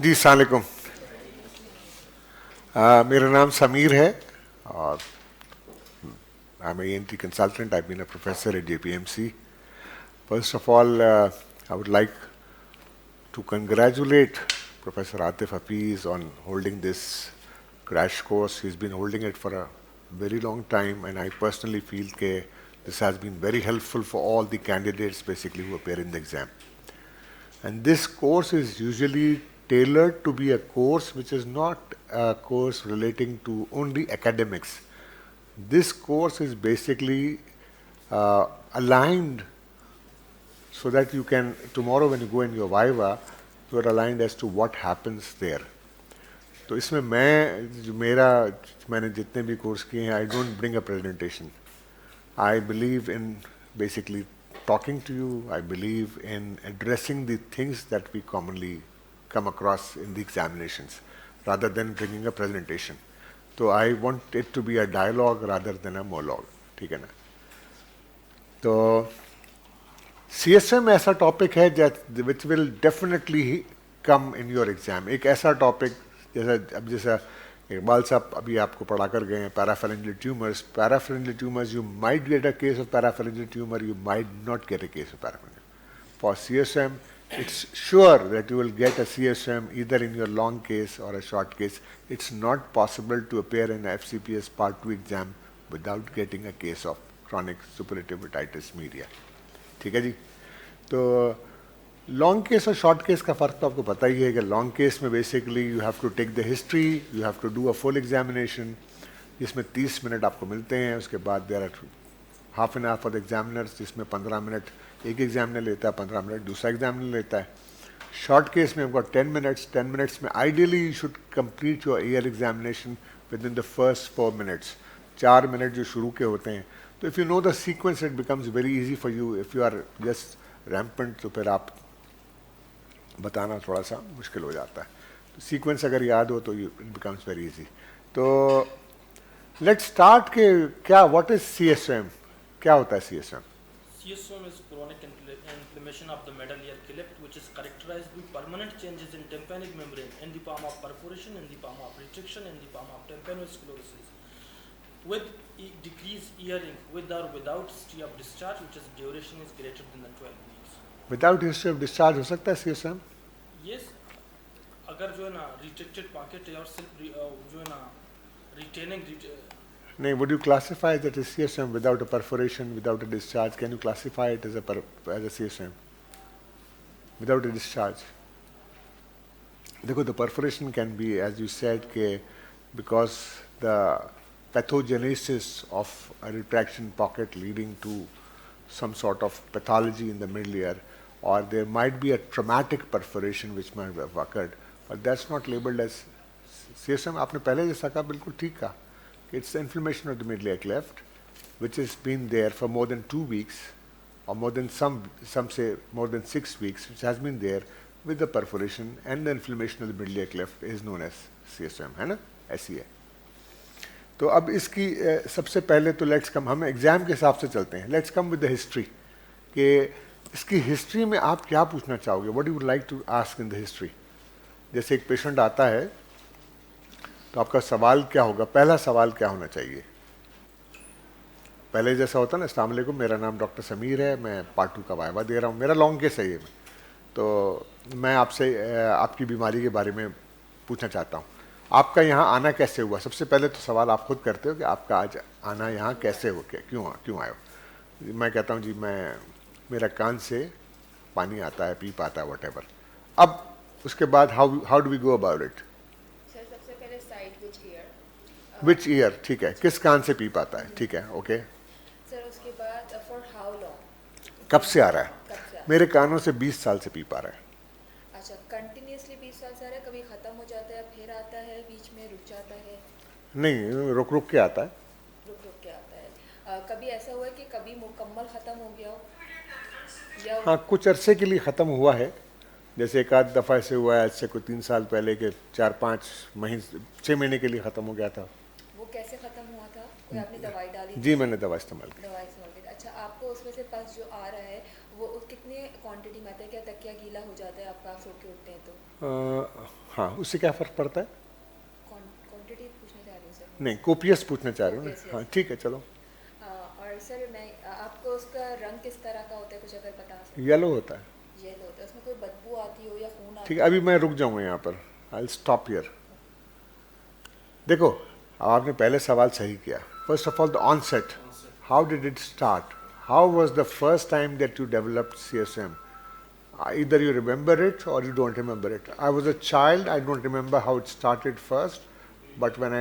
जी अस्सलाम वालेकुम। मेरा नाम समीर है और I am ENT consultant. I've been a professor at JPMC. First of all, I would like to congratulate Professor Atif Hafiz on holding this crash course. He's been holding it for a very long time, and I personally feel that this has been very helpful for all the candidates basically who appear in the exam. And this course is usually tailored to be a course which is not a course relating to only academics. This course is basically aligned so that you can, tomorrow when you go in your Viva, you are aligned as to what happens there. तो इसमें मैंने जितने भी course किए हैं, I don't bring a presentation. I believe in basically talking to you. I believe in addressing the things that we commonly come across in the examinations rather than bringing a presentation. So I want it to be a dialogue rather than a monologue. ठीक है ना? तो CSM ऐसा topic है which will definitely come in your exam. एक ऐसा topic जैसा इकबाल साहब अभी आपको पढ़ा कर गए हैं, पैराफेरेंजियल tumours, you might get a case of parapharyngeal tumor, you might not get a case of parapharyngeal. For CSM, it's sure that you will get a CSM either in your long case or a short case. It's not possible to appear in a FCPS Part 2 exam without getting a case of chronic suppurative otitis media. ठीक है जी? तो long case और short case का फ़र्क तो आपको पता ही है कि लॉन्ग केस में basically you have to take the history, you have to do a full examination जिसमें 30 मिनट आपको मिलते हैं. उसके बाद there are half an hour for the examiners जिसमें 15 मिनट एक एग्जामिनर लेता है, 15 मिनट दूसरा एग्जामिनर लेता है. शॉर्ट केस में आपको 10 मिनट्स में ideally you should complete your ear examination within the first 4 minutes. 4 minute जो शुरू के होते हैं, तो if you know the sequence it becomes very easy for you. If you are just rampant तो फिर आप बताना थोड़ा सा मुश्किल हो जाता है. तो सीक्वेंस अगर याद हो तो इट बिकम्स वेरी इजी. तो लेट्स स्टार्ट के क्या व्हाट इज CSM, क्या होता है CSM? CSM is chronic inflammation of the middle ear cleft, which is characterized by permanent changes in tympanic membrane in the form of perforation, in the form of retraction, in the form of tympanosclerosis, with decreased hearing, with or without history of discharge, which is duration is greater than the 12 weeks. Without history of discharge हो सकता है CSM? Yes, अगर जो है ना retracted pocket और सिर्फ जो है ना retaining नहीं, would you classify that as CSM without a perforation, without a discharge? Can you classify it as a CSM without a discharge? देखो, the perforation can be, as you said, के because the pathogenesis of a retraction pocket leading to some sort of pathology in the middle ear, or there might be a traumatic perforation which might have occurred, but that's not labeled as CSM. आपने पहले जैसा कहा बिल्कुल ठीक कहा. It's the inflammation of the middle ear cleft which has been there for more than 2 weeks or more than some say more than 6 weeks, which has been there with the perforation and the inflammation of the middle ear cleft is known as CSM, है ना? ऐसी है. तो अब इसकी सबसे पहले तो लेट्स कम, हम एग्जाम के हिसाब से चलते हैं. Let's come with the history कि इसकी हिस्ट्री में आप क्या पूछना चाहोगे? What you would like to ask in the history? जैसे एक पेशेंट आता है तो आपका सवाल क्या होगा? पहला सवाल क्या होना चाहिए? पहले जैसा होता है ना, अस्सलाम वालेकुम, मेरा नाम डॉक्टर समीर है, मैं पार्ट 2 का वाइवा दे रहा हूँ, मेरा लॉन्ग केस है ये, तो मैं आपसे आपकी बीमारी के बारे में पूछना चाहता हूँ. आपका यहाँ आना कैसे हुआ? सबसे पहले तो सवाल आप खुद करते हो कि आपका आज आना यहाँ कैसे हो, क्यों आए हो? मैं कहता हूँ जी मेरा कान से पानी आता है, पीप आता है, व्हाटएवर. अब उसके बाद how do we go about it? Sir सबसे पहले साइड विच ईयर, ठीक है, किस कान से पीप आता है, ठीक है, ओके. सर उसके बाद फॉर हाउ लॉन्ग, कब से आ रहा है? कब से? मेरे कानों से 20 साल से पीप आ रहा है. अच्छा, कंटिन्यूसली 20 साल से आ रहा है, कभी ख़त्म हो जाता है फिर आता है, बीच में रुक जाता है? नहीं, रुक रुक के आता है. रुक रुक के आता है. कभी ऐसा हुआ है कि कभी मुकम्मल ख़त्म हो गया हो? या हाँ, कुछ अरसे के लिए ख़त्म हुआ है. जैसे एक आध दफ़ा ऐसे हुआ है, आज से कोई 3 साल पहले के 4-5 महीने 6 महीने के लिए ख़त्म हो गया था. वो कैसे ख़त्म हुआ था? कोई आपने दवाई डाली थी? जी, मैंने दवा इस्तेमाल की. दवाई इस्तेमाल की. अच्छा, आपको उसमें से पस जो आ रहा है वो कितने क्वांटिटी में आता है? क्या तकिया गीला हो जाता है आपका, आप सो के उठते हैं तो? हाँ, उससे क्या फ़र्क पड़ता है? क्वांटिटी पूछना चाह रही हूँ सर। नहीं, कोपियस पूछना चाह रहे हो Copious, ना? yes. हाँ ठीक है, चलो। और सर मैं आपको उसका रंग किस तरह का होता है, कुछ अगर बता सकते? येलो होता है। येलो होता है, उसमें कोई बदबू आती हो या खून आता ठीक है, अभी मैं रुक जाऊंगा यहाँ पर, आई विल स्टॉप हियर। देखो, अब आपने पहले सवाल सही किया। First of all the onset, how did it start? How was the first time that you developed CSM? Either you remember it or you don't remember it. I was a child, I don't remember how it started first, but when I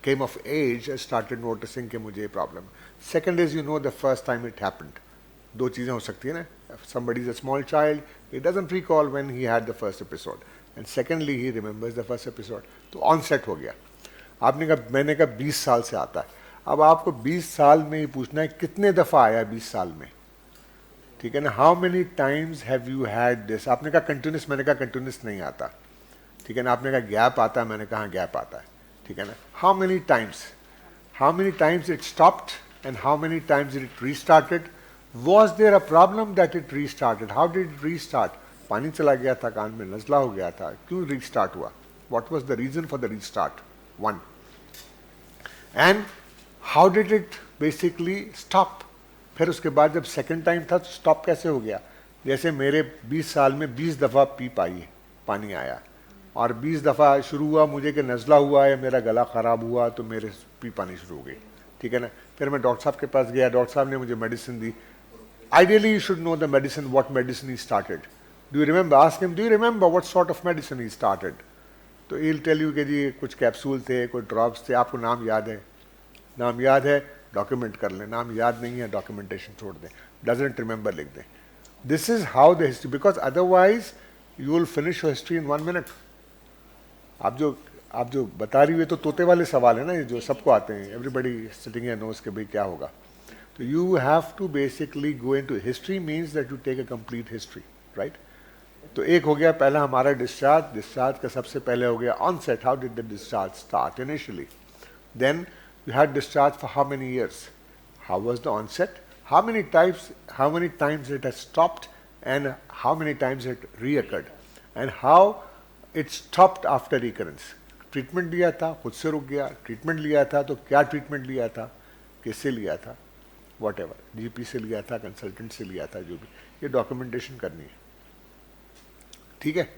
came of age, I started noticing कि मुझे ये problem. Second is, you know, the first time it happened. दो चीज़ें हो सकती है ना. If somebody is a small child, he doesn't recall when he had the first episode, and secondly, he remembers the first episode. तो onset हो गया. आपने कहा, मैंने कहा 20 साल से आता है. अब आपको 20 साल में ही पूछना है कितने दफ़ा आया 20 साल में, ठीक है ना? How many times have you had this? आपने कहा कंटिन्यूस, मैंने कहा कंटिन्यूस नहीं आता, ठीक है ना? आपने कहा गैप आता है, मैंने कहा गैप आता है, ठीक है ना? How many times it stopped and how many times it restarted? Was there a problem that it restarted? How did it restart? पानी चला गया था कान में, नज़ला हो गया था, क्यों रीस्टार्ट हुआ? What was the reason for the restart? One. And how did it basically stop? फिर उसके बाद जब सेकंड टाइम था तो स्टॉप कैसे हो गया? जैसे मेरे 20 साल में 20 दफ़ा पीप आई, पानी आया, और 20 दफ़ा शुरू हुआ मुझे कि नज़ला हुआ है, मेरा गला ख़राब हुआ तो मेरे पीप आनी शुरू हो गई, ठीक है ना? फिर मैं डॉक्टर साहब के पास गया, डॉक्टर साहब ने मुझे medicine the. Ideally you should know the medicine, what medicine he started. Do you remember? Ask him, do you remember what sort of medicine he started? तो ही विल टेल यू कि जी कुछ capsule थे, कुछ drops थे. आपको नाम याद है? नाम याद है, डॉक्यूमेंट कर लें. नाम याद नहीं है, डॉक्यूमेंटेशन छोड़ दें. डजंट रिमेंबर लिख दें. This is how the history, because otherwise you will finish your history in 1 minute. आप जो बता रही हुई तो तोते वाले सवाल है ना, ये जो सबको आते हैं. एवरीबडी सिटिंग हियर नोज के भाई क्या होगा. तो you have to basically go into history, means that you take a complete history, right? तो एक हो गया पहला हमारा डिस्चार्ज. डिस्चार्ज का सबसे पहले हो गया onset. How did the discharge start initially? Then you had discharge for how many years? How was the onset? How many times it has stopped, and how many times it reoccurred, and how it stopped after recurrence? Treatment लिया था, खुद से रुक गया. Treatment लिया था तो क्या ट्रीटमेंट लिया था, किससे लिया था, वॉट एवर, GP से लिया था, कंसल्टेंट से लिया था, जो भी, ये डॉक्यूमेंटेशन करनी है, ठीक है?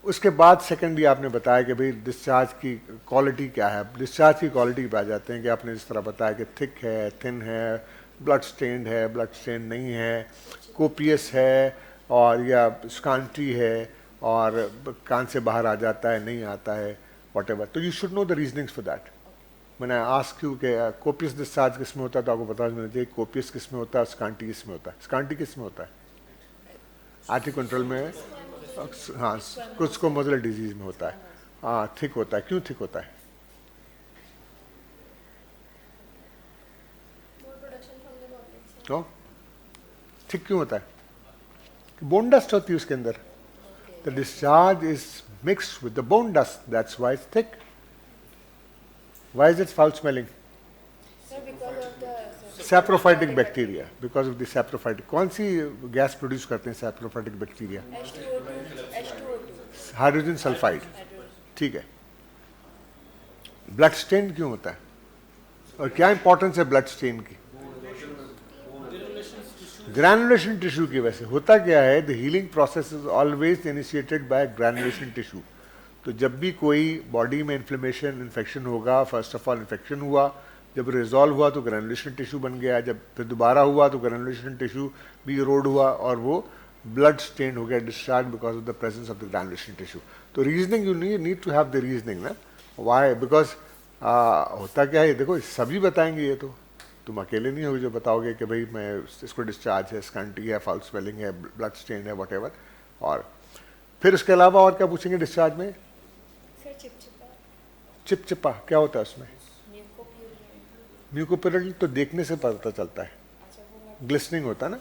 उसके बाद सेकेंडली आपने बताया कि भाई डिस्चार्ज की क्वालिटी क्या है. डिस्चार्ज की क्वालिटी पे आ जाते हैं कि आपने जिस तरह बताया कि थिक है, थिन है, ब्लड स्टेन्ड है, ब्लड स्टेन नहीं है, कोपियस है, और या स्कांटी है, और कान से बाहर आ जाता है, नहीं आता है, वॉट एवर. तो you should know the reasonings for that. मैंने आस्क यू कि कोपियस डिस्चार्ज किस में होता है, तो आपको बता देना चाहिए कोपियस किस में होता है, स्कांटी किस में होता है. स्कांटी किस में होता है? आर्टिक कंट्रोल में. हाँ, कुछ को मॉडुलर डिजीज में होता है. हाँ, थिक होता है. क्यों थिक होता है? तो थिक क्यों होता है? बोन डस्ट होती है उसके अंदर. The discharge is mixed with the bone dust, that's why it's thick. Why is it foul smelling? Saprophytic bacteria. Because of the saprophytic. कौन सी गैस प्रोड्यूस करते हैं सैप्रोफाइटिक बैक्टीरिया? हाइड्रोजन सल्फाइड, ठीक है. Blood stain क्यों होता है, और क्या इंपॉर्टेंस है ब्लड स्टेन की? ग्रैनुलेशन टिश्यू की वजह से. होता क्या है, the healing process is always initiated by granulation tissue. तो जब भी कोई बॉडी में इन्फ्लेमेशन, इन्फेक्शन होगा, फर्स्ट ऑफ ऑल इन्फेक्शन हुआ, जब रिजॉल्व हुआ तो ग्रैनुलेशन टिश्यू बन गया, जब फिर दोबारा हुआ तो ग्रैनुलेशन टिश्यू भी इरोड हुआ, और वो ब्लड स्टेन हो गया, discharge because of the presence of the granulation tissue. तो reasoning, you need to have the reasoning ना, वाई, बिकॉज होता क्या है, देखो सभी बताएंगे, ये तो तुम अकेले नहीं हो जो बताओगे कि भाई मैं इसको डिस्चार्ज है, स्कंटी है, फाउल स्वेलिंग है, ब्लड स्टेन है, वट एवर. और फिर उसके अलावा और क्या पूछेंगे डिस्चार्ज में? चिपचिपा क्या होता है उसमें? म्यूकोप्यूरिल तो देखने से पता चलता है. ग्लिस्टनिंग होता है ना,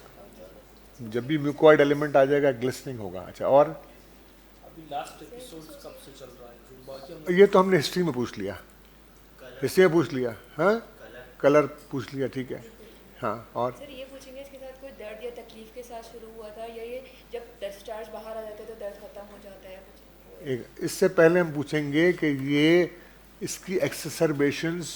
जब भी म्यूकोइड एलिमेंट आ जाएगा ग्लिस्टनिंग होगा. अच्छा, और अभी लास्ट एपिसोड्स कब से चल रहा है? जो बाकी ये तो हमने हिस्ट्री में पूछ लिया, हिस्ट्री में पूछ लिया. हाँ, कलर पूछ लिया, ठीक है. हाँ, और सर ये पूछेंगे इसके साथ कोई दर्द या तकलीफ के साथ शुरू हुआ था, या ये जब डिस्चार्ज बाहर आ जाते हैं तो दर्द खत्म हो जाता है कुछ? एक इससे पहले हम पूछेंगे कि ये इसकी एक्सेसरबेशंस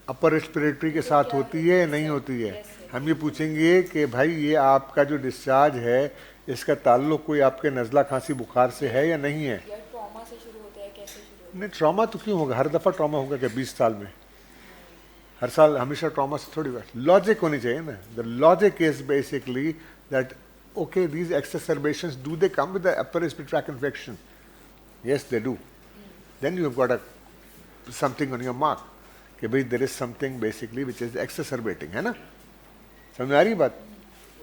अपर रेस्पिरेटरी के साथ होती है या नहीं होती है। हम ये पूछेंगे कि भाई ये आपका जो डिस्चार्ज है इसका ताल्लुक कोई आपके नज़ला खांसी बुखार से है या नहीं है। या ट्रॉमा से शुरू होता है, कैसे शुरू होता नहीं, ट्रॉमा तो क्यों होगा, हर दफ़ा ट्रॉमा होगा क्या 20 साल में? हर साल हमेशा ट्रॉमा से थोड़ी बात, लॉजिक होनी चाहिए ना। The logic is basically that okay, these exacerbations, do they come with the upper respiratory tract infection? Yes, they do. Then you have got something on your mark कि भाई there is something basically which is exacerbating, है ना? समझ आ रही बात?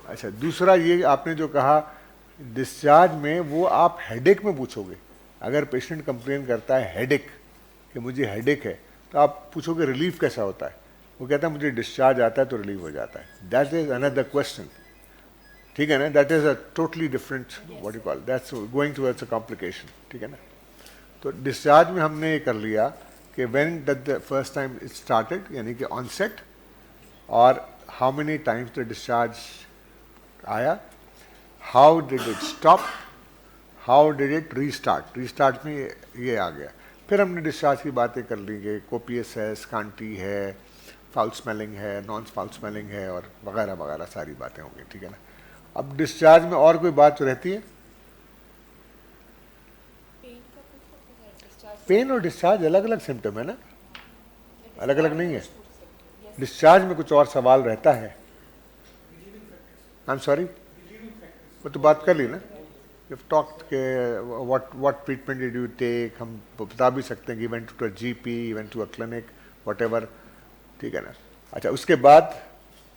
अच्छा, दूसरा ये आपने जो कहा डिस्चार्ज में, वो आप हेडेक में पूछोगे। अगर पेशेंट कंप्लेन करता है हेडेक, कि मुझे हेडेक है, तो आप पूछोगे रिलीफ कैसा होता है? वो कहता है मुझे डिस्चार्ज आता है तो रिलीफ हो जाता है। दैट इज अनदर क्वेश्चन, ठीक है ना? That is a totally different what you call, that's going towards a complication, ठीक है ना? तो डिस्चार्ज में हमने ये कर लिया कि when did the first time it started, यानी कि ऑनसेट, और how many times the discharge आया, how did it stop, how did it restart. Restart में ये आ गया। फिर हमने डिस्चार्ज की बातें कर ली कि कोपियस है, स्कांटी है, फाउल स्मेलिंग है, नॉन फाउल स्मेलिंग है, और वगैरह वगैरह सारी बातें होंगी, ठीक है ना? अब डिस्चार्ज में और कोई बात तो रहती है? पेन और डिस्चार्ज अलग अलग सिम्टम है ना, अलग अलग नहीं है। डिस्चार्ज में कुछ और सवाल रहता है। आई एम सॉरी, वो तो बात कर ली ना। यू टॉक्ड के what treatment did you take, हम बता भी सकते हैं कि event to a GP, event to a clinic, whatever, ठीक है ना? अच्छा, उसके बाद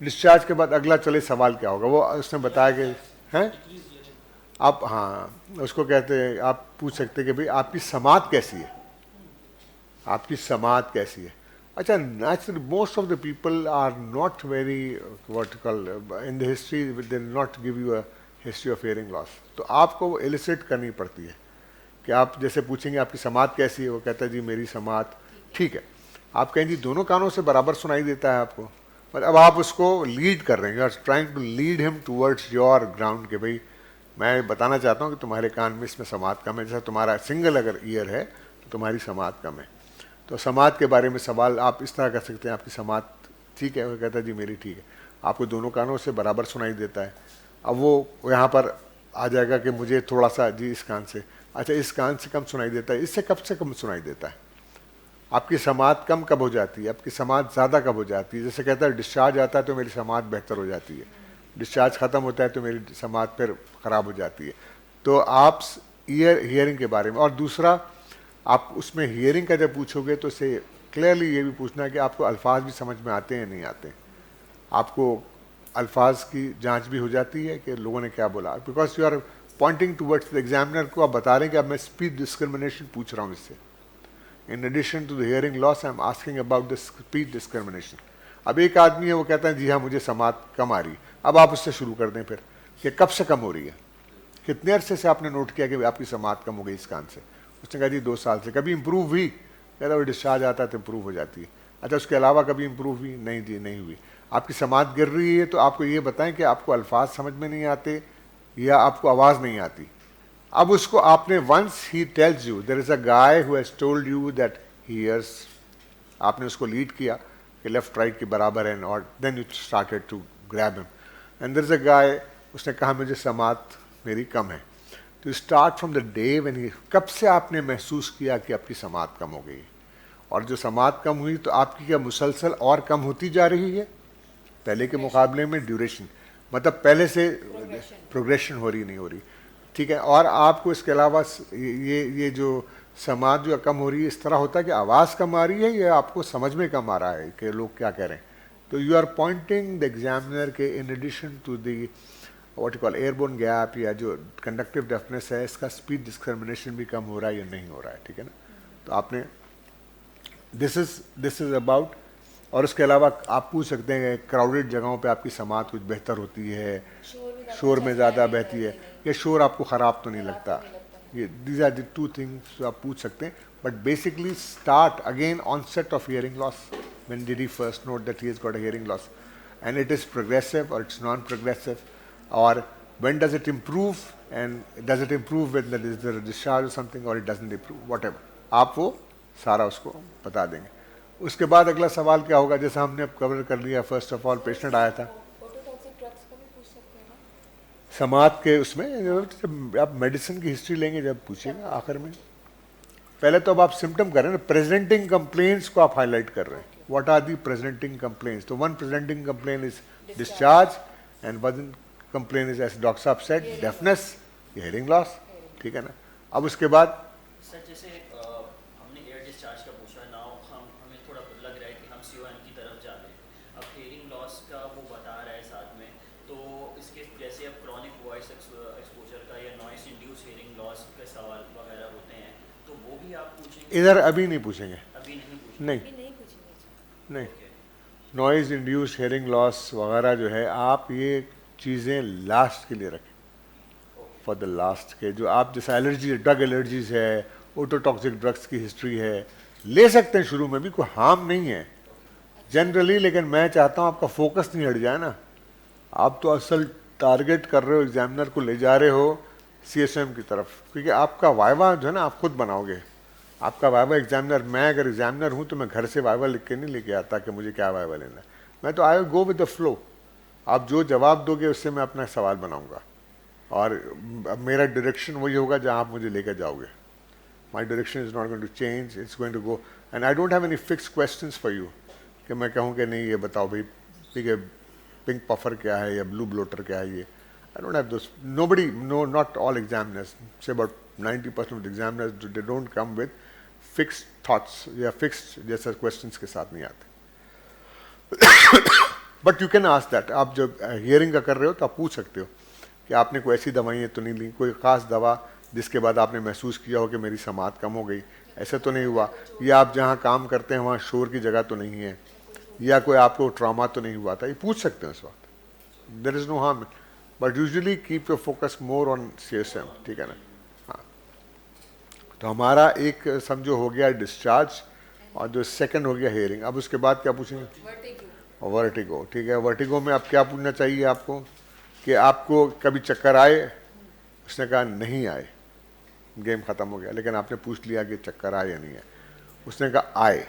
डिस्चार्ज के बाद अगला चले सवाल क्या होगा, वो उसने बताया कि हैं आप, हाँ उसको कहते हैं, आप पूछ सकते हैं कि भाई आपकी समात कैसी है, आपकी समात कैसी है। अच्छा, naturally most of the people are not very what call in the history, they not give you a history of hearing loss. तो आपको वो एलिसिट करनी पड़ती है कि आप जैसे पूछेंगे आपकी समात कैसी है, वो कहता है जी मेरी समात ठीक है। आप कहेंगे जी दोनों कानों से बराबर सुनाई देता है आपको, पर अब आप उसको लीड कर रहे हैं, you are trying to lead him towards your ground, कि भाई मैं बताना चाहता हूँ कि तुम्हारे कान में इसमें समात कम है। जैसा तुम्हारा सिंगल अगर ईयर है तो तुम्हारी समात कम है, तो समात के बारे में सवाल आप इस तरह कर सकते हैं, आपकी समात ठीक है? वो कहता है जी मेरी ठीक है। आपको दोनों कानों से बराबर सुनाई देता है। अब वो यहाँ पर आ जाएगा कि मुझे थोड़ा सा जी इस कान से, अच्छा इस कान से कम सुनाई देता है, इससे कब से कम सुनाई देता है। आपकी समात कम कब हो जाती है, आपकी समात ज़्यादा कब हो जाती है? जैसे कहता है डिस्चार्ज आता है तो मेरी समात बेहतर हो जाती है, डिस्चार्ज ख़त्म होता है तो मेरी समात फिर ख़राब हो जाती है। तो आप हियरिंग के बारे में, और दूसरा आप उसमें हियरिंग का जब पूछोगे तो उसे क्लियरली ये भी पूछना है कि आपको अल्फाज भी समझ में आते हैं नहीं आते। आपको अल्फाज की जांच भी हो जाती है कि लोगों ने क्या बोला, because you are pointing towards the examiner को आप बता रहे हैं कि अब मैं स्पीच डिस्क्रिमिनेशन पूछ रहा हूँ इससे। In addition to the hearing loss I am asking about the speech discrimination. अब एक आदमी है वो कहता है जी हाँ मुझे समात कम आ रही, अब आप उससे शुरू कर दें फिर कि कब से कम हो रही है, कितने अरसे से आपने नोट किया कि आपकी समात कम हो गई इस कान से? उसने कहा जी 2 साल से। कभी इंप्रूव हुई? कहता वो डिस्चार्ज आता है तो इंप्रूव हो जाती है। अच्छा उसके अलावा कभी इंप्रूव हुई? नहीं जी नहीं हुई। आपकी समात गिर रही है तो आपको ये बताएं कि आपको अल्फाज समझ में नहीं आते या आपको आवाज़ नहीं आती। अब उसको आपने वंस ही tells you there is a guy who has told you that he hears, आपने उसको लीड किया कि लेफ्ट राइट के बराबर है, और then you started to grab him and there is a guy, उसने कहा मुझे समात मेरी कम है। तो start from the day when he, कब से आपने महसूस किया कि आपकी समात कम हो गई, और जो समात कम हुई तो आपकी क्या मुसलसल और कम होती जा रही है पहले के मुकाबले में? ड्यूरेशन मतलब पहले से प्रोग्रेशन हो रही नहीं हो रही, ठीक है। और आपको इसके अलावा ये जो समात जो कम हो रही है इस तरह होता है कि आवाज़ कम आ रही है या आपको समझ में कम आ रहा है कि लोग क्या कह रहे हैं? तो you are pointing the examiner के in addition to the what you call airborne gap या जो कंडक्टिव डेफनेस है, इसका स्पीच डिस्क्रिमिनेशन भी कम हो रहा है या नहीं हो रहा है, ठीक है ना। तो आपने दिस इज अबाउट, और उसके अलावा आप पूछ सकते हैं क्राउडेड जगहों पे आपकी समात कुछ बेहतर होती है, शोर में ज़्यादा बहती है, या शोर आपको ख़राब तो नहीं लगता। ये दीज आर द 2 थिंग्स आप पूछ सकते हैं। But basically start again onset of hearing loss, when did he first note that he has got a hearing loss, and it is progressive और इट्स नॉन प्रोग्रेसिव, और when does it improve and does it improve when there is a discharge or something, or it doesn't improve, whatever. आप वो सारा उसको बता देंगे. उसके बाद अगला सवाल क्या होगा, जैसा हमने अब कवर कर लिया. फर्स्ट ऑफ ऑल पेशेंट आया था ओटोटॉक्सिक ड्रग्स का भी पूछ सकते हैं ना? समाज के उसमें, आप मेडिसिन की हिस्ट्री लेंगे जब पूछिएगा आखिर में. पहले तो अब आप सिम्टम कर रहे हैं ना, प्रेजेंटिंग कंप्लेंट्स को आप हाईलाइट कर रहे हैं. What are the presenting complaints? तो one presenting complaint is discharge, and one complaint is, as doctor साहब सेड, डेफनेस, हियरिंग लॉस. ठीक है ना. अब उसके बाद सर जैसे हमने एयर डिस्चार्ज का पूछा, नाउ हमें थोड़ा लग रहा है कि हम COM की तरफ जा रहे हैं. अब हेयरिंग लॉस का वो बता रहा है साथ में, तो इसके जैसे अब क्रॉनिक वॉइस एक्सपोजर का या नॉइस इंड्यूस हेयरिंग लॉस के सवाल वगैरह होते हैं, तो वो भी आप पूछेंगे? इधर अभी नहीं पूछेंगे. अभी नहीं पूछेंगे? नहीं अभी नहीं पूछेंगे. नहीं. नॉइज इंड्यूस हेयरिंग लॉस वगैरह जो है, आप ये चीज़ें लास्ट के लिए रखें, फॉर द लास्ट के. जो आप जैसे एलर्जी, ड्रग एलर्जीज है, ओटोटॉक्सिक ड्रग्स की हिस्ट्री है, ले सकते हैं शुरू में भी, कोई हार्म नहीं है जनरली. लेकिन मैं चाहता हूँ आपका फोकस नहीं हट जाए ना. आप तो असल टारगेट कर रहे हो, एग्जामिनर को ले जा रहे हो CSM की तरफ, क्योंकि आपका वाइवा जो है ना, आप खुद बनाओगे. आपका वाइवा एग्जामिनर, मैं अगर एग्जामिनर हूँ तो मैं घर से वाइवा लिख के नहीं लेके आता कि मुझे क्या वाइवा लेना है. मैं तो आई गो विद द फ्लो. आप जो जवाब दोगे उससे मैं अपना सवाल बनाऊंगा, और अब मेरा डायरेक्शन वही होगा जहाँ आप मुझे लेकर जाओगे. My direction is not going to change, it's going to go. And I don't have any fix questions for you कि मैं कहूँ कि नहीं ये बताओ भाई, ठीक है, पिंक पफर क्या है या ब्लू ब्लोटर क्या है. ये I don't have those. Nobody, no, not all examiners. Say about 90% of the examiners, they don't come with fixed thoughts. या fixed जैसे questions के साथ नहीं आते. But you can ask that. आप जब hearing का कर रहे हो तो आप पूछ सकते हो कि आपने कोई ऐसी दवाइयाँ तो नहीं ली, कोई ख़ास दवा जिसके बाद आपने महसूस किया हो कि मेरी समात कम हो गई, ऐसा तो नहीं हुआ. या आप जहाँ काम करते हैं वहाँ शोर की जगह तो नहीं है, या कोई आपको ट्रॉमा तो नहीं हुआ था. ये पूछ सकते हैं उस वक्त. There is no harm, but usually keep your focus more on CSM. ठीक है ना. हाँ, तो हमारा एक समझो हो गया डिस्चार्ज, और जो सेकंड हो गया हेयरिंग. अब उसके बाद क्या पूछेंगे? वर्टिगो. ठीक है. वर्टिगो में अब क्या पूछना चाहिए आपको कि आपको कभी चक्कर आए? उसने कहा नहीं आए, गेम ख़त्म हो गया. लेकिन आपने पूछ लिया कि चक्कर आए या नहीं आए. उसने कहा आए.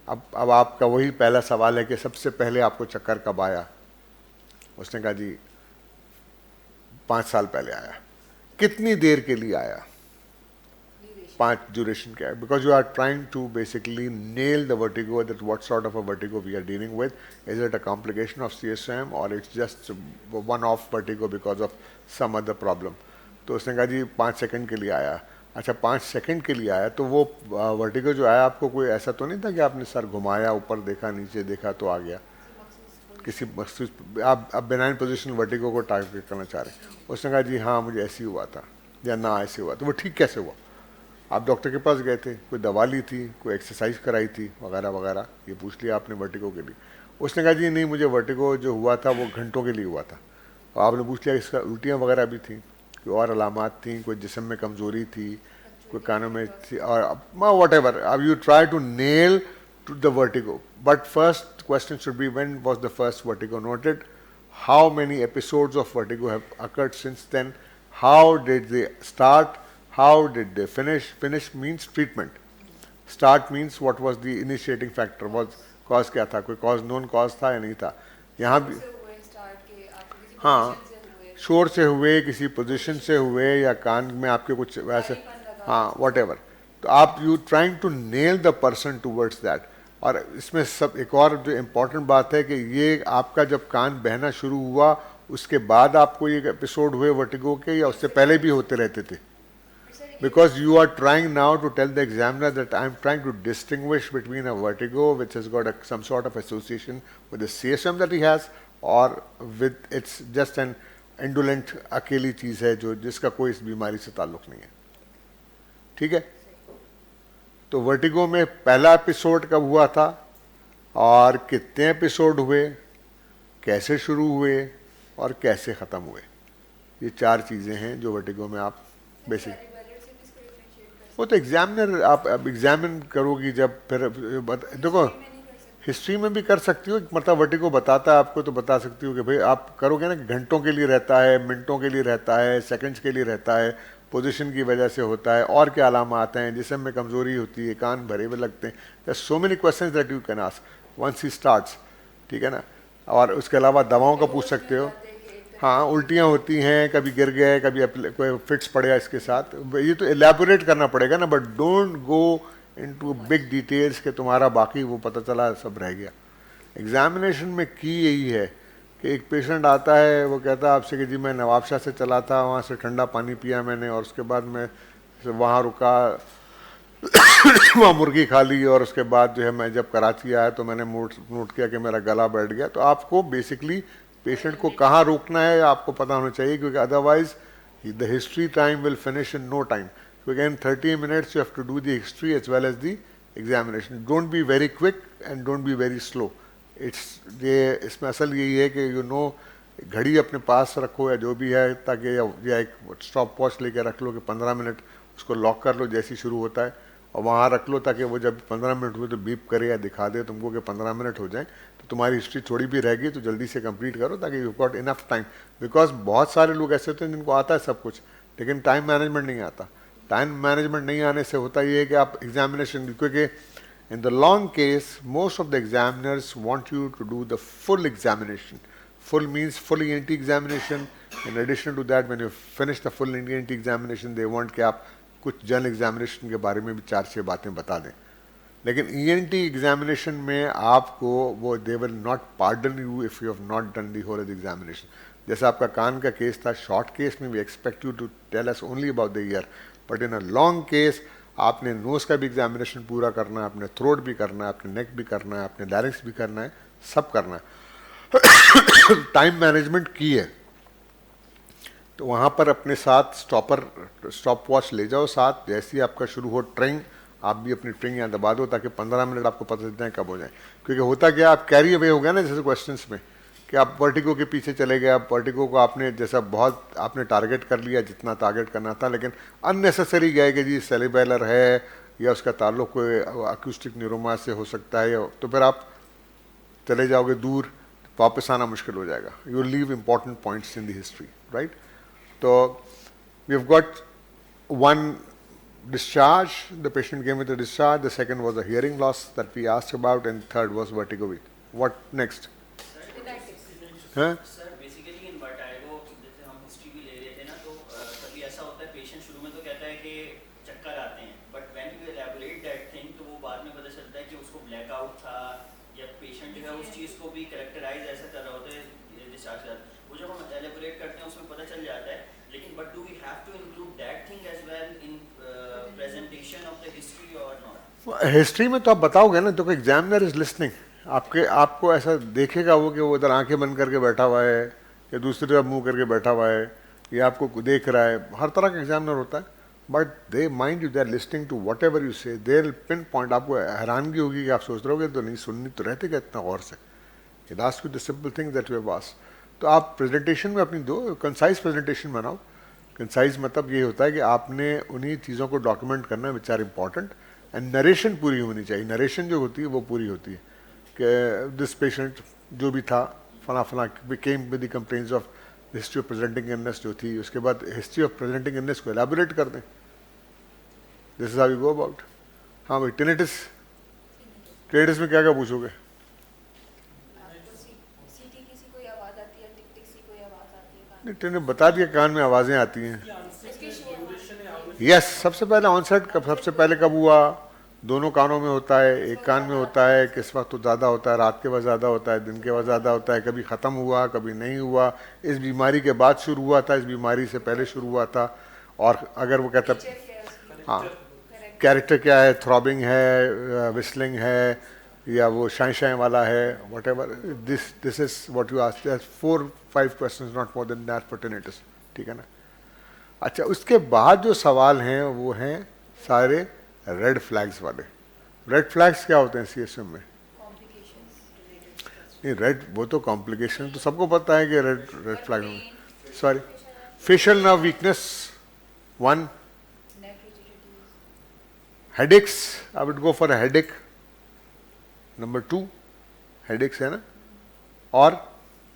अब आपका वही पहला सवाल है कि सबसे पहले आपको चक्कर कब आया? उसने कहा जी 5 साल पहले आया. कितनी देर के लिए आया? 5 ड्यूरेशन क्या है? Because you are trying to basically nail the vertigo, that what sort of a vertigo we are dealing with. Is it a complication of CSM और it's just one of vertigo because of some other problem? तो उसने कहा जी 5 second के लिए आया. अच्छा 5 second के लिए आया, तो वो वर्टिगो जो आया आपको कोई ऐसा तो नहीं था कि आपने सर घुमाया, ऊपर देखा, नीचे देखा तो आ गया? किसी मखसूस आप बेनाइन पोजीशन वर्टिगो को टारगेट करना चाह रहे हैं. उसने कहा जी हाँ मुझे ऐसे ही हुआ था या ना ऐसे हुआ. तो वो ठीक कैसे हुआ? आप डॉक्टर के पास गए थे, कोई दवा ली थी, कोई एक्सरसाइज कराई थी वगैरह वगैरह, ये पूछ लिया आपने वर्टिगो के लिए. उसने कहा जी नहीं मुझे वर्टिगो जो हुआ था वो घंटों के लिए हुआ था. और आपने पूछ लिया इसका उल्टियाँ वगैरह भी थी, कोई और अलामात थी, कोई जिस्म में कमज़ोरी थी, कोई कानों में थी, और वट एवर. अब you try to nail to the vertigo. But first question should be, when was the first vertigo noted? How many episodes of vertigo have occurred since then? How did they start? How did they finish? Finish means treatment. Start means what was the initiating factor? Was cause क्या था? कोई cause known cause था या नहीं था? यहाँ भी हाँ, शोर से हुए, किसी पोजीशन से हुए, या कान में आपके कुछ वैसे, हाँ whatever. तो आप you trying to nail the person towards that. और इसमें सब एक और जो इम्पोर्टेंट बात है कि ये आपका जब कान बहना शुरू हुआ उसके बाद आपको ये एपिसोड हुए वर्टिगो के, या उससे पहले भी होते रहते थे? Because you are trying now to tell the examiner that I am trying to distinguish between a vertigo which has got some sort of association with the CSM that he has, और with it's just an indolent अकेली चीज़ है जो जिसका कोई इस बीमारी से ताल्लुक़ नहीं है. ठीक है. तो वर्टिगो में पहला एपिसोड कब हुआ था और कितने एपिसोड हुए, कैसे शुरू हुए और कैसे ख़त्म हुए? ये 4 चीज़ें हैं जो वर्टिगो में आप बेसिक, वो तो एग्जामिनर आप एग्जामिन करोगी जब, फिर देखो हिस्ट्री में भी कर सकती हो, मतलब वर्टिगो बताता है आपको तो बता सकती हो कि भाई आप करोगे ना, घंटों के लिए रहता है, मिनटों के लिए रहता है, सेकंड्स के लिए रहता है, पोजीशन की वजह से होता है, और क्या अलामात हैं, जिस्म में कमज़ोरी होती है, कान भरे हुए लगते हैं, there so many questions that you can ask once he starts, ठीक है ना। और उसके अलावा दवाओं का पूछ सकते हो, हाँ उल्टियाँ होती हैं, कभी गिर गए, कभी कोई फिट्स पड़ेगा इसके साथ, ये तो एलैबोरेट करना पड़ेगा ना, but don't go into big details कि तुम्हारा बाकी वो पता चला सब रह गया। एग्जामिनेशन में की यही है कि एक पेशेंट आता है, वो कहता है आपसे कि जी मैं नवाबशाह से चला था, वहाँ से ठंडा पानी पिया मैंने और उसके बाद मैं वहाँ रुका वहाँ मुर्गी खा ली और उसके बाद जो है मैं जब कराची आया तो मैंने नोट किया कि मेरा गला बैठ गया। तो आपको बेसिकली पेशेंट को कहाँ रोकना है आपको पता होना चाहिए, क्योंकि otherwise the history time will finish in no time. Because in 30 minutes you have to do the history as well as the examination. Don't be very quick and don't be very slow. ये इसमें असल यही है कि you know घड़ी अपने पास रखो या जो भी है, ताकि या एक स्टॉप वॉच लेके रख लो कि 15 मिनट उसको लॉक कर लो जैसे ही शुरू होता है, और वहाँ रख लो ताकि वो जब 15 मिनट हुए तो बीप करे या दिखा दे तुमको कि 15 मिनट हो जाए, तो तुम्हारी हिस्ट्री थोड़ी भी रहेगी तो जल्दी से कंप्लीट करो ताकि you got enough time. Because बहुत सारे लोग ऐसे होते हैं जिनको आता है सब कुछ लेकिन टाइम मैनेजमेंट नहीं आता। टाइम मैनेजमेंट नहीं आने से होता ये है कि आप एग्जामिनेशन, क्योंकि in the long case most of the examiners want you to do the full examination. Full means full ENT examination. In addition to that, when you finish the full ENT examination, they want कि आप कुछ general examination के बारे में भी 4-6 बातें बता दें. लेकिन ENT एग्जामिनेशन में आपको वो they will not pardon you if you have not done the whole examination. जैसा आपका कान का केस था, शॉर्ट केस में we expect you to tell us only about the ear, but in a long case आपने nose का भी examination पूरा करना है, आपने थ्रोट भी करना है, आपने नेक भी करना है, आपने लैरिंक्स भी करना है, सब करना है. टाइम मैनेजमेंट की है तो वहाँ पर अपने साथ स्टॉप वॉच ले जाओ साथ. जैसे ही आपका शुरू हो ट्रिंग, आप भी अपनी ट्रिंग यहाँ दबा दो ताकि 15 मिनट आपको पता चल जाए कब हो जाए. क्योंकि होता क्या, आप कैरी अवे हो गया ना जैसे क्वेश्चंस में कि आप वर्टिगो के पीछे चले गए. आप वर्टिगो को आपने जैसा बहुत आपने टारगेट कर लिया जितना टारगेट करना था, लेकिन अननेसेसरी गए कि जी सेरिबेलर है या उसका ताल्लुक कोई अक्यूस्टिक न्यूरोमा से हो सकता है, तो फिर आप चले जाओगे दूर, वापस आना मुश्किल हो जाएगा. You will leave important points in the history, right. तो we have got one discharge, the patient came with a discharge, the second was a hearing loss that we asked about, and third was vertigo. What next? Sir basically in vertigo जैसे हम history भी ले रहे थे ना, तो कभी ऐसा होता है पेशेंट शुरू में तो कहता है कि चक्कर आते हैं, but when you elaborate that thing तो वो बाद में पता चलता है कि उसको ब्लैकआउट था या पेशेंट जो है उस चीज़ को भी कैरेक्टराइज ऐसा कर रहा होता है डिस्चार्ज कर, वो जब हम एलैबोरेट करते हैं उसमें पता चल जाता है. लेकिन but do we have to include that thing as well in presentation of the history और नॉट? हिस्ट्री में तो आप बताओगे ना, तो एग्जामिनर इज लिसनिंग. आपको ऐसा देखेगा वो कि वो इधर आंखें बंद करके बैठा हुआ है या दूसरी तरफ मुंह करके बैठा हुआ है या आपको देख रहा है. हर तरह का एग्जामिनर होता है, but they mind you, they are listening to whatever you say. They pin point. आपको हैरानगी होगी कि आप सोच रहे होगे तो नहीं सुननी तो रहते क्या इतना गौर से. It ask you the simple things that you have asked. तो आप प्रेजेंटेशन में अपनी दो कंसाइज प्रेजेंटेशन बनाओ. कंसाइज मतलब ये होता है कि आपने उन्हीं चीज़ों को डॉक्यूमेंट करना है which are important, and narration पूरी होनी चाहिए. नरेशन जो होती है वो पूरी होती है कि दिस पेशेंट जो भी था फला came with the complaints of history of presenting illness जो थी, उसके बाद हिस्ट्री ऑफ प्रेजेंटिंग इलनेस को एलैबोरेट कर दें. This is how you go about. हाँ भाई, टेनिटिस में क्या क्या पूछोगे? ने बता दिया कान में आवाज़ें आती हैं. यस, सबसे पहले ऑनसेट सबसे पहले कब हुआ? दोनों कानों में होता है, एक कान में होता है. किस वक्त तो ज़्यादा होता है, रात के वक्त ज़्यादा होता है, दिन के वक्त ज़्यादा होता है. कभी ख़त्म हुआ, कभी नहीं हुआ. इस बीमारी के बाद शुरू हुआ था, इस बीमारी से पहले शुरू हुआ था. और अगर वो कहता हाँ कैरेक्टर क्या है, थ्रॉबिंग है, विस्लिंग है, या वो शाई वाला है, whatever. This is what you ask. 4-5 questions, not more than that for tinnitus. ठीक है ना. अच्छा, उसके बाद जो सवाल हैं वो हैं सारे रेड फ्लैग्स वाले. रेड फ्लैग्स क्या होते हैं CSM में? नहीं, रेड वो तो कॉम्प्लिकेशन तो सबको पता है कि red flag. Sorry, facial nerve weakness 1. Headaches, I would go for a headache. Number 2, headache से है ना। और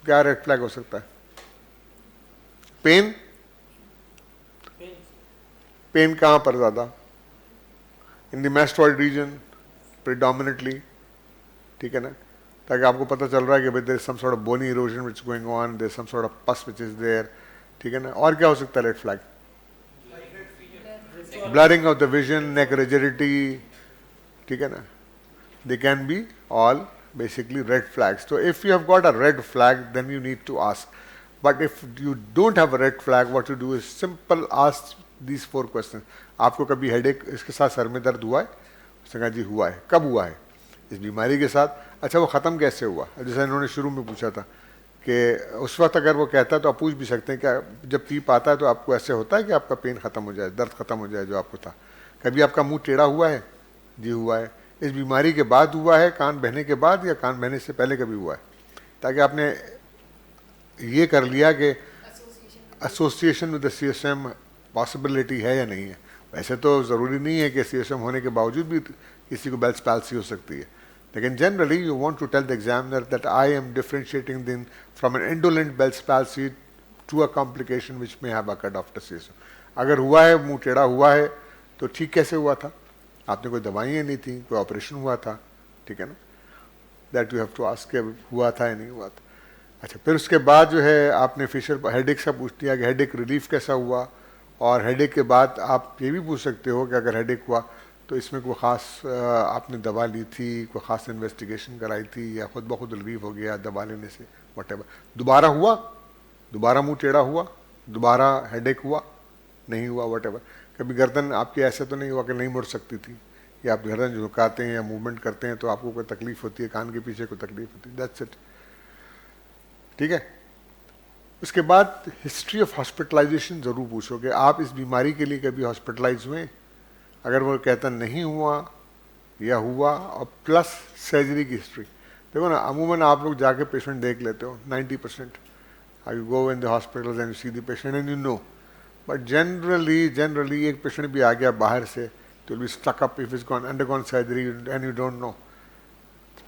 क्या रेड फ्लैग हो सकता है? पेन। पेन पेन कहाँ पर ज़्यादा? In the mastoid region predominantly, ठीक है ना, ताकि आपको पता चल रहा है कि भाई there is some sort of bony erosion which is going on, there is some sort of pus which is there, ठीक है ना। और क्या हो सकता है red flag? Blurring of the vision, neck rigidity, ठीक है ना, they can be all basically red flags. So if you have got a red flag, then you need to ask. But if you don't have a red flag, what you do is simple ask these 4 questions. आपको कभी headache, इसके साथ sir में दर्द हुआ है? उसने कहा जी हुआ है। कब हुआ है? इस बीमारी के साथ। अच्छा, वो ख़त्म कैसे हुआ? जैसे इन्होंने शुरू में पूछा था कि उस वक्त अगर वो कहता है तो आप पूछ भी सकते हैं क्या जब पीप आता है तो आपको ऐसे होता है कि आपका पेन ख़त्म हो जाए, दर्द ख़त्म हो जाए जो आपको था? कभी आपका मुंह टेढ़ा हुआ है? जी हुआ है। इस बीमारी के बाद हुआ है, कान बहने के बाद, या कान बहने से पहले कभी हुआ है? ताकि आपने ये कर लिया कि association with the CSM possibility है या नहीं है। वैसे तो ज़रूरी नहीं है कि CSM होने के बावजूद भी किसी को बेल्स पैल्सी हो सकती है, लेकिन generally you want to tell the examiner that I am differentiating then from an indolent Bell's palsy to a complication which may have occurred after CSM। अगर हुआ है, मुंह टेढ़ा हुआ है, तो ठीक कैसे हुआ था? आपने कोई दवाइयाँ नहीं थी, कोई ऑपरेशन हुआ था, ठीक है ना। That you have to ask हुआ था या नहीं हुआ था। अच्छा, फिर उसके बाद जो है आपने फिशर हेडेक से पूछ लिया कि हेडेक रिलीफ कैसा हुआ, और हेडेक के बाद आप ये भी पूछ सकते हो कि अगर हेडेक हुआ तो इसमें कोई ख़ास आपने दवा ली थी, कोई ख़ास इन्वेस्टिगेशन कराई थी, या खुद ब खुद रिलीफ हो गया दवा लेने से, वटेवर। दोबारा हुआ, दोबारा मुँह टेढ़ा हुआ, दोबारा हेडेक हुआ, नहीं हुआ, वटेवर। कभी गर्दन आपकी ऐसे तो नहीं हुआ कि नहीं मुड़ सकती थी, या आप गर्दन झुकाते हैं या मूवमेंट करते हैं तो आपको कोई तकलीफ होती है, कान के पीछे कोई तकलीफ होती है, दैट्स इट, ठीक है। उसके बाद हिस्ट्री ऑफ हॉस्पिटलाइजेशन ज़रूर पूछोगे, आप इस बीमारी के लिए कभी हॉस्पिटलाइज हुए? अगर वो कहता नहीं हुआ या हुआ, और प्लस सर्जरी की हिस्ट्री। देखो ना, अमूमन आप लोग जाके पेशेंट देख लेते हो 90%, you go in the hospital and you see the patient and you know, but generally एक पेशेंट भी आ गया बाहर से तो will be stuck up if is gone undergone surgery and you don't know,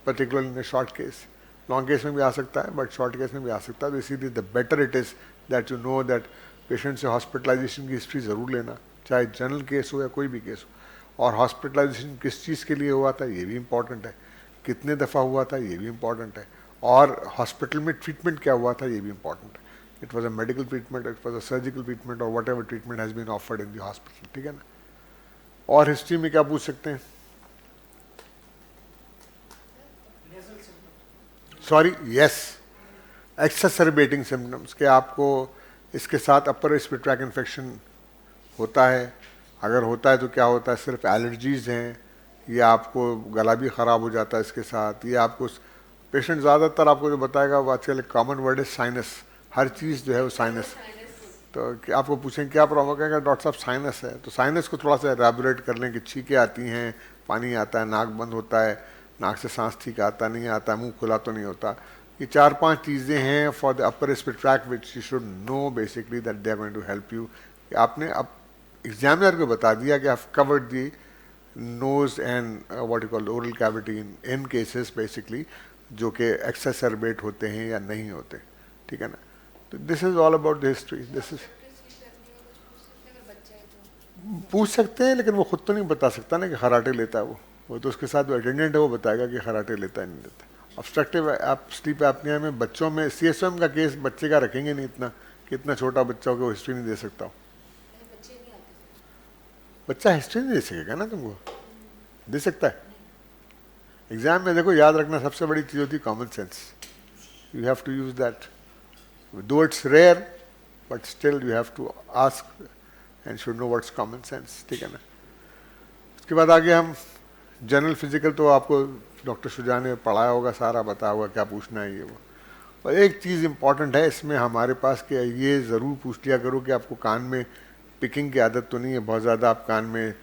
particularly in short case. Long case में भी आ सकता है, बट शॉर्ट केस में भी आ सकता है। तो इसीलिए the better it is that you know that patient से हॉस्पिटलाइजेशन की हिस्ट्री ज़रूर लेना, चाहे जनरल केस हो या कोई भी केस हो। और हॉस्पिटलाइजेशन किस चीज़ के लिए हुआ था ये भी इम्पॉर्टेंट है, कितने दफ़ा हुआ था ये भी इम्पॉर्टेंट है, और हॉस्पिटल में ट्रीटमेंट क्या हुआ था ये भी इम्पॉर्टेंट है। It was a medical treatment, it was a surgical treatment, और whatever treatment has been offered in the hospital, ठीक है ना। और हिस्ट्री में क्या पूछ सकते हैं? सॉरी, यस, एक्सरबेटिंग सिम्टम्स, के आपको इसके साथ अपर रेस्पिरेटरी ट्रैक इन्फेक्शन होता है? अगर होता है तो क्या होता है? सिर्फ एलर्जीज़ हैं, या आपको गला भी ख़राब हो जाता है इसके साथ? ये आपको पेशेंट ज़्यादातर आपको जो बताएगा वो आजकल एक कॉमन वर्ड है साइनस, हर चीज़ जो है वो साइनस। तो आपको पूछें क्या प्रॉब्लम, कहेंगे डॉक्टर साहब साइनस है। तो साइनस को थोड़ा सा एलैबोरेट कर लें कि छींकें आती हैं, पानी आता है, नाक बंद होता है, नाक से सांस ठीक आता नहीं आता, मुंह खुला तो नहीं होता। ये 4-5 चीज़ें हैं for the upper respiratory track which you should know basically that they are going to help you. आपने अब एग्जामिनर को बता दिया कि आप covered the nose and what you call oral cavity in cases basically जो कि एक्सरबेट होते हैं या नहीं होते, ठीक है ना। तो this is all about the history. This is पूछ सकते हैं, लेकिन वो खुद तो नहीं बता सकता ना कि खराटे लेता है वो तो उसके साथ जो अटेंडेंट है वो बताएगा कि खराटे लेता है नहीं लेता। ऑब्स्ट्रक्टिव आप स्लीप एपनिया में बच्चों में CSM का केस बच्चे का रखेंगे नहीं इतना कि इतना छोटा बच्चा हो कि वो हिस्ट्री नहीं दे सकता हो। बच्चा हिस्ट्री नहीं दे सकेगा ना, तुमको दे सकता है। एग्जाम में देखो, याद रखना सबसे बड़ी चीज़ होती है common sense. You have to use that, though it's rare but still you have to ask and should know what's common sense, ठीक है ना। उसके बाद आगे हम जनरल फिजिकल, तो आपको डॉक्टर शुजा ने पढ़ाया होगा, सारा बताया होगा क्या पूछना है ये वो। और एक चीज़ इंपॉर्टेंट है इसमें हमारे पास कि ये ज़रूर पूछ लिया करो कि आपको कान में पिकिंग की आदत तो नहीं है बहुत ज़्यादा, आप कान में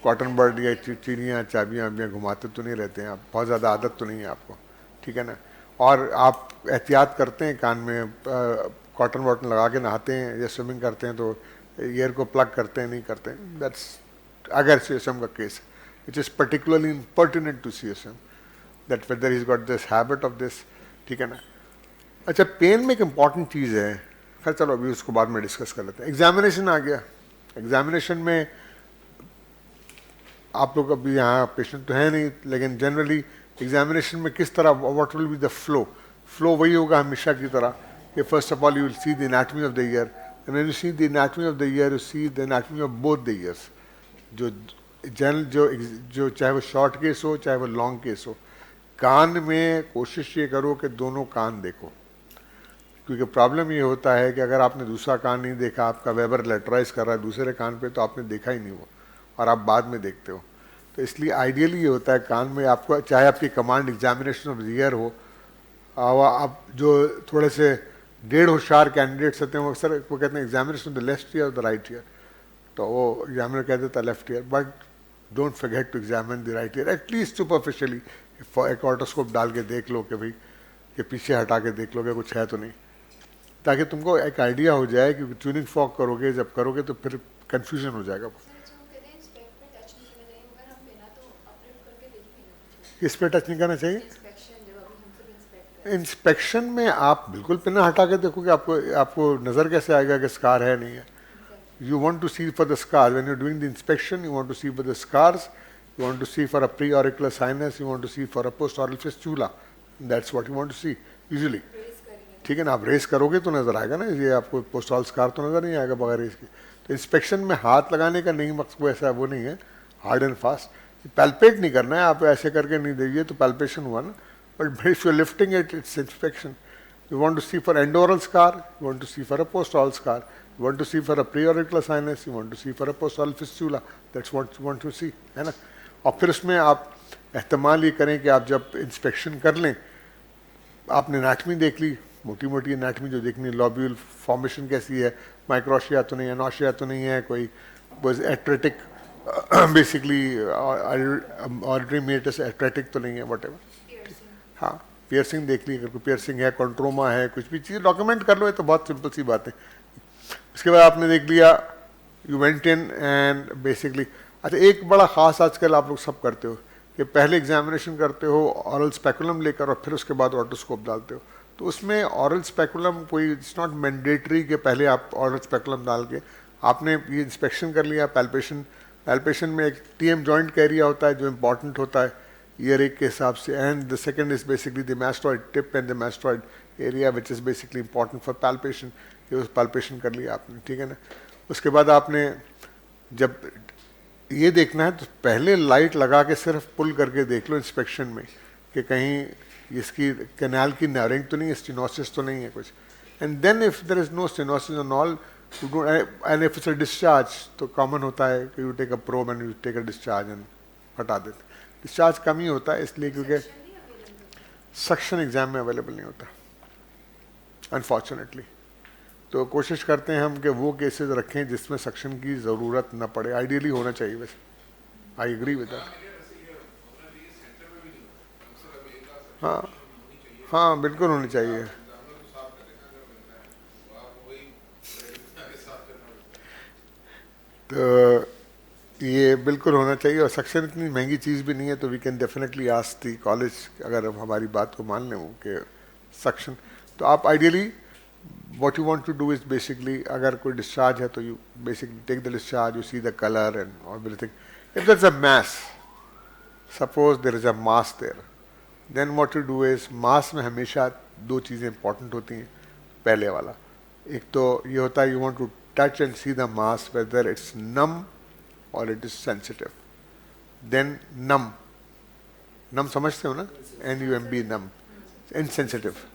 कॉटन बर्ड या चिड़ियाँ चाबियाँ घुमाते तो नहीं रहते हैं आप, बहुत ज़्यादा आदत तो नहीं है आपको, ठीक है ना। और आप एहतियात करते हैं, कान में कॉटन बॉटन लगा के नहाते हैं या स्विमिंग करते हैं तो ईयर को प्लग करते हैं नहीं करते हैं, दैट्स अगर CSM का केस है, it is particularly impertinent to CSM। That whether is got this habit of this, ठीक है ना। अच्छा, पेन में एक इम्पॉर्टेंट चीज़ है, खैर चलो अभी उसको बाद में डिस्कस कर लेते हैं। एग्जामिनेशन आ गया। एग्जामिनेशन में आप लोग अभी यहाँ पेशेंट तो है नहीं, लेकिन जनरली एग्जामिनेशन में किस तरह, what will be the flow वही होगा हमेशा की तरह कि first of all you will see the anatomy of the year, and when you see the anatomy of the year you see the anatomy of both the years. जो general जो चाहे वो शॉर्ट केस हो चाहे वो long case हो, कान में कोशिश ये करो कि दोनों कान देखो, क्योंकि प्रॉब्लम ये होता है कि अगर आपने दूसरा कान नहीं देखा, आपका वेबर लेटराइज कर रहा है दूसरे कान पे, तो आपने देखा ही नहीं वो और आप बाद में देखते हो। तो इसलिए आइडियली ये होता है कान में आपको, चाहे आपकी command examination of the year हो, आप जो थोड़े से डेढ़ होशियार कैंडिडेट्स होते हैं वो अक्सर वो कहते हैं examination of the left ear और द राइट ईयर, तो वो एग्जामिनर कह देता है left ear, but don't forget to examine the right ear at least superficially. एक ऑटोस्कोप डाल के देख लो कि भाई कि पीछे हटा के देख लो कि कुछ है तो नहीं, ताकि तुमको एक आइडिया हो जाए कि ट्यूनिंग फॉक करोगे, जब करोगे तो फिर कंफ्यूजन हो जाएगा। किस पे टच नहीं करना चाहिए? इंस्पेक्शन में आप बिल्कुल पिना हटा के देखोगे, आपको नज़र कैसे आएगा कि स्कार है नहीं है। You want to see for the scar when you are doing the inspection, you want to see for the scars, you want to see for a pre auricular sinus, you want to see for a post aural fistula, that's what you want to see usually, ठीक है ना। आप race करोगे तो नज़र आएगा ना, ये आपको पोस्ट ऑरल स्कार तो नज़र नहीं आएगा बगैर रेस के। तो इंस्पेक्शन में हाथ लगाने का नहीं मकसद, ऐसा वो नहीं है हार्ड एंड फास्ट, पैल्पेट नहीं करना है, आप ऐसे करके नहीं देखिए तो पैल्पेशन हुआ ना, but if you lifting it it's inspection. You want to see for endaural scar, you want to see for a post aural scar, you want to see for a pre auricular sinus, you want to see for a post aural fistula, that's what you want to see, है ना। और फिर उसमें आप एहतमाल ये करें कि आप जब इंस्पेक्शन कर लें, आपने एनाटमी देख ली, मोटी मोटी एनाटमी जो देखनी, लॉब्यूल फॉर्मेशन कैसी है, माइक्रोशिया तो नहीं है, नॉशिया तो नहीं है, कोई बस atretic basically auditory meatus atretic तो नहीं है, व्हाटएवर। हाँ, पियर्सिंग देख ली, अगर कोई पियर्सिंग है, कॉन्ट्रोमा है, कुछ भी चीज़ डॉक्यूमेंट कर लो, ये तो बहुत सिंपल सी बात है। उसके बाद आपने देख लिया, you went in and basically, अच्छा एक बड़ा ख़ास आजकल आप लोग सब करते हो कि पहले एग्जामिनेशन करते हो ऑरल स्पेकुलम लेकर और फिर उसके बाद ऑटोस्कोप डालते हो। तो उसमें ऑरल स्पेकुलम कोई इट्स नॉट मैंडेटरी कि पहले आप ऑरल स्पेकुलम डाल के आपने ये इंस्पेक्शन कर लिया। पैल्पेशन में एक टीएम जॉइंट का एरिया होता है जो इम्पॉर्टेंट होता है ईयर एक के हिसाब से, and the second is basically the mastoid tip and the mastoid area which is basically important for palpation. ये उस पैल्पेशन कर लिया आपने, ठीक है ना। उसके बाद आपने जब ये देखना है तो पहले लाइट लगा के सिर्फ पुल करके देख लो इंस्पेक्शन में कि कहीं इसकी कैनाल की नरिंग तो नहीं है, स्टेनोसिस तो नहीं है कुछ, and then if there is no stenosis and all and if it's a discharge तो कॉमन होता है कि you take a probe and you take a discharge and हटा देते। डिस्चार्ज कम ही होता है इसलिए क्योंकि सक्शन एग्जाम में अवेलेबल नहीं होता अनफॉर्चुनेटली। तो कोशिश करते हैं हम कि वो केसेस रखें जिसमें सक्शन की ज़रूरत न पड़े, आइडियली होना चाहिए वैसे। I agree with that. हाँ हाँ बिल्कुल होनी चाहिए। तो ये बिल्कुल होना चाहिए, और सक्शन इतनी महंगी चीज़ भी नहीं है, तो we can definitely ask the college अगर हम हमारी बात को मान लें वो कि सक्शन। तो आप ideally what you want to do is basically अगर कोई discharge है तो you basically take the discharge, you see the color and everything. If there's a mass, suppose there is a mass there, then what you do is mass में हमेशा दो चीज़ें important होती हैं। पहले वाला एक तो ये होता है you want to touch and see the mass whether it's numb or it is sensitive. Then numb समझते हो ना, NUMB numb, insensitive.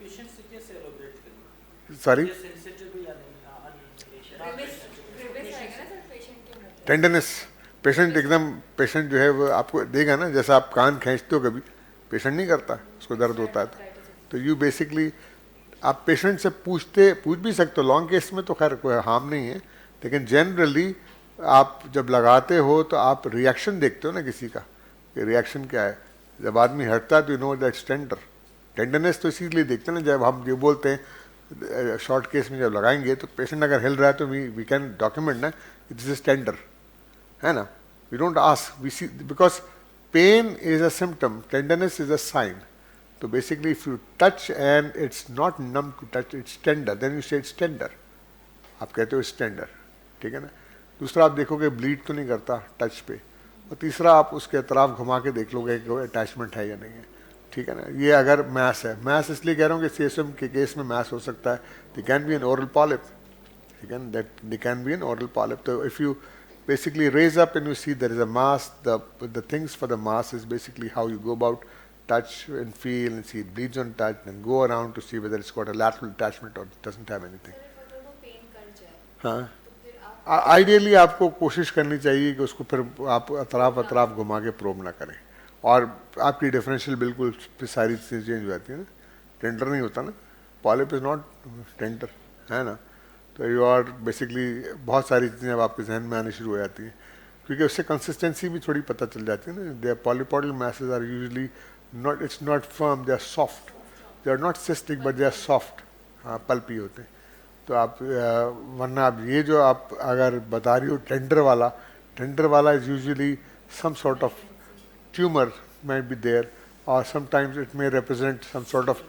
Sorry tenderness, patient एकदम पेशेंट जो है वो आपको देगा ना, जैसा आप कान खींचते हो कभी पेशेंट नहीं करता, उसको दर्द होता है तो यू बेसिकली आप पेशेंट से पूछ भी सकते हो। लॉन्ग केस में तो खैर कोई हार्म नहीं है, लेकिन जनरली आप जब लगाते हो तो आप रिएक्शन देखते हो ना किसी का, कि रिएक्शन क्या है। जब आदमी हटता है तो you know that's tender. Tenderness तो इसीलिए देखते हैं ना, जब हम ये बोलते हैं शॉर्ट केस में जब लगाएंगे तो पेशेंट अगर हिल रहा है तो वी कैन डॉक्यूमेंट ना दिस इज टेंडर, है ना। We don't ask, we see, because pain is a symptom, tenderness is a sign. तो basically if you touch and it's not numb to touch, it's tender, then you say it's tender, आप कहते हो it's tender, ठीक है ना। दूसरा आप देखोगे ब्लीड तो नहीं करता टच पे, और तीसरा आप उसके अतराफ घुमा के देख लोगे कि अटैचमेंट है या नहीं है, ठीक है ना। ये अगर मैस है, मैस इसलिए कह रहा हूँ कि CSM के केस में मैस हो सकता है, they can be an aural polyp, ठीक है, that they can be an aural polyp. तो if you basically raise up and you see there is a mass, the things for the mass is basically how you go about touch and feel and see it bleeds on touch and go around to see whether it's got a lateral attachment or it doesn't have anything. हाँ, ideally आपको कोशिश करनी चाहिए कि उसको फिर आप अतराफ घुमा के प्रोब ना करें, और आपकी डिफरेंशियल बिल्कुल सारी चीज़ें चेंज हो जाती है ना, टेंडर नहीं होता ना, पॉलिप इज नॉट टेंडर, है ना। तो यू आर बेसिकली बहुत सारी चीज़ें अब आपके जहन में आनी शुरू हो जाती हैं, क्योंकि उससे कंसिस्टेंसी भी थोड़ी पता चल जाती है ना। They polypoidal masses are usually not, it's not firm, they are soft, they are not cystic but they are soft, हाँ पल्पी होते हैं। तो आप वरना आप ये जो आप अगर बता रही हो टेंडर वाला is usually some sort of tumour might be there, or sometimes it may represent some sort of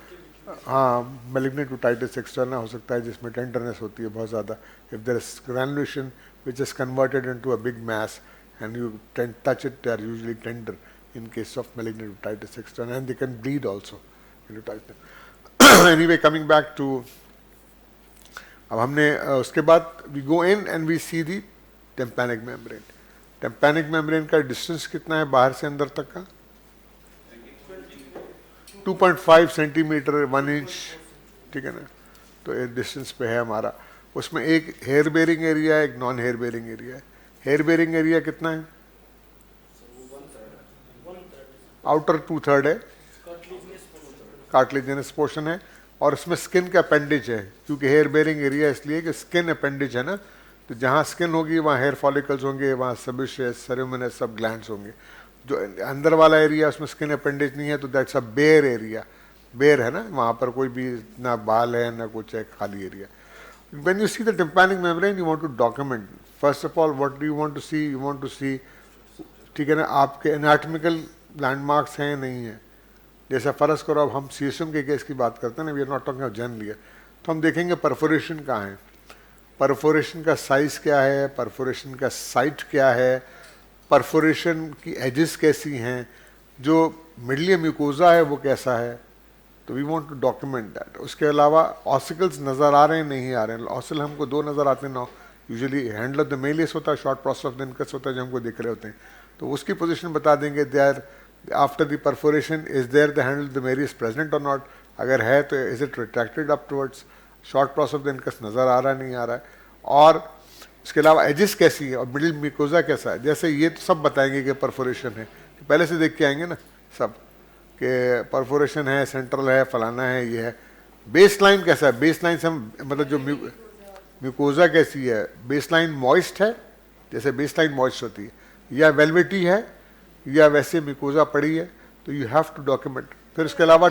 malignant otitis externa हो सकता है, जिसमें टेंडरनेस होती है बहुत ज़्यादा। If there is granulation which is converted into a big mass and you touch it, they are usually tender in case of malignant otitis externa, and they can bleed also when you touch them. Anyway, coming back to, अब हमने उसके बाद we go in and we see the tympanic membrane. Tympanic membrane का distance कितना है बाहर से अंदर तक का? 2.5 सेंटीमीटर 1 इंच, ठीक है ना। तो एक डिस्टेंस पे है हमारा, उसमें एक हेयर बेरिंग एरिया है, एक नॉन हेयर बेरिंग एरिया है। हेयर बेरिंग एरिया कितना है? आउटर 2/3 है, कार्टिलेजिनस पोर्शन है, और उसमें स्किन का अपेंडेज है, क्योंकि हेयर बेरिंग एरिया इसलिए कि स्किन अपेंडेज है ना, तो जहाँ स्किन होगी वहाँ हेयर फॉलिकल्स होंगे, वहाँ सेबेशियस, सेरेमिनस सब ग्लैंड्स होंगे। जो अंदर वाला एरिया उसमें स्किन अपेंडेज नहीं है, तो that's a bare area, bare है ना, वहाँ पर कोई भी ना बाल है ना कुछ है, खाली area. When you see the tympanic membrane, you want to document first of all what do you want to see, you want to see, ठीक है ना, आपके एनाटॉमिकल लैंडमार्क्स हैं नहीं है। जैसा फ़र्ज़ करो अब हम CSM के केस की बात करते हैं ना, we are not talking of generally, तो हम देखेंगे परफोरेशन कहाँ है, परफोरेशन का साइज़ क्या है, परफोरेशन का साइट क्या है, परफोरेशन की एजेस कैसी हैं, जो मिडलिया म्यूकोजा है वो कैसा है, तो we want to document that. उसके अलावा ऑसिकल्स नज़र आ रहे हैं नहीं आ रहे हैं, ऑसिल हमको 2 नज़र आते हैं ना, usually handle of the Méliès होता है, short process of the incus होता है जो हमको दिख रहे होते हैं, तो उसकी पोजीशन बता देंगे। They are after the perforation is there the handle of the malleus present और नॉट, अगर है तो is it retracted upwards, short process of the incus नज़र आ रहा है नहीं आ रहा है, और इसके अलावा एजिस कैसी है और मिडिल म्यूकोजा कैसा है। जैसे ये तो सब बताएंगे कि परफोरेशन है, तो पहले से देख के आएंगे ना सब कि परफोरेशन है, सेंट्रल है, फलाना है, ये है। बेस लाइन कैसा है, बेस लाइन से हम मतलब जो म्यूकोजा कैसी है, बेस लाइन मॉइस्ट है, जैसे बेस लाइन मॉइस्ट होती है, या वेलवेटी है, या वैसे म्यूकोजा पड़ी है, तो यू हैव टू डॉक्यूमेंट। फिर इसके अलावा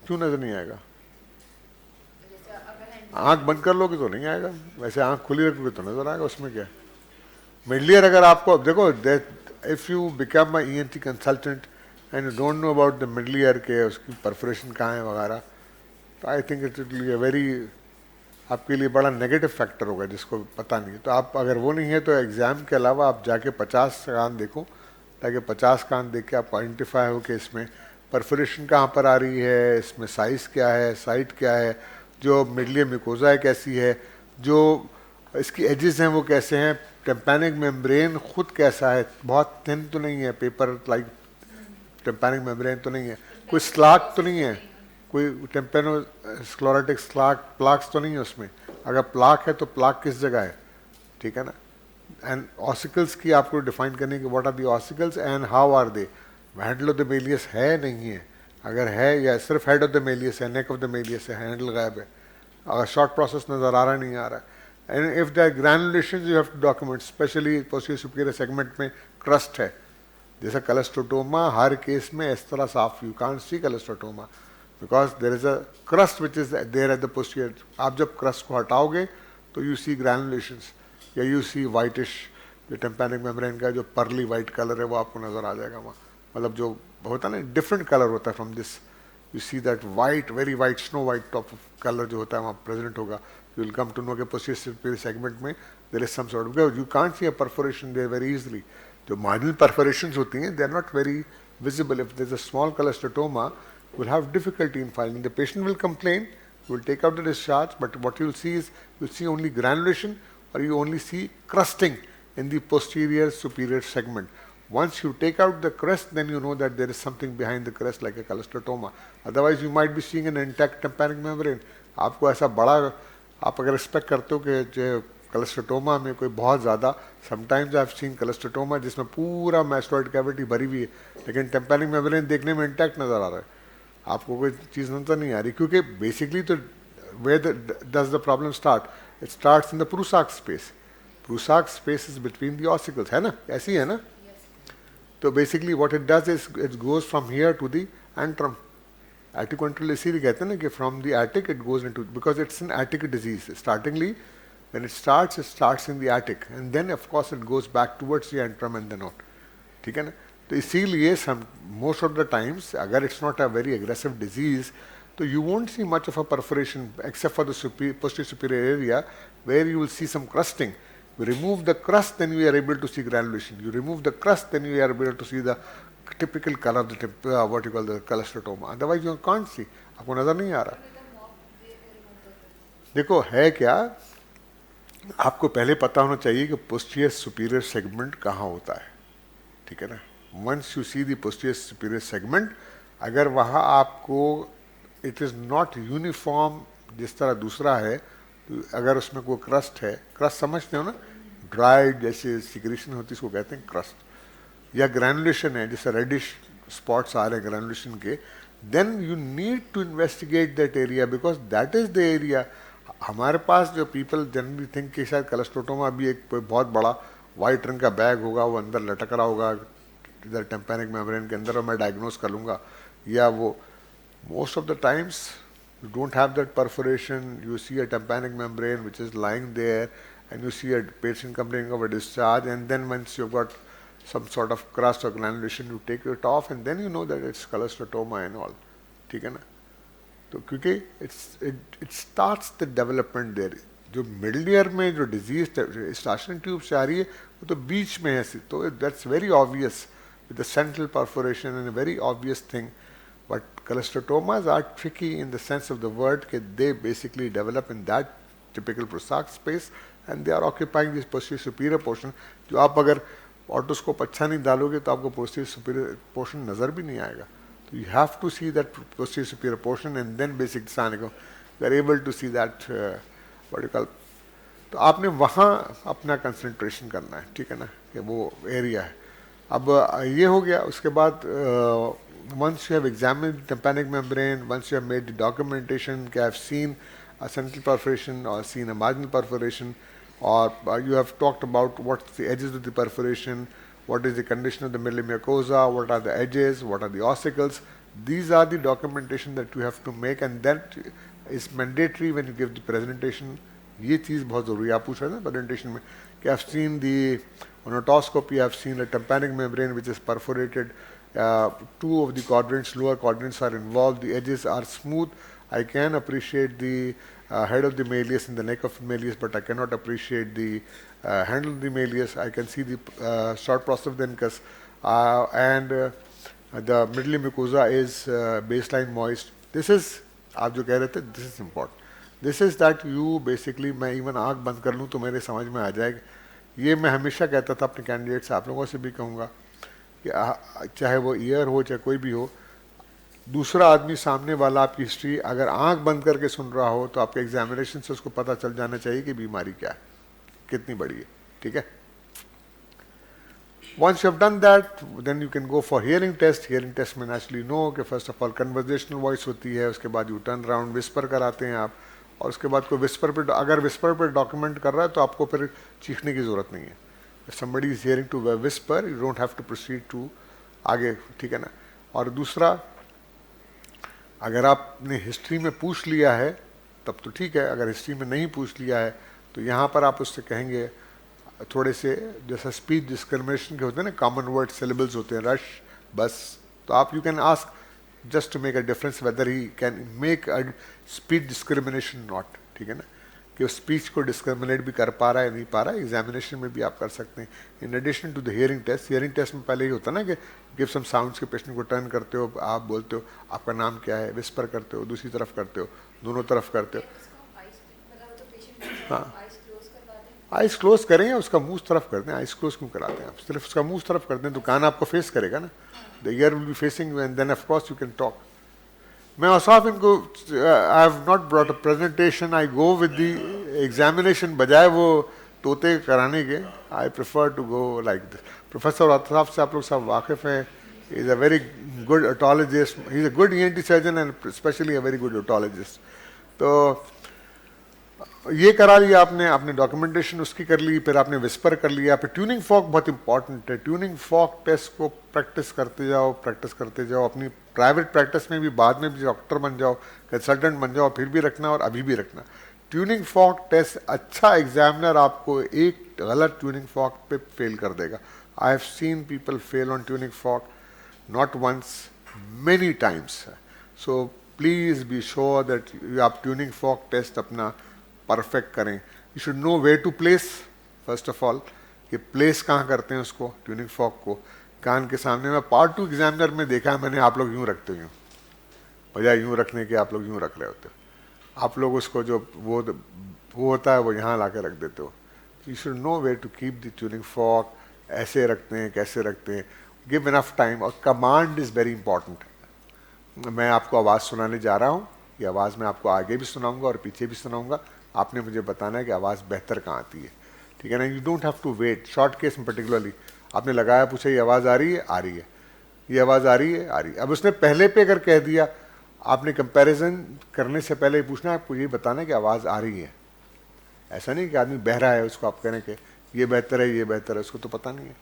क्यों नज़र नहीं आएगा, आंख बंद कर लोगे तो नहीं आएगा, वैसे आंख खुली रखोगे तो नजर आएगा, उसमें क्या है। मिडलियर अगर आपको देखो, if you become a ENT consultant and you don't know about the middle ear के उसकी परफोरेशन कहाँ है वगैरह, तो I think it will be a very, आपके लिए बड़ा नेगेटिव फैक्टर होगा जिसको पता नहीं है। तो आप अगर वो नहीं है तो एग्ज़ाम के अलावा आप जाके 50 कान देखो, ताकि 50 कान देख के आपको आइडेंटिफाई हो कि इसमें परफोरेशन कहाँ पर आ रही है, इसमें साइज़ क्या है, साइट क्या है, जो मिडलिया म्यूकोजा है कैसी है, जो इसकी एजेस हैं वो कैसे हैं, टिम्पैनिक मेम्ब्रेन खुद कैसा है, बहुत थिन तो नहीं है, पेपर लाइक टिम्पैनिक मेम्ब्रेन तो नहीं है, कोई स्लाक तो नहीं है, कोई टेम्पेनो स्क्लेरोटिक स्लाक प्लाक्स तो नहीं है उसमें, अगर प्लाक है तो प्लाक किस जगह है, ठीक है ना। एंड ऑसिकल्स की आपको डिफाइन करने की, what are the ossicles and how are they, handle of the malleus है नहीं है, अगर है या सिर्फ हेड ऑफ द मेलियस है, नेक ऑफ द मेलियस है, हैंडल गायब है, अगर शॉर्ट प्रोसेस नज़र आ रहा नहीं आ रहा है, and if the granulations you have to document, specially posterior superior segment में क्रस्ट है, जैसा कलेस्ट्रोटोमा, हर केस में इस तरह साफ, you can't see cholesteatoma because there is a crust which is there at the posterior. आप जब क्रस्ट को हटाओगे तो यू सी ग्रैनुलेशंस, या यू सी वाइटिश, जो टिम्पैनिक मेम्ब्रेन का जो पर्ली वाइट कलर है वो आपको नज़र आ जाएगा वहाँ, मतलब जो होता है ना डिफरेंट कलर होता है from this, you see that white, very white, snow white top of colour जो होता है वहाँ प्रेजेंट होगा, you will come to know के पोस्टीरियर सुपीरियर सेगमेंट में there is some sort, because you can't see a perforation there very easily. जो minor perforations होती हैं they are not very visible. If there's a small cholesteatoma, you'll have difficulty in filing. The patient will complain, you will take out the discharge, but what you'll see is, you'll see only granulation, or you only see crusting in the posterior superior segment. Once you take out the crest, then you know that there is something behind the crest like a cholesteatoma. Otherwise, you might be seeing an intact tympanic membrane. आपको ऐसा बड़ा, आप अगर expect करते हो कि जो cholesteatoma में कोई बहुत ज़्यादा, sometimes I have scene cholesteatoma जिसमें पूरा मैस्टोइड कैविटी भरी हुई है लेकिन टेम्पैनिक मेम्ब्रेन देखने में इंटैक्ट नज़र आ रहा है, आपको कोई चीज़ नज़र नहीं आ रही, क्योंकि बेसिकली तो where does the problem start, it starts in the Prussak space. Prussak space is between the ossicles, है ना, ऐसी है ना. तो basically what it does is it goes from here to the antrum. Attic इसीलिए कहते हैं ना कि from the attic it goes into, because it's an attic disease. Startingly when it starts in the attic and then of course it goes back towards the antrum and then out. ठीक है ना. तो इसीलिए most of the times अगर it's not a very aggressive disease तो you won't see much of a perforation except for the posterior superior area where you will see some crusting. You remove the crust, then you are able to see granulation. You remove the crust, then you are able to see the typical color of the what you call the cholesteatoma. Otherwise you can't see. आपको नजर नहीं आ रहा. देखो है क्या, आपको पहले पता होना चाहिए कि पोस्टीरियर सुपीरियर सेगमेंट कहाँ होता है. ठीक है ना. Once you see the posterior superior segment, अगर वहाँ आपको इट इज़ नॉट यूनिफॉर्म जिस तरह दूसरा है, तो अगर उसमें कोई क्रस्ट है, क्रस्ट समझते हो ना, ड्राइड जैसे सिक्रेशन होती है इसको कहते हैं क्रस्ट, या ग्रैनुलेशन है जैसे रेडिश स्पॉट्स आ रहे हैं ग्रैनुलेशन के, then you need to investigate that area because that is the area. हमारे पास जो पीपल जनरली थिंक कि शायद कोलेस्टेटोमा भी एक बहुत बड़ा वाइट रंग का बैग होगा, वो अंदर लटक रहा होगा इधर टेम्पैनिक मेम्ब्रेन के अंदर और मैं डायग्नोज कर लूँगा, या वो most of the times you don't have that perforation. You see a tympanic membrane which is lying there and you see a patient complaining of a discharge and then once you got some sort of crust or granulation, you take it off and then you know that it's cholesteatoma and all. ठीक है ना. तो क्योंकि it starts the development there. जो middle ear में जो disease स्टार्शन tube से आ रही है वो तो बीच में है, तो that's very obvious with the central perforation and very obvious thing. But cholesteatomas are tricky in the sense of the word कि they basically develop in that typical Prussak space and they are occupying this posterior superior portion. जो आप अगर otoscope अच्छा नहीं डालोगे तो आपको posterior superior portion नज़र भी नहीं आएगा. तो you have to see that posterior superior portion and then basic साने को you are able to see that what you call. तो आपने वहाँ अपना कंसंट्रेशन करना है. ठीक है ना, कि वो एरिया है. अब ये हो गया. उसके बाद once you have examined the tympanic membrane, once you have made the documentation, I have seen a central perforation or seen a marginal perforation, or you have talked about what's the edges of the perforation, what is the condition of the middle mucosa, what are the edges, what are the ossicles. These are the documentation that you have to make, and that is mandatory when you give the presentation. ये चीज़ बहुत ज़रूरी है. आप पूछ रहे हैं ना presentation में कि I've seen the on otoscopy, I've seen a tympanic membrane which is perforated. Two of the quadrants, lower quadrants are involved. The edges are smooth. I can appreciate the head of the malleus and the neck of the malleus, but I cannot appreciate the handle of the malleus. I can see the short process of the incus, and the middle mucosa is baseline moist. This is, आप जो कह रहे थे, this is important. This is that you basically, मैं even आँख बंद कर लूँ तो मेरे समझ में आ जाएगा. ये मैं हमेशा कहता था अपने कैंडिडेट से, आप लोगों से भी कहूँगा कि चाहे वो ईयर हो चाहे कोई भी हो, दूसरा आदमी सामने वाला आपकी हिस्ट्री अगर आंख बंद करके सुन रहा हो तो आपके एग्जामिनेशन से उसको पता चल जाना चाहिए कि बीमारी क्या है, कितनी बड़ी है. ठीक है. Once you have done that, then you can go for hearing test. Hearing test में naturally know कि first of all conversational voice होती है, उसके बाद you turn around whisper कराते हैं आप, और उसके बाद कोई whisper पे, अगर whisper पे डॉक्यूमेंट कर रहा है तो आपको फिर चीखने की ज़रूरत नहीं है. If somebody is hearing to whisper, you don't have to proceed to आगे. ठीक है ना. और दूसरा, अगर आपने हिस्ट्री में पूछ लिया है तब तो ठीक है, अगर हिस्ट्री में नहीं पूछ लिया है तो यहाँ पर आप उससे कहेंगे थोड़े से, जैसा स्पीच डिस्क्रिमिनेशन के होते हैं ना, कॉमन वर्ड सिलेबल्स होते हैं, रश, बस। तो आप you can ask just to make a difference whether he can make a speech discrimination not, ठीक है ना, कि उस स्पीच को डिस्क्रिमिनेट भी कर पा रहा है नहीं पा रहा है, एग्जामिनेशन में भी आप कर सकते हैं। In addition to the hearing test में पहले ही होता है ना कि गिव सम साउंड्स के पेशेंट को टर्न करते हो, आप बोलते हो आपका नाम क्या है, विस्पर करते हो, दूसरी तरफ करते हो, दोनों तरफ करते हो। हाँ, आइज क्लोज करें, उसका मुंह तरफ कर दें, आइज क्लोज क्यों कराते हैं आप, सिर्फ उसका मुंह तरफ कर दें तो कान आपको फेस करेगा ना, the ear will be facing and then of course you can talk. मैं औसाफ इनको I have not brought a presentation, I go with the examination, बजाय वो तोते कराने के I prefer to go like this. Professor Ausaf से आप लोग सब वाकिफ़ हैं, is a very good otologist, he is a good ENT surgeon and specially a very good otologist. तो ये करा लिया आपने, आपने डॉक्यूमेंटेशन उसकी कर ली, फिर आपने विस्पर कर लिया, फिर ट्यूनिंग फॉक बहुत इंपॉर्टेंट है। ट्यूनिंग फॉक टेस्ट को प्रैक्टिस करते जाओ अपनी प्राइवेट प्रैक्टिस में भी, बाद में भी डॉक्टर बन जाओ, कंसल्टेंट बन जाओ, फिर भी रखना और अभी भी रखना। ट्यूनिंग फॉक टेस्ट, अच्छा एग्जामिनर आपको एक गलत ट्यूनिंग फॉक पे फेल कर देगा। I have seen people fail on tuning fork, not once, many times. So please be sure that आप ट्यूनिंग फॉक टेस्ट अपना परफेक्ट करें। You should know where to place, first of all, कि place कहाँ करते हैं उसको, tuning Fock को कान के सामने। मैं पार्ट 2 एग्जामिनर में देखा है मैंने, आप लोग यूँ रखते हो, बजाय यूँ रखने के आप लोग यूँ रख रहे होते हो। आप लोग उसको जो वो होता है वो यहाँ ला के रख देते हो। You should know where to keep the tuning fork, ऐसे रखते हैं, कैसे रखते हैं, गिव इनफ टाइम। और कमांड इज़ वेरी इंपॉर्टेंट। मैं आपको आवाज़ सुनाने जा रहा हूँ, ये आवाज़ मैं आपको आगे भी सुनाऊंगा और पीछे भी सुनाऊंगा, आपने मुझे बताना है कि आवाज़ बेहतर कहाँ आती है, ठीक है ना। You don't have to wait, short case में पर्टिकुलरली आपने लगाया, पूछा ये आवाज़ आ रही है, आ रही है, ये आवाज़ आ रही है, आ रही है। अब उसने पहले पे अगर कह दिया, आपने कंपैरिजन करने से पहले ही पूछना है, आपको ये बताना है कि आवाज़ आ रही है। ऐसा नहीं कि आदमी बह रहा है, उसको आप कह रहे हैं कि ये बेहतर है, ये बेहतर है, उसको तो पता नहीं है।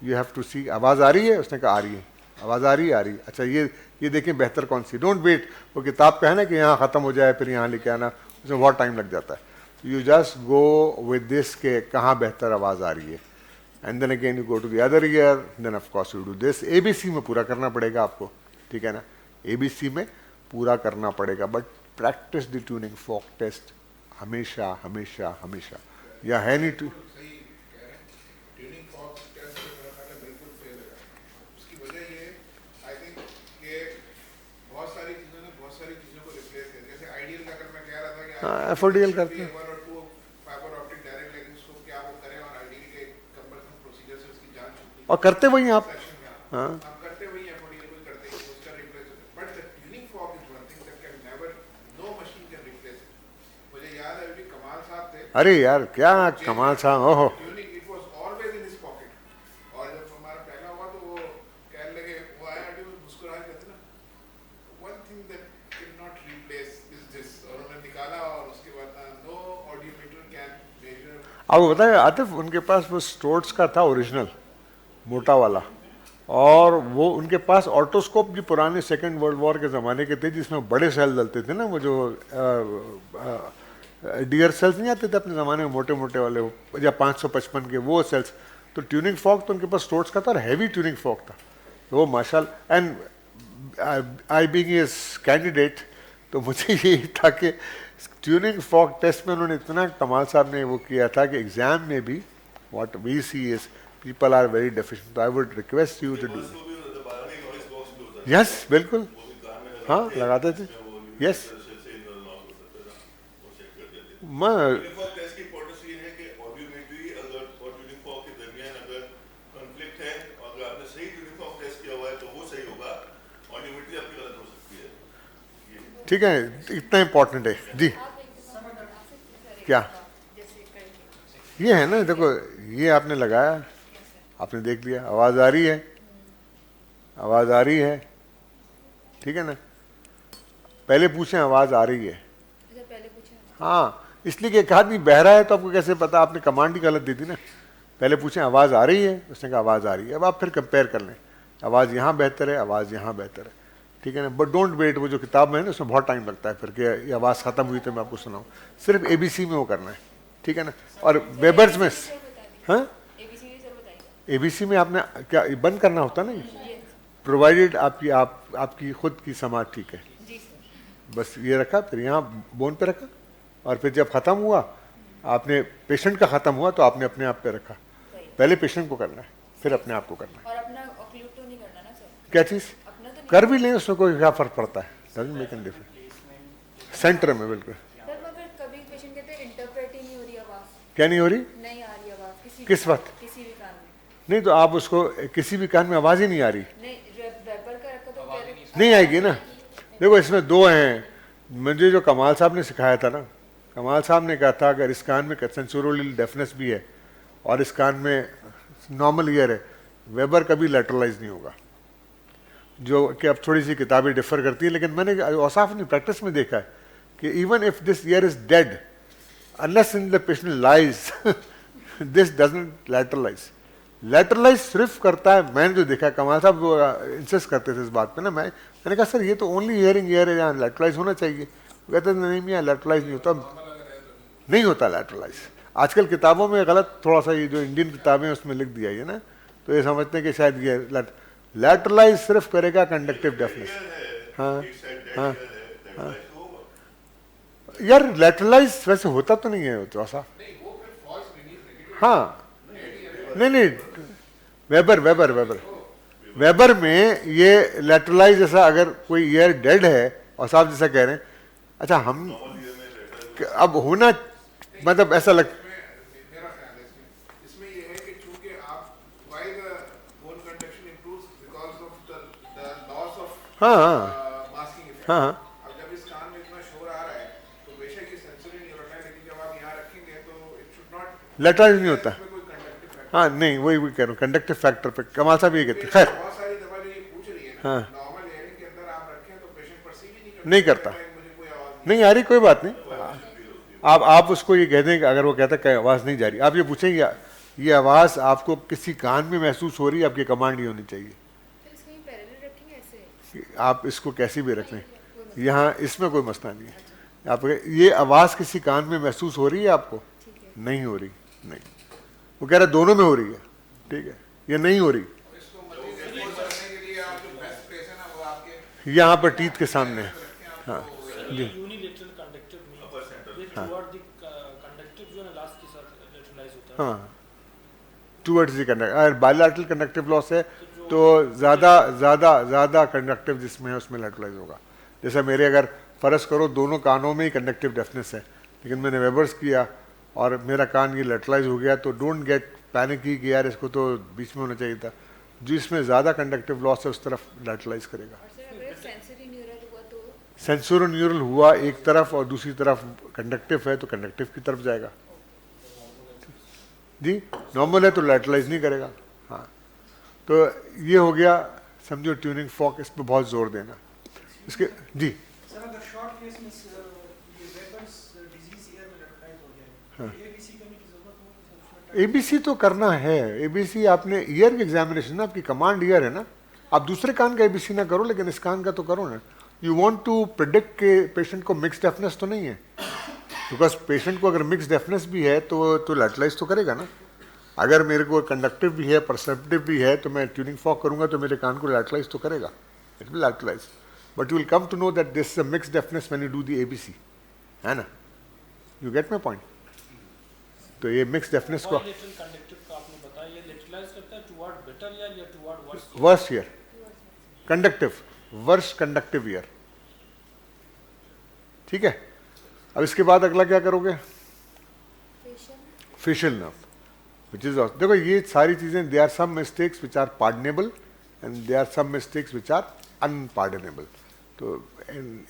यू हैव टू सी, आवाज़ आ रही है, उसने कहा आ रही है, आवाज़ आ रही है, आ रही है, अच्छा ये देखें बेहतर कौन सी। डोंट वेट, वो किताब का है ना कि यहाँ ख़त्म हो जाए फिर यहाँ लेके आना, उसमें बहुत टाइम लग जाता है। You just go with this के कहाँ बेहतर आवाज़ आ रही है, and then again you go to the other ear, then of course you do this. ABC में पूरा करना पड़ेगा आपको, ठीक है ना, ABC में पूरा करना पड़ेगा, but practice the tuning fork test हमेशा हमेशा हमेशा। या है नहीं टू FODL करते हैं। और करते वही आप, हाँ करते वही FODL को करते हैं, उसका रिप्लेस होता है। But the tuning fork is one thing that can never, no machine can replace it. मुझे याद है अभी कमाल साहब थे, अरे यार क्या कमाल साहब, ओहो, tuning it was always in his pocket. और जब हमारा पहला हुआ तो वो कहने लगे, वो आया अभी मुस्कुरा के कहते ना, one thing that can not replace is this, और उन्होंने निकाला और उसके बाद नो ऑडियोमीटर कैन मेजर। आपको बताया आतिफ, उनके पास वो स्टोर्ट्स का था ओरिजिनल मोटा वाला, और वो उनके पास ऑटोस्कोप जो पुराने सेकेंड वर्ल्ड वॉर के ज़माने के थे, जिसमें बड़े सेल डलते थे ना, वो जो डियर सेल्स नहीं आते थे अपने ज़माने में, मोटे मोटे वाले, या 555 के वो सेल्स। तो ट्यूनिंग फॉक तो उनके पास स्टोर्ट्स का था और हैवी ट्यूनिंग फॉक था, तो वो माशाल्लाह। And I being his candidate, तो मुझे यही था कि ट्यूनिंग फॉक टेस्ट में उन्होंने इतना कमाल साहब ने वो किया था कि एग्ज़ाम में भी what we see is people are very deficient. I would request you to do. Yes, बिल्कुल, हाँ लगाते थे, yes. मैं ठीक है, इतना इम्पोर्टेंट है जी। क्या ये है ना, देखो ये आपने लगाया, आपने देख लिया, आवाज़ आ रही है, आवाज़ आ रही है, ठीक है ना। पहले पूछें आवाज़ आ रही है, हाँ, इसलिए कि एक आदमी बह रहा है तो आपको कैसे पता, आपने कमांड ही गलत दी थी ना। पहले पूछें आवाज़ आ रही है, उसने कहा आवाज़ आ रही है, अब आप फिर कंपेयर कर लें, आवाज़ यहाँ बेहतर है, आवाज़ यहाँ बेहतर है, ठीक है ना। बट डोंट वेट, वो जो किताब में है ना उसमें बहुत टाइम लगता है फिर कि ये आवाज़ ख़त्म हुई तो मैं आपको सुनाऊँ। सिर्फ ABC में वो करना है, ठीक है ना। और वेबर्स में, हाँ ABC में आपने क्या बंद करना होता है ना, प्रोवाइडेड आपकी खुद की समाज ठीक है। जी सर। बस ये रखा, फिर यहाँ बोन पे रखा, और फिर जब ख़त्म हुआ आपने पेशेंट का ख़त्म हुआ तो आपने अपने आप पे रखा। पहले पेशेंट को करना है, फिर अपने आप को करना है। और अपना ऑक्लूड तो नहीं करना ना सर? क्या चीज़? अपना तो नहीं कर भी लें, उसमें कोई क्या फ़र्क पड़ता है, doesn't make any difference. Centre में बिल्कुल। सर मगर कभी पेशेंट कहते हैं इंटरप्रेट ही नहीं हो रही आवाज़, क्या नहीं हो रही? नहीं आ रही आवाज़ किस वक्त? किसी भी कान में नहीं तो आप उसको किसी भी कान में आवाज़ ही नहीं आ रही, नहीं, वेपर का रखा तो कह रहे नहीं आएगी ना। देखो इसमें दो हैं, मुझे जो कमाल साहब ने सिखाया था ना, कमाल साहब ने कहा था अगर इस कान में सेंसोरियल डेफनेस भी है और इस कान में नॉर्मल ईयर है, वेबर कभी लैटरलाइज नहीं होगा। जो कि अब थोड़ी सी किताबें डिफर करती हैं, लेकिन मैंने औसाफ ने प्रैक्टिस में देखा है कि even if this ear is dead, unless in the patient lies this doesn't lateralize. Lateralize सिर्फ करता है, मैंने जो देखा, कमाल साहब इंसिस्ट करते थे इस बात पे ना, मैंने कहा सर ये तो ओनली हियरिंग ईयर है, यहाँ लैटरलाइज होना चाहिए। कहते नहीं यहाँ लैटरलाइज नहीं होता, नहीं होता लैटरलाइज। आजकल किताबों में गलत थोड़ा सा, ये जो इंडियन किताबें हैं उसमें लिख दिया है ना, तो ये समझते हैं कि शायद ये लैटरलाइज सिर्फ करेगा कंडक्टिव डेफनेस। हाँ हाँ हाँ यार लैटरलाइज वैसे होता तो नहीं है तो ऐसा। हाँ नहीं वेबर में ये लैटरलाइज जैसा, अगर कोई ईयर डेड है और साहब जैसा कह रहे हैं, अच्छा हम अब होना मतलब ऐसा लग, मेरा ख्याल है इसमें ये है कि चूंकि आप why the bone conduction improves because of the loss of हाँ हाँ मास्किंग इफेक्ट। हाँ अब जब इस कान में इतना शोर आ रहा है तो बेशक ये सेंसरी न्यूरॉन है, लेकिन जब आप यहाँ रखेंगे तो इट शुड नॉट लैटरलाइज नहीं होता। इसमें कोई कंडक्टिव फैक्टर। हाँ नहीं वही कह रहा हूँ, कंडक्टिव फैक्टर पे कमाल साहब ये कहते हैं। खैर बहुत सारी दफा जो ये पूछ रही है हाँ। नॉर्मल हियरिंग के अंदर आप रखें तो पेशेंट परसीव ही नहीं करता, मुझे कोई आवाज नहीं आ रही, कोई बात नहीं। आप उसको ये कह दें कि अगर वो कहता है कि आवाज़ नहीं जा रही, आप ये पूछेंगे ये आवाज़ आपको किसी कान में महसूस हो रही है, आपकी कमांड ये होनी चाहिए। तो इसको ये पैरेलल रखेंगे ऐसे? आप इसको कैसे भी रख लें, यहाँ इसमें कोई मसला नहीं है। आप ये आवाज़ किसी कान में महसूस हो रही है आपको? नहीं हो रही, नहीं। वो कह रहा है दोनों में हो रही है, ठीक है, ये नहीं हो रही। इसको मजीद रिपोर्ट करने के लिए आप जो बेस्ट प्लेस है ना वो आपके यहाँ पर टीथ के सामने है। हाँ जी यूनिलेटरल कंडक्टिव में ये टुवर्ड द कंडक्टिव जो है लास्ट के साथ लेटरलाइज होता है। हाँ टूवर्ड्स दी कंडक्ट, अगर बायलैटरल कंडक्टिव लॉस है तो ज़्यादा कंडक्टिव जिसमें है उसमें लैटरलाइज होगा। जैसे मेरे अगर फ़र्ज़ करो दोनों कानों में ही कंडक्टिव डेफनेस है, लेकिन मैंने वेबर्स किया और मेरा कान ये लैटरलाइज हो गया, तो डोंट गेट पैनिक कि यार इसको तो बीच में होना चाहिए था। जिसमें ज़्यादा कंडक्टिव लॉस है उस तरफ लैटरलाइज करेगा। और सर अगर सेंसरी न्यूरल हुआ तो? सेंसोरोन्यूरल हुआ एक तरफ और दूसरी तरफ कंडक्टिव है तो कंडक्टिव की तरफ जाएगा जी। नॉर्मल है तो लैटरलाइज नहीं करेगा। हाँ तो ये हो गया, समझो ट्यूनिंग फॉक, इस पर बहुत जोर देना इसके जी। सर अगर शॉर्ट केस में ये वेपर्स डिजीज ईयर में लटकाए हो जाए, एबीसी करने की जरूरत होगी? एबीसी तो करना है, एबीसी आपने ईयर की एग्जामिनेशन ना, आपकी कमांड ईयर है ना, आप दूसरे कान का एबीसी ना करो लेकिन इस कान का तो करो ना। यू वांट टू प्रिडिक्ट के पेशेंट को मिक्स डेफनेस तो नहीं है, बिकॉज पेशेंट को अगर मिक्स डेफनेस भी है तो लैटरलाइज तो करेगा ना। अगर मेरे को कंडक्टिव भी है परसेप्टिव भी है तो मैं ट्यूनिंग फॉक करूंगा तो मेरे कान को लैटरलाइज तो करेगा, it will lateralize, but you will come to know that this is a mix deafness when you do the ABC, है ना। You get my point. तो ये मिक्स डेफनेस को बायलैटरल कंडक्टिव का आपने बताया, ये लेटरलाइज करता है टुवर्ड बेटर ईयर या toward worse? Worse ear conductive, worse conductive ear, ठीक है। अब इसके बाद अगला क्या करोगे? फेशियल नर्व, विच इज, देखो ये सारी चीजें, they are some mistakes which are pardonable and they are some mistakes which are unpardonable. तो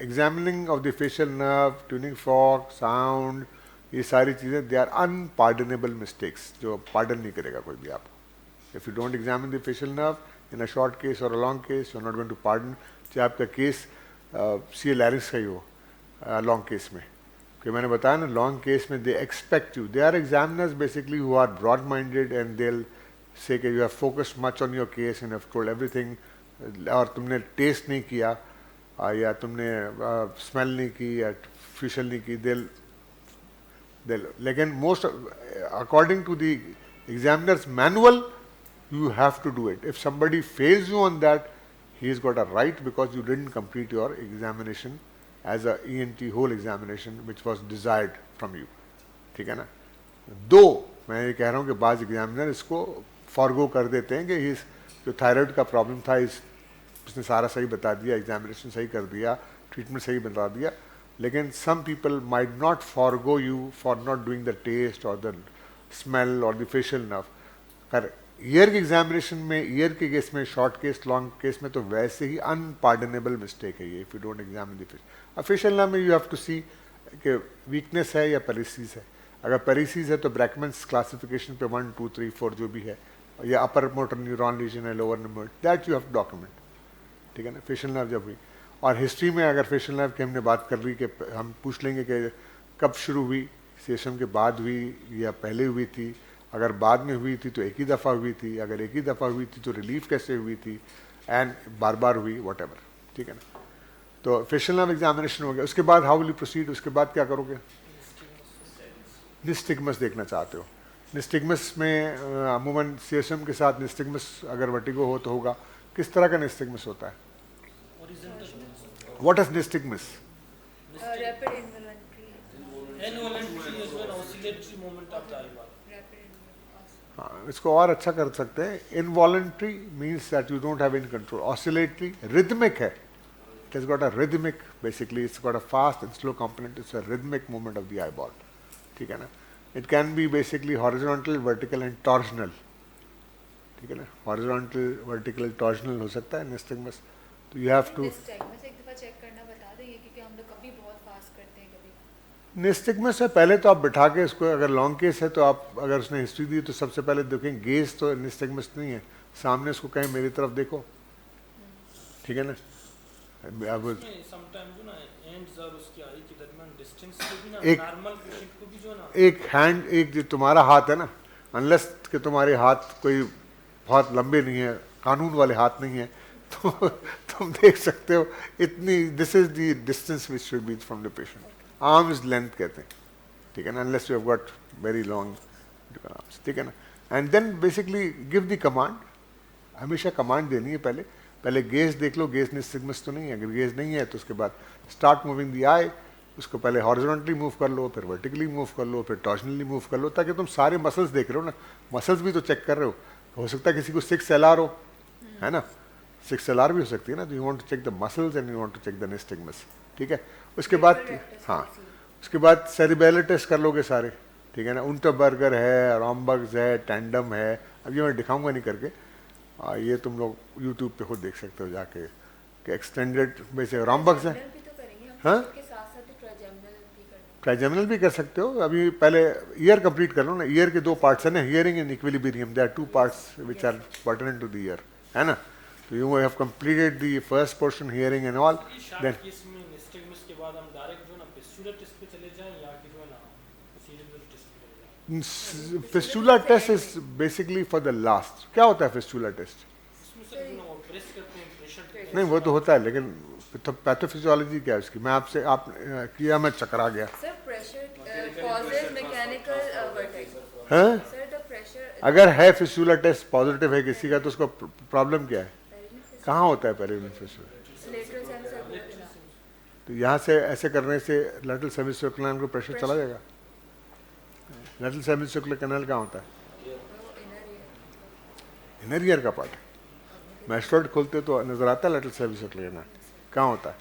examining of the facial nerve, tuning fork, sound, ये सारी चीजें दे आर अनपार्डनेबल मिस्टेक्स जो pardon नहीं करेगा कोई भी आप। If you don't examine the facial nerve in a short case और a long case, you are not going to pardon. चाहे आपका केस सी लैरिंग्स का ही हो लॉन्ग केस में, कि मैंने बताया ना लॉन्ग केस में they expect you, they are examiners basically who are broad minded and they will say कि you have focused much on your case and have told everything, और तुमने टेस्ट नहीं किया या तुमने स्मेल नहीं की या फेशियल नहीं की, लेकिन most according to the examiners manual you have to do it. If somebody fails you on that, he has got a right because you didn't complete your examination as a ENT whole examination which was desired from you, ठीक है ना. दो मैं ये कह रहा हूँ कि बाज़ एग्जामिनर इसको फॉरगो कर देते हैं कि जो थायराइड का प्रॉब्लम था इसने सारा सही बता दिया, एग्जामिनेशन सही कर दिया, ट्रीटमेंट सही बता दिया, लेकिन some people might not forgo you for not doing the test और द स्मेल और द फेशियल नर्व. कर ईयर के एग्जामिनेशन में, ईयर के केस में, शॉर्ट केस, लॉन्ग केस में तो वैसे ही अनपार्डनेबल मिस्टेक है ये, if you don't examine the facial. अब फेशियल नर्व में यू हैव टू सी कि वीकनेस है या पेरिसीज है. अगर पेरिसीज है तो ब्रैकमैन्स क्लासिफिकेशन पे 1, 2, 3, 4 जो भी है, या अपर मोटर न्यूरॉन रीजन है, lower neuron, that you have document, ठीक है ना. फेशियल नर्व जब हुई और हिस्ट्री में अगर फेशियल नर्व की हमने बात कर ली कि हम पूछ लेंगे कि कब शुरू हुई, सेशन के बाद हुई या पहले हुई थी. अगर बाद में हुई थी तो एक ही दफ़ा हुई थी, अगर एक ही दफ़ा हुई थी तो रिलीफ कैसे हुई थी, एंड बार बार हुई, वॉट एवर, ठीक है ना. तो फेशियल नर्व एग्जामिनेशन हो गया. उसके बाद हाउ विल यू प्रोसीड, उसके बाद क्या करोगे. निस्टिग्मस देखना चाहते हो. निस्टिग्मस में अमूमन सीएसएम के साथ निस्टिग्मस अगर वर्टिगो हो तो होगा. किस तरह का निस्टिग्मस होता है, what is nystagmus. Rapid involuntary. Involuntary is when oscillatory movement of the eyeball. हाँ, इसको और अच्छा कर सकते हैं. Involuntary means that you don't have in control. Oscillatory rhythmic है, it has got a rhythmic, basically it's got a fast and slow component, it's a rhythmic movement of the eyeball, ठीक है ना. It can be basically horizontal, vertical and torsional, ठीक है ना. Horizontal, vertical, torsional हो सकता है निस्टिग्मस. तो यू हैव टू निस्टिग्मस एक दफ़ा चेक करना बता देंगे क्योंकि हम लोग कभी बहुत फास्ट करते हैं कभी. निस्टिग्मस से पहले तो आप बिठा के इसको, अगर लॉन्ग केस है तो आप, अगर उसने हिस्ट्री दी तो सबसे पहले देखें गेज तो निस्टिग्मस नहीं है, सामने उसको कहें मेरी तरफ देखो, ठीक है ना. अब समटाइम्स जो ना एंड्स और उसके आई के दरमियान डिस्टेंस को भी ना एक- नॉर्मल पेशेंट को भी जो ना एक हैंड, एक जो तुम्हारा हाथ है ना, अनलेस कि तुम्हारे हाथ कोई बहुत लंबे नहीं है, कानून वाले हाथ नहीं है, तो तुम देख सकते हो इतनी, this is the distance which should be from the patient. Arms length कहते हैं, ठीक है ना, unless you have got very long arms, ठीक है ना. And then basically give the command. हमेशा कमांड देनी है. पहले गेज देख लो, गेज निस्टिग्मस तो नहीं है. अगर गेज नहीं है तो उसके बाद स्टार्ट मूविंग द आई. उसको पहले हॉरिजॉन्टली मूव कर लो, फिर वर्टिकली मूव कर लो, फिर टॉर्जनली मूव कर लो, ताकि तुम सारे मसल्स देख रहे हो ना. मसल्स भी तो चेक कर रहे हो सकता है किसी को 6 LR हो, है ना, 6 LR भी हो सकती है ना. तो you want to check the muscles and you want to check the nystagmus, ठीक है. उसके बाद हाँ, उसके बाद सेरिबेलर टेस्ट कर लोगे सारे, ठीक है ना. उंटरबर्गर है, रॉम्बर्ग्स है, टैंडम है. अब ये मैं दिखाऊंगा नहीं करके, ये तुम लोग यूट्यूब पे खुद देख सकते हो जाके कि एक्सटेंडेड वैसे रॉम्बर्ग्स है. भी तो करेंगे हम, हाँ? उसके साथ साथ ट्राइजेमिनल भी करना. ट्राइजेमिनल भी कर सकते हो. अभी पहले ईयर कंप्लीट कर लो ना. ईयर के 2 पार्ट्स है ना, hearing and equilibrium. There are 2 parts which are pertinent to the ear, है ना. तो you have completed the first portion, hearing and all. Then short case में निस्टिग्मस के बाद हम डायरेक्ट जो ना फिस्टुला टेस्ट पे चले जाएं या कि जो है ना सीरियल टेस्ट पे चले जाएं. Fistula test is basically for the last. क्या होता है फिस्टुला टेस्ट. इसमें सर जो ना वो प्रेस करते हैं प्रेशर नहीं वो तो होता है, लेकिन पैथोफिजियोलॉजी क्या है उसकी. मैं आपसे आप किया, मैं चकरा गया. Sir pressure causes mechanical vertigo. हैं? सर द प्रेशर अगर है फिस्टुला टेस्ट पॉजिटिव है किसी का तो उसको प्रॉब्लम क्या है, कहाँ होता है पेरिविनल फिस्टुला. लेटरल सेंसर तो यहाँ से ऐसे करने से लेटरल सेमिसर्कुलर को प्रेशर चला जाएगा. लेटरल सेमिसर्कुलर कैनाल कहाँ होता है, इनर ईयर का पार्ट है. मैस्टोइड खोलते तो नजर आता है लेटरल सेमिसर्कुलर कैनाल. कहाँ होता है,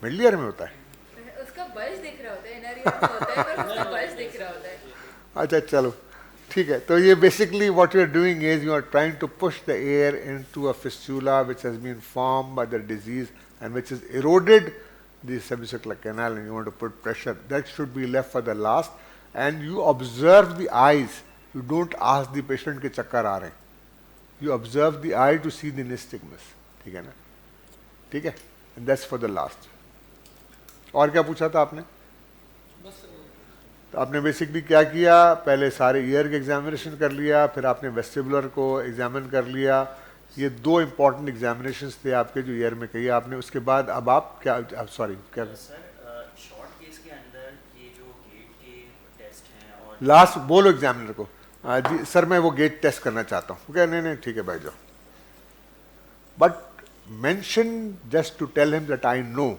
मिडल ईयर में होता है. उसका बल्ज दिख रहा होता है, इनर ईयर में होता है पर उसका बल्ज दिख रहा होता है. अच्छा चलो ठीक है. तो ये basically what you are doing is you are trying to push the air into a fistula which has been formed by the disease and which is eroded the semicircular canal, and you want to put pressure. That should be left for the last, and you observe the eyes. You don't ask the patient के चक्कर आ रहे हैं. You observe the eye to see the nystagmus. ठीक है ना, ठीक है. And that's for the last. और क्या पूछा था आपने. तो आपने बेसिकली क्या किया, पहले सारे ईयर के एग्जामिनेशन कर लिया, फिर आपने वेस्टिबुलर को एग्जामिन कर लिया. ये 2 इंपॉर्टेंट एग्जामिनेशंस थे आपके जो ईयर में किए आपने. उसके बाद अब आप क्या, सॉरी क्या सर शॉर्ट केस के अंदर ये जो गेट के टेस्ट हैं और लास्ट बोलो एग्जामिनर को. जी सर मैं वो गेट टेस्ट करना चाहता हूँ. क्या नहीं नहीं ठीक है भाई जाओ. but mention just to tell him that I know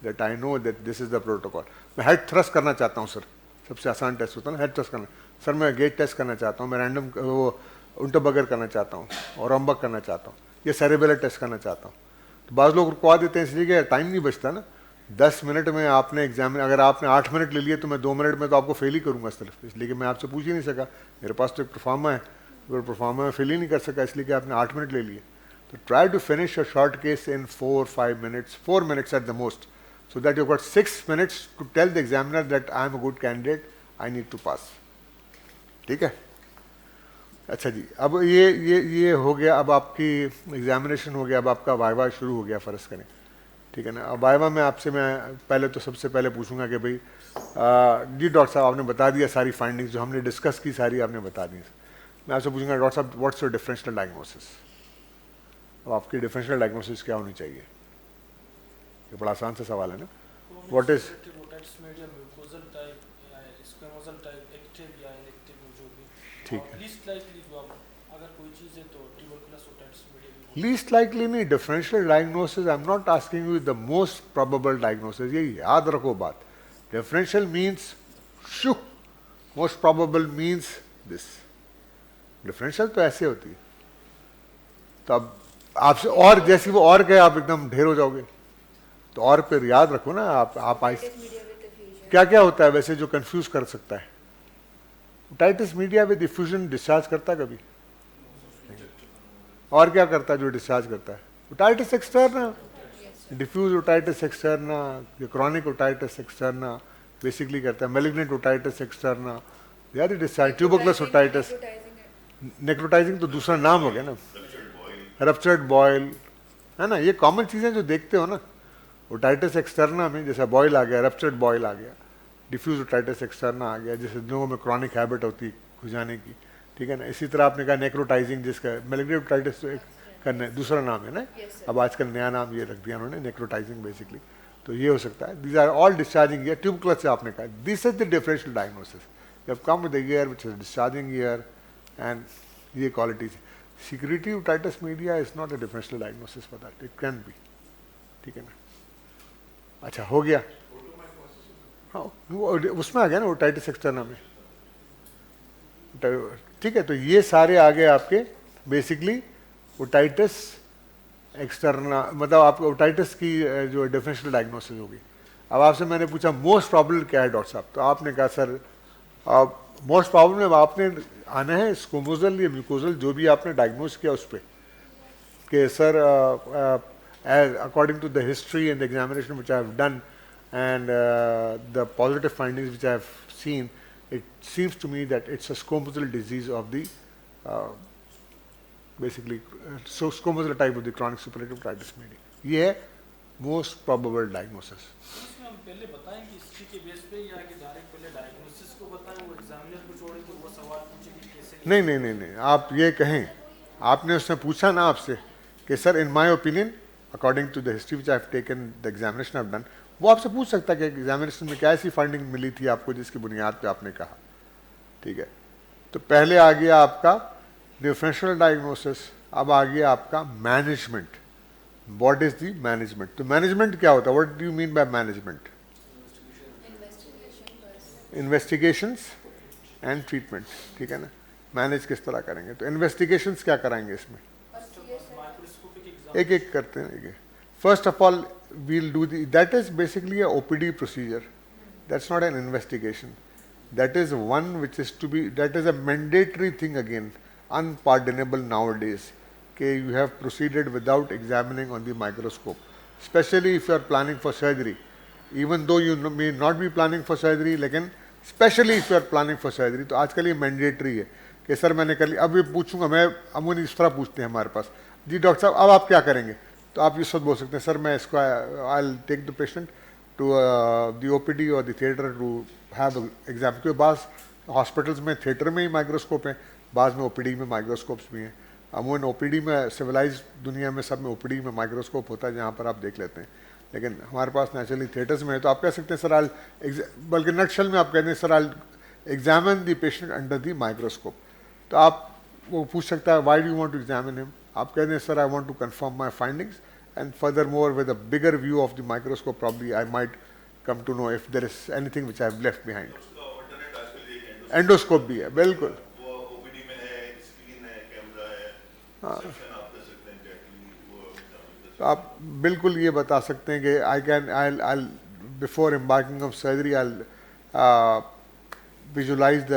that this is the protocol. मैं हेड थ्रस्ट करना चाहता हूँ सर, सबसे आसान टेस्ट होता है ना हेड थ्रस्ट करना. सर मैं गेट टेस्ट करना चाहता हूँ, मैं रैंडम वो उल्टा करना चाहता हूँ और रॉम्बक करना चाहता हूँ, ये सेरेबेलर टेस्ट करना चाहता हूँ. तो बाज़ लोग रुकवा देते हैं इसलिए कि टाइम नहीं बचता ना. 10 मिनट में आपने एग्जाम, अगर आपने 8 मिनट ले लिए तो मैं 2 मिनट में तो आपको फेल ही करूँगा सिर्फ इसलिए कि मैं आपसे पूछ ही नहीं सका. मेरे पास तो एक परफॉर्मा है, अगर परफॉर्मा में फेल ही नहीं कर सका इसलिए कि आपने 8 मिनट ले लिए. तो try to finish a short case in 4-5 minutes, 4 minutes at the most, so that you've got 6 minutes to tell the examiner that I am a good candidate, I need to pass. ठीक है. अच्छा जी, अब ये हो गया. अब आपकी examination हो गया, अब आपका वाइवा शुरू हो गया फ़र्ज़ करें. ठीक है ना. अब वाइवा में आपसे मैं पहले तो सबसे पहले पूछूंगा कि भाई जी डॉक्टर साहब आपने बता दिया सारी फाइंडिंग्स जो हमने डिस्कस की सारी आपने बता दी. मैं आपसे पूछूंगा डॉक्टर साहब व्हाट्स योर डिफरेंशियल डायग्नोसिस. अब आपकी डिफरेंशियल डायग्नोसिस क्या होनी चाहिए? ये बड़ा आसान सा सवाल है ना. व्हाट इज लीस्ट लाइकली नहीं. Differential diagnosis I am not asking you the most probable diagnosis. ये याद रखो बात. Differential means shoe, most probable means this. Differential तो ऐसे होती है. तो अब आपसे और जैसी वो और कहे आप एकदम ढेर हो जाओगे. तो और फिर याद रखो ना आप क्या क्या होता है वैसे जो कंफ्यूज कर सकता है. Otitis media with diffusion discharge करता है कभी? और क्या करता है जो डिस्चार्ज करता है? Otitis externa, diffuse otitis externa, chronic otitis externa basically करता है. मैलिग्नेंट ओटाइटिस एक्सटर्ना, यार डिस्चार्ज. ट्यूबरकुलस ओटाइटिस, नेक्रोटाइजिंग तो दूसरा नाम हो गया ना. रप्चर्ड बॉयल है ना. ये कॉमन चीज़ें जो देखते हो ना. ओटाइटिस एक्सटर्ना में जैसा बॉयल आ गया, रप्चर्ड बॉयल आ गया, डिफ्यूज ओटाइटिस एक्सटर्ना आ गया, जैसे लोगों में क्रॉनिक हैबिट होती है खुजाने की. ठीक है ना. इसी तरह आपने कहा नेक्रोटाइजिंग, जिसका मैलिग्नेंट ओटाइटिस का दूसरा नाम है ना. अब आजकल नया नाम ये रख दिया उन्होंने, नेक्रोटाइजिंग बेसिकली. तो ये हो सकता है. These are all discharging ear. Tuberculous से आपने कहा this is the differential diagnosis. You have come with the ear which is discharging ear and ये qualities. Secretive otitis media is not a differential diagnosis for that. It can be. ठीक है ना. अच्छा हो गया. हाँ उसमें आ गया ना ओटाइटिस एक्सटर्ना में. ठीक है. तो ये सारे आ गए आपके बेसिकली ओटाइटिस एक्सटर्ना, मतलब आपको ओटाइटिस की जो डिफरेंशियल डायग्नोसिस होगी. अब आपसे मैंने पूछा मोस्ट प्रॉब्लम क्या है डॉक्टर साहब, तो आपने कहा सर मोस्ट प्रॉब्लम आपने आना है स्कोमोजल या म्यूकोजल जो भी आपने डायग्नोज किया उस पर कि sir according to the history and the examination which I have done and the positive findings which I have seen, it seems to me that it's a squamosal disease of the basically squamosal type of the chronic suppurative otitis media. ये है most probable diagnosis. हम पहले बताएं कि history के base पे या कि डायरेक्ट पहले डायग्नोसिस को बताएं, वो एग्जामिनर को छोड़े तो वो सवाल पूछे कि कैसे. नहीं, आप ये कहें, आपने उसने पूछा ना आपसे कि sir in my opinion according to the history which I have taken the examination I have done, वो आपसे पूछ सकता है कि एग्जामिनेशन में क्या ऐसी फाइंडिंग मिली थी आपको जिसकी बुनियाद पे आपने कहा. ठीक है. तो पहले आ गया आपका डिफरेंशियल डायग्नोसिस. अब आ गया आपका management. What is the management? तो मैनेजमेंट क्या होता है? What do you mean by management? Investigations and treatment. ठीक है ना. मैनेज किस तरह करेंगे? तो इन्वेस्टिगेशंस क्या कराएंगे इसमें? एक एक करते हैं. First of all we'll do that is basically a OPD procedure. That's not an investigation. That is one which is to be, that is a mandatory thing again, unpardonable nowadays. Okay, you have proceeded without examining on the microscope, especially if you are planning for surgery. Even though you may not be planning for surgery, लेकिन especially if you are planning for surgery, तो आजकल ये mandatory है कि sir मैंने कर लिया. अब ये पूछूंगा मैं, अमूमन इस तरह पूछते हैं हमारे पास, जी डॉक्टर साहब अब आप क्या करेंगे? तो आप इस वक्त बोल सकते हैं सर मैं इसको I will take the patient to the OPD और the theatre to have exam. क्योंकि बाज़ हॉस्पिटल्स में थिएटर में ही माइक्रोस्कोप हैं, बाज़ में ओपीडी में माइक्रोस्कोप्स भी हैं. अमूमन ओपीडी में सिविलाइज दुनिया में सब में ओपीडी में माइक्रोस्कोप होता है जहाँ पर आप देख लेते हैं. लेकिन हमारे पास नेचुरली थिएटर्स में है तो आप कह सकते हैं सर आई, बल्कि नटशल में आप कहते हैं sir I examine the patient under the microscope. तो आप वो पूछ सकता है why do you want to examine him, आप कहते हैं sir I want to confirm my findings and further more with a bigger view of the microscope probably I might come to know if there is anything which I have left behind. उसका alternate आजकल एक endoscope भी है, बिल्कुल. वो OPD में है, screen है, कैमरा है, रिसेप्शन आप कर सकते हैं एग्जैक्टली वो. तो आप बिल्कुल ये बता सकते हैं कि I can I before embarking of surgery I visualize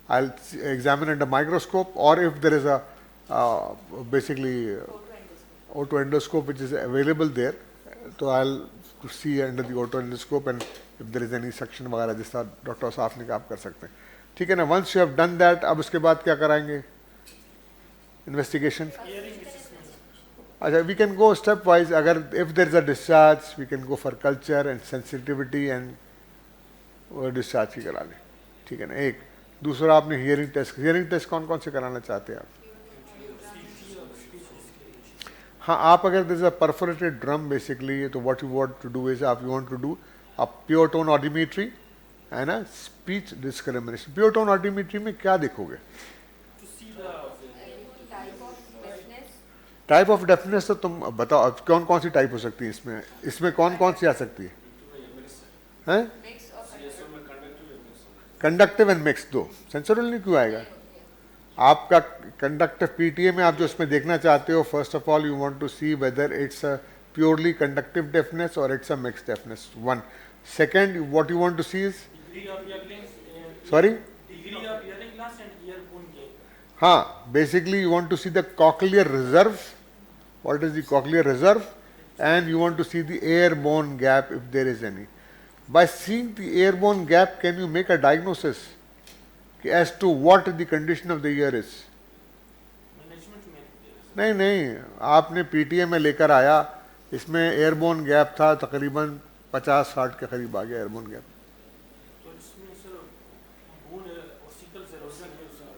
I'll examine under microscope, or if there is a basically auto endoscope which is available there, so I'll see under the auto endoscope and if there is any suction वगैरह जिस तरह doctor साहब ने कहा आप कर सकते हैं. ठीक है ना. once you have done that, अब उसके बाद क्या कराएंगे? इन्वेस्टिगेशन. अच्छा, we can go step wise. अगर if there is a discharge, we can go for culture and sensitivity and discharge की करा लें. ठीक है ना. एक दूसरा आपने हियरिंग टेस्ट कौन कौन से कराना चाहते हैं आप? हाँ, आप अगर this a perforated drum basically, तो what you want to do is आप you want to do a pure tone audiometry and a speech discrimination. Pure tone audiometry में क्या देखोगे? Type of deafness. तो तुम बताओ कौन कौन सी टाइप हो सकती है इसमें? इसमें कौन कौन सी आ सकती है? हैं? Conductive and mix. दो. सेंसोरल नहीं क्यों आएगा? आपका कंडक्टिव पीटीए में आप जो इसमें देखना चाहते हो, first of all you want to see whether it's a purely conductive deafness और it's a mix deafness. One. Second, what you want to see is sorry. हाँ, basically you want to see the cochlear reserve. What is the cochlear reserve? And you want to see the air bone gap if there is any. By seeing the airborne gap, can you make a diagnosis as to what the condition of the ear is? नहीं नहीं, आपने PTA में लेकर आया, इसमें airborne gap था तकरीबन 50-60 के करीब आ गया एयरबोर्न गैप.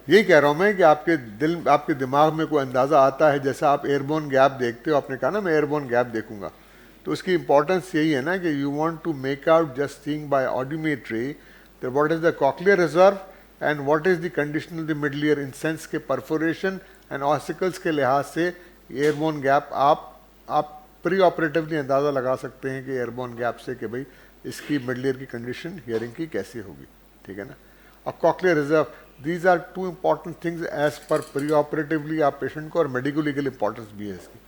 यही कह रहा हूँ मैं कि आपके दिमाग में कोई अंदाज़ा आता है, जैसा आप एयरबोर्न गैप देखते हो, आपने कहा ना मैं एयरबोर्न गैप देखूंगा, तो उसकी इंपॉर्टेंस यही है ना कि you want to make out just seeing by audiometry that what is the cochlear reserve and what is the condition of the middle ear in sense के परफोरेशन एंड ऑसिकल्स के लिहाज से एयरबोर्न गैप आप pre operatively अंदाज़ा लगा सकते हैं कि एयरबोर्न गैप से कि भाई इसकी मिडल ईयर की कंडीशन हियरिंग की कैसी होगी. ठीक है ना. और cochlear reserve, these are two important things as per pre operatively आप पेशेंट को, और मेडिको लीगल इंपॉर्टेंस भी है इसकी.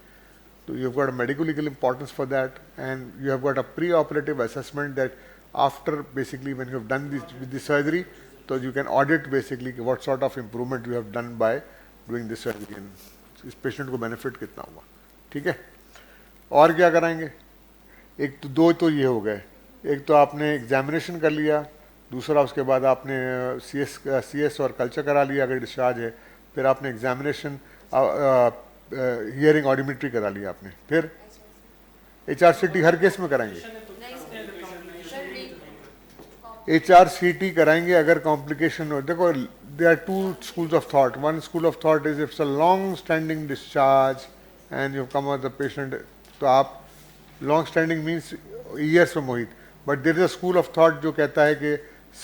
So you've got a medical legal importance for that, and you have got a pre-operative assessment that after basically when you have done this with the surgery, so you can audit basically what sort of improvement you have done by doing this surgery and इस patient को benefit कितना हुआ. ठीक है. और क्या कराएंगे? एक तो दो तो ये हो गए. एक तो आपने एग्जामिनेशन कर लिया, दूसरा उसके बाद आपने CS और कल्चर करा लिया अगर डिस्चार्ज है, फिर आपने एग्जामिनेशन हियरिंग ऑडियोमेट्री करा लिया आपने, फिर HRCT हर केस में कराएंगे. HRCT कराएंगे अगर कॉम्प्लिकेशन हो. देखो, there are two schools of thought. One school of thought is it's a long standing discharge and you come the patient, तो आप लॉन्ग स्टैंडिंग मीन्स ईयर्स में Mohit, but there is a school of thought जो कहता है कि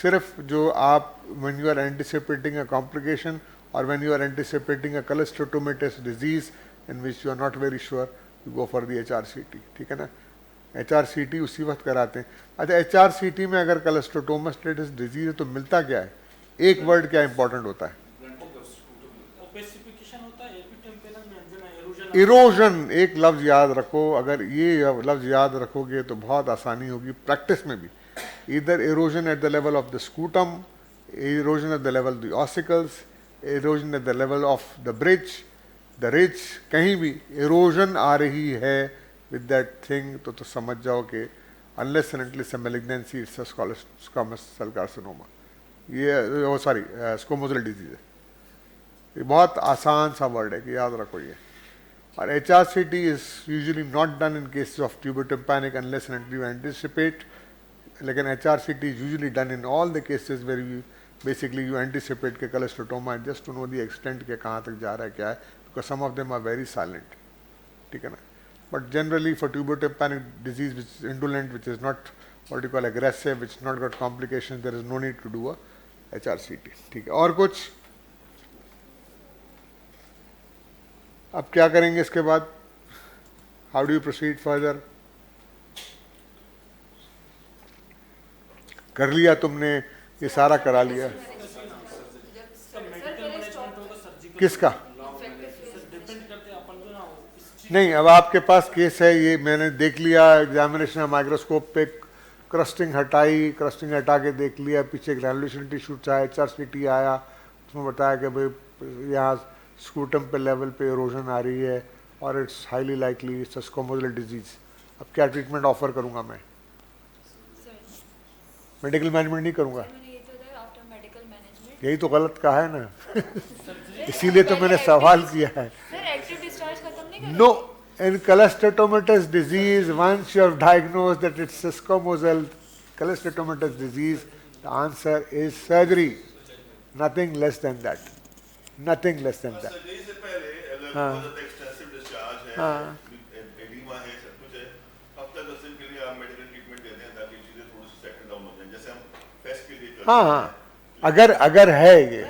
सिर्फ जो आप when you are anticipating a complication or when you are anticipating a cholesteatomatous disease in which you are not very sure, you go for the HRCT. ठीक है ना. HRCT उसी वक्त कराते हैं. अच्छा, HRCT में अगर cholesteatomatous disease है तो मिलता क्या है? एक वर्ड क्या इंपॉर्टेंट होता है? इरोजन. एक लफ्ज याद रखो, अगर ये लफ्ज याद रखोगे तो बहुत आसानी होगी प्रैक्टिस में भी. इधर erosion at the level of the Scutum, erosion at the level of the ossicles, erosion at the level of the bridge, the ridge, कहीं भी erosion आ रही है with that thing, तो समझ जाओ कि unless and until it's a malignancy, it's a squamous cell carcinoma. ये sorry स्क्वैमोज़ल disease है. ये बहुत आसान सा वर्ड है कि याद रखो ये. और HRCT is usually not done in cases of tubertympanic unless and until you anticipate. लेकिन HRCT is usually done in all the cases where you basically you anticipate के cholesteatoma just to know the extent के कहाँ तक जा रहा है क्या है, because some of them are very silent. ठीक है ना. But generally for tubertympanic disease which is indolent, which is not what you call aggressive, which not got complications, there is no need to do a HRCT. ठीक है. और कुछ? अब क्या करेंगे इसके बाद? How do you proceed further? कर लिया तुमने, ये सारा करा लिया, किसका? डिपेंड करते अपन जो ना इस चीज नहीं, अब आपके पास केस है, ये मैंने देख लिया, एग्जामिनेशन माइक्रोस्कोप पे क्रस्टिंग हटाई, क्रस्टिंग हटा के देख लिया, पीछे ग्रैनुलेशन टिश्यू आया, HRCT आया, उसमें बताया कि भाई यहाँ स्कूटम पे लेवल पे इरोजन आ रही है और it's highly likely it's squamosal disease. अब क्या ट्रीटमेंट ऑफर करूँगा मैं? मेडिकल मैनेजमेंट नहीं करूँगा, यही तो गलत कहा है ना इसीलिए तो मैंने सवाल किया है। No, in cholesteatomatous disease, once you have diagnosed that it's squamosal cholesteatomatous disease, the answer is surgery, nothing less than that, nothing less than that. Surgery से पहले अगर हाँ। बहुत ज़्यादा एक्सटेंसिव डिस्चार्ज है, हाँ। एडिमा है, सब कुछ है, हफ्ता 10 दिन के लिए आप मेडिकल ट्रीटमेंट देते हैं ताकि चीज़ें थोड़ी सी सेटल डाउन हो जाएं, जैसे हम फेस्ट के लिए करते हाँ हैं। हाँ, अगर है ये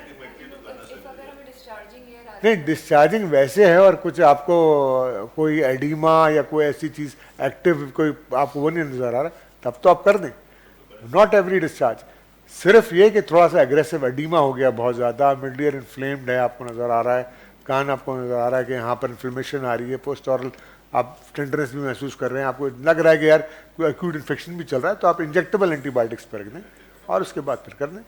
नहीं, डिस्चार्जिंग वैसे है और कुछ आपको कोई एडिमा या कोई ऐसी चीज़ एक्टिव कोई आपको वो नहीं नज़र आ रहा, तब तो आप कर दें। नॉट एवरी डिस्चार्ज, सिर्फ ये कि थोड़ा सा एग्रेसिव एडिमा हो गया बहुत ज़्यादा, मिड ईयर इन्फ्लेम्ड है, आपको नज़र आ रहा है, कान आपको नज़र आ रहा है कि यहाँ पर इन्फ्लेमेशन आ रही है, पोस्ट ऑरल आप टेंडरनेस भी महसूस कर रहे हैं, आपको लग रहा है कि यार कोई एक्यूट इन्फेक्शन भी चल रहा है, तो आप इंजेक्टेबल एंटीबायोटिक्स पर रख दें और उसके बाद फिर कर दें।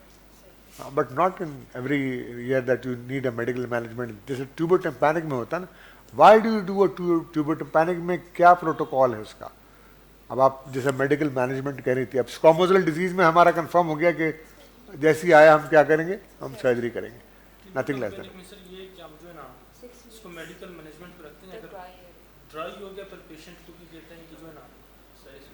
But not in every ear that you need a medical management. जैसे ट्यूबर टेम्पैनिक में होता है ना, why do you do a tubotympanic में क्या प्रोटोकॉल है उसका? अब आप जैसे मेडिकल मैनेजमेंट कह रही थी, अब स्क्वामोजल डिजीज में हमारा कंफर्म हो गया कि जैसी आया हम क्या करेंगे, हम सर्जरी करेंगे, नथिंग लेस देन। सर ये कि हम जो है ना इसको मेडिकल मैनेजमेंट पे रखते हैं, अगर ड्राई हो गया फिर पेशेंट को भी कहते हैं कि जो है ना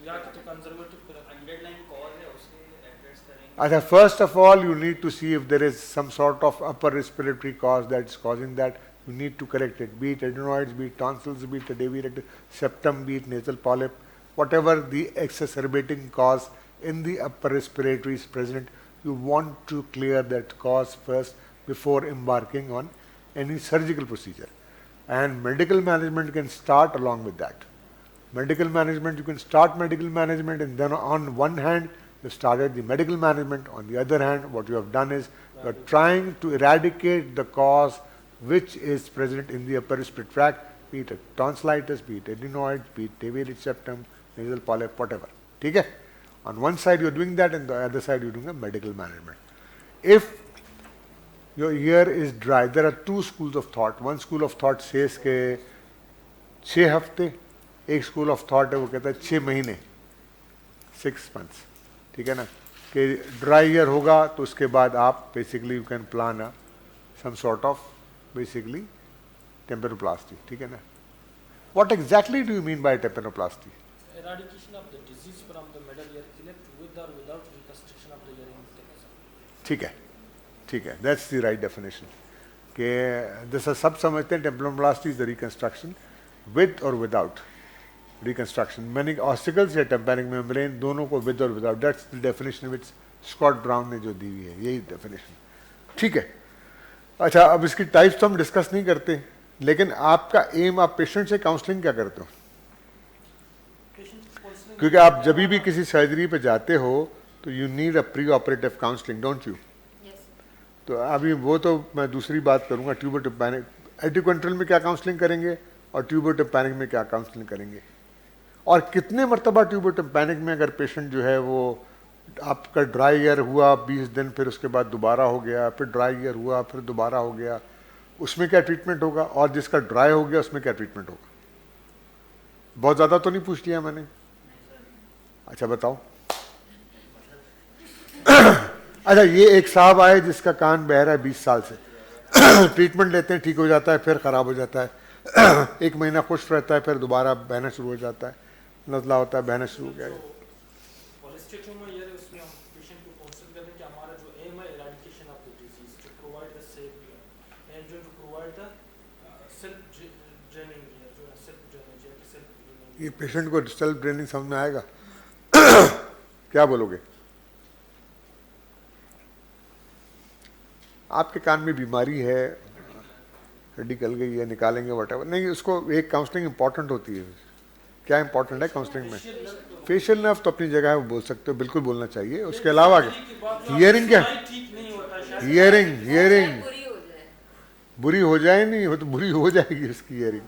या तो कंजर्वेटिव पे रखते हैं। अंडरलाइन कॉज है उसे एड्रेस करेंगे। अच्छा, first of all you need to see if there is some sort of upper respiratory cause that is causing that. You need to correct it, be it adenoids, be it tonsils, be it a deviated septum, be it nasal polyp, whatever the exacerbating cause in the upper respiratory is present, you want to clear that cause first before embarking on any surgical procedure. And medical management can start along with that. Medical management, you can start medical management, and then on one hand you started the medical management, on the other hand what you have done is you are trying to eradicate the cause which is present in the upper respiratory tract, be it a tonsillitis, be it adenoids, be it deviated septum, nasal polyp, whatever. ठीक है? On one side you are doing that, and the other side you are doing a medical management. If your ear is dry, there are two schools of thought. One school of thought says के 6 हफ्ते, एक school of thought है वो कहता है 6 महीने, 6 months, ठीक है ना, कि ड्राई ईयर होगा तो उसके बाद आप basically you can plan a some sort of basically tympanoplasty, ठीक है ना। What exactly do you mean by tympanoplasty? Eradication of the disease from the middle ear cleft with or without reconstruction of the hearing mechanism. ठीक है, ठीक है, that's the right definition कि जैसा सब समझते हैं tympanoplasty is the reconstruction with और विदाउट रिकंस्ट्रक्शन। मैंने ऑस्टिकल्स या टेम्पैनिक मेम्ब्रेन दोनों को विद और without, that's the definition which Scott Brown ने जो दी हुई है, यही डेफिनेशन, ठीक है। अच्छा, अब इसकी टाइप्स तो हम डिस्कस नहीं करते, लेकिन आपका एम, आप पेशेंट से काउंसलिंग क्या करते हो? क्योंकि आप जब भी किसी सर्जरी पे जाते हो तो you need a pre operative counselling, don't you? तो अभी वो तो मैं दूसरी बात करूंगा, ट्यूबर टेम्पैनिक एटिक्वेंट्रल में क्या काउंसलिंग करेंगे और ट्यूबर टेम्पैनिक में क्या काउंसलिंग करेंगे, और कितने मरतबा ट्यूबर टेम्पैनिक में अगर पेशेंट जो है वो आपका ड्राई ईयर हुआ 20 दिन, फिर उसके बाद दोबारा हो गया, फिर ड्राई ईयर हुआ, फिर दोबारा हो गया, उसमें क्या ट्रीटमेंट होगा, और जिसका ड्राई हो गया उसमें क्या ट्रीटमेंट होगा? बहुत ज़्यादा तो नहीं पूछ लिया मैंने? अच्छा बताओ। अच्छा, ये एक साहब आए जिसका कान बह रहा है 20 साल से ट्रीटमेंट लेते हैं, ठीक हो जाता है, फिर ख़राब हो जाता है 1 महीना खुश रहता है, फिर दोबारा बहना शुरू हो जाता है, नज़ला होता है, बहना शुरू हो गया। Cholesteatoma here उसमें हम पेशेंट को काउंसिल करें कि हमारा जो एम है eradication of the disease, to provide the safe ear and जो to provide the self draining ear, जो सेल्फ ड्रेनेज या सेल्फ ड्रेनिंग। ये पेशेंट को सेल्फ ड्रेनिंग समझ में आएगा? क्या बोलोगे? आपके कान में बीमारी है निकल गई है, निकालेंगे वट नहीं, उसको एक काउंसलिंग इंपॉर्टेंट होती है। क्या इंपॉर्टेंट है काउंसलिंग में? फेशियल नर्व तो अपनी जगह है, वो बोल सकते हो, बिल्कुल बोलना चाहिए। उसके अलावा हियरिंग क्या? हियरिंग हियरिंग बुरी हो जाए, नहीं वो तो बुरी हो जाएगी उसकी हियरिंग।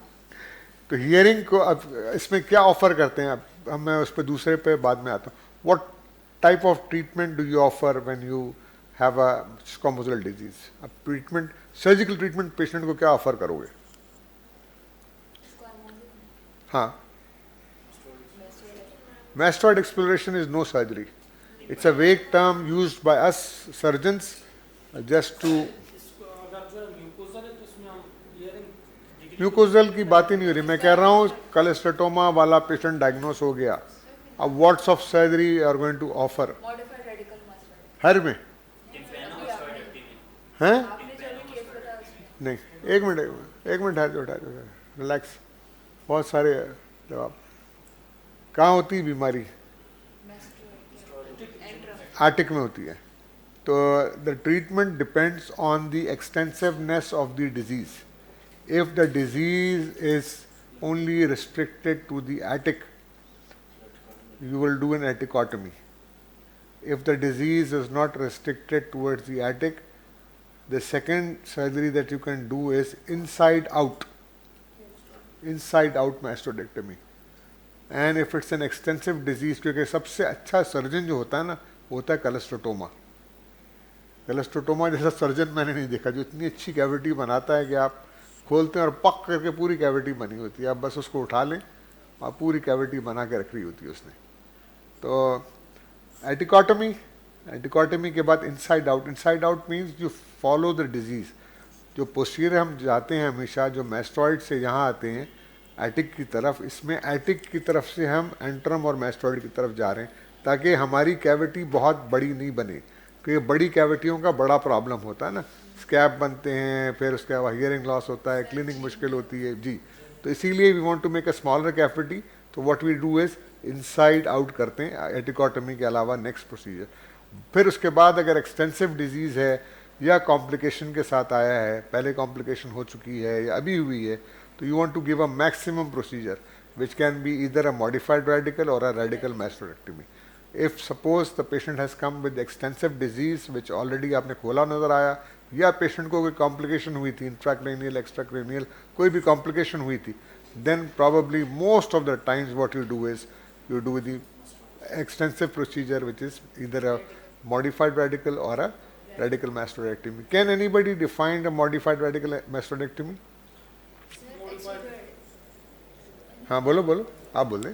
तो हियरिंग को अब इसमें क्या ऑफर करते हैं? अब मैं उस पर दूसरे पे बाद में आता हूँ। What type of treatment do you offer when you have a squamosal disease? अब ट्रीटमेंट, सर्जिकल ट्रीटमेंट पेशेंट को क्या ऑफर करोगे? हाँ, mastoid exploration is no surgery. It's a vague term used by us surgeons just to mucosal की बात ही नहीं हो रही। मैं कह रहा हूँ कोलेस्टेटोमा वाला पेशेंट डायग्नोस हो गया, अब what's of surgery are going to offer? Modified radical master हर में हैं? आपने जो अभी केस बताया उसमें नहीं, एक मिनट ठहर, रिलैक्स। बहुत सारे जवाब। कहाँ होती है बीमारी? आर्टिक में होती है। तो the treatment depends on the extensiveness of the disease. If the disease is only restricted to the attic, you will do an atticotomy. If the disease is not restricted towards the attic, the second surgery that you can do is inside out mastodectomy. And if it's an extensive disease, क्योंकि सबसे अच्छा surgeon जो होता है ना, वो होता है कोलेस्ट्रोटोमा। कोलेस्ट्रोटोमा जैसा सर्जन मैंने नहीं देखा, जो इतनी अच्छी कैविटी बनाता है कि आप खोलते हैं और पक करके पूरी कैविटी बनी होती है, आप बस उसको उठा लें और पूरी कैविटी बना के रख रही होती है उसने। तो एटिकॉटमी के बाद inside out means you follow the disease. जो पोस्टीरियर हम जाते हैं हमेशा, जो मैस्टॉइड से यहाँ आते हैं एटिक की तरफ, इसमें एटिक की तरफ से हम एंट्रम और मैस्टॉइड की तरफ जा रहे हैं, ताकि हमारी कैविटी बहुत बड़ी नहीं बने, क्योंकि बड़ी कैविटियों का बड़ा प्रॉब्लम होता है ना, स्कैब बनते हैं, फिर उसके बाद हियरिंग लॉस होता है, क्लीनिंग मुश्किल होती है जी। तो इसीलिए we want to make a smaller cavity, तो what we do is inside out करते हैं एटिकॉटमी के अलावा नेक्स्ट प्रोसीजर। फिर उसके बाद अगर एक्सटेंसिव डिजीज़ है या कॉम्प्लिकेशन के साथ आया है, पहले कॉम्प्लिकेशन हो चुकी है या अभी हुई है, तो you want to give a maximum procedure which can be either a modified radical or a radical mastectomy. If suppose the patient has come with extensive disease which already आपने खोला नजर आया, या पेशेंट को कोई कॉम्प्लिकेशन हुई थी, intracranial एक्स्ट्राक्रैनियल कोई भी कॉम्प्लिकेशन हुई थी, then probably most of the times what you do is you do the extensive procedure which is either a modified radical or a radical mastectomy. Can anybody define a modified radical mastectomy? हाँ बोलो आप बोल रहे।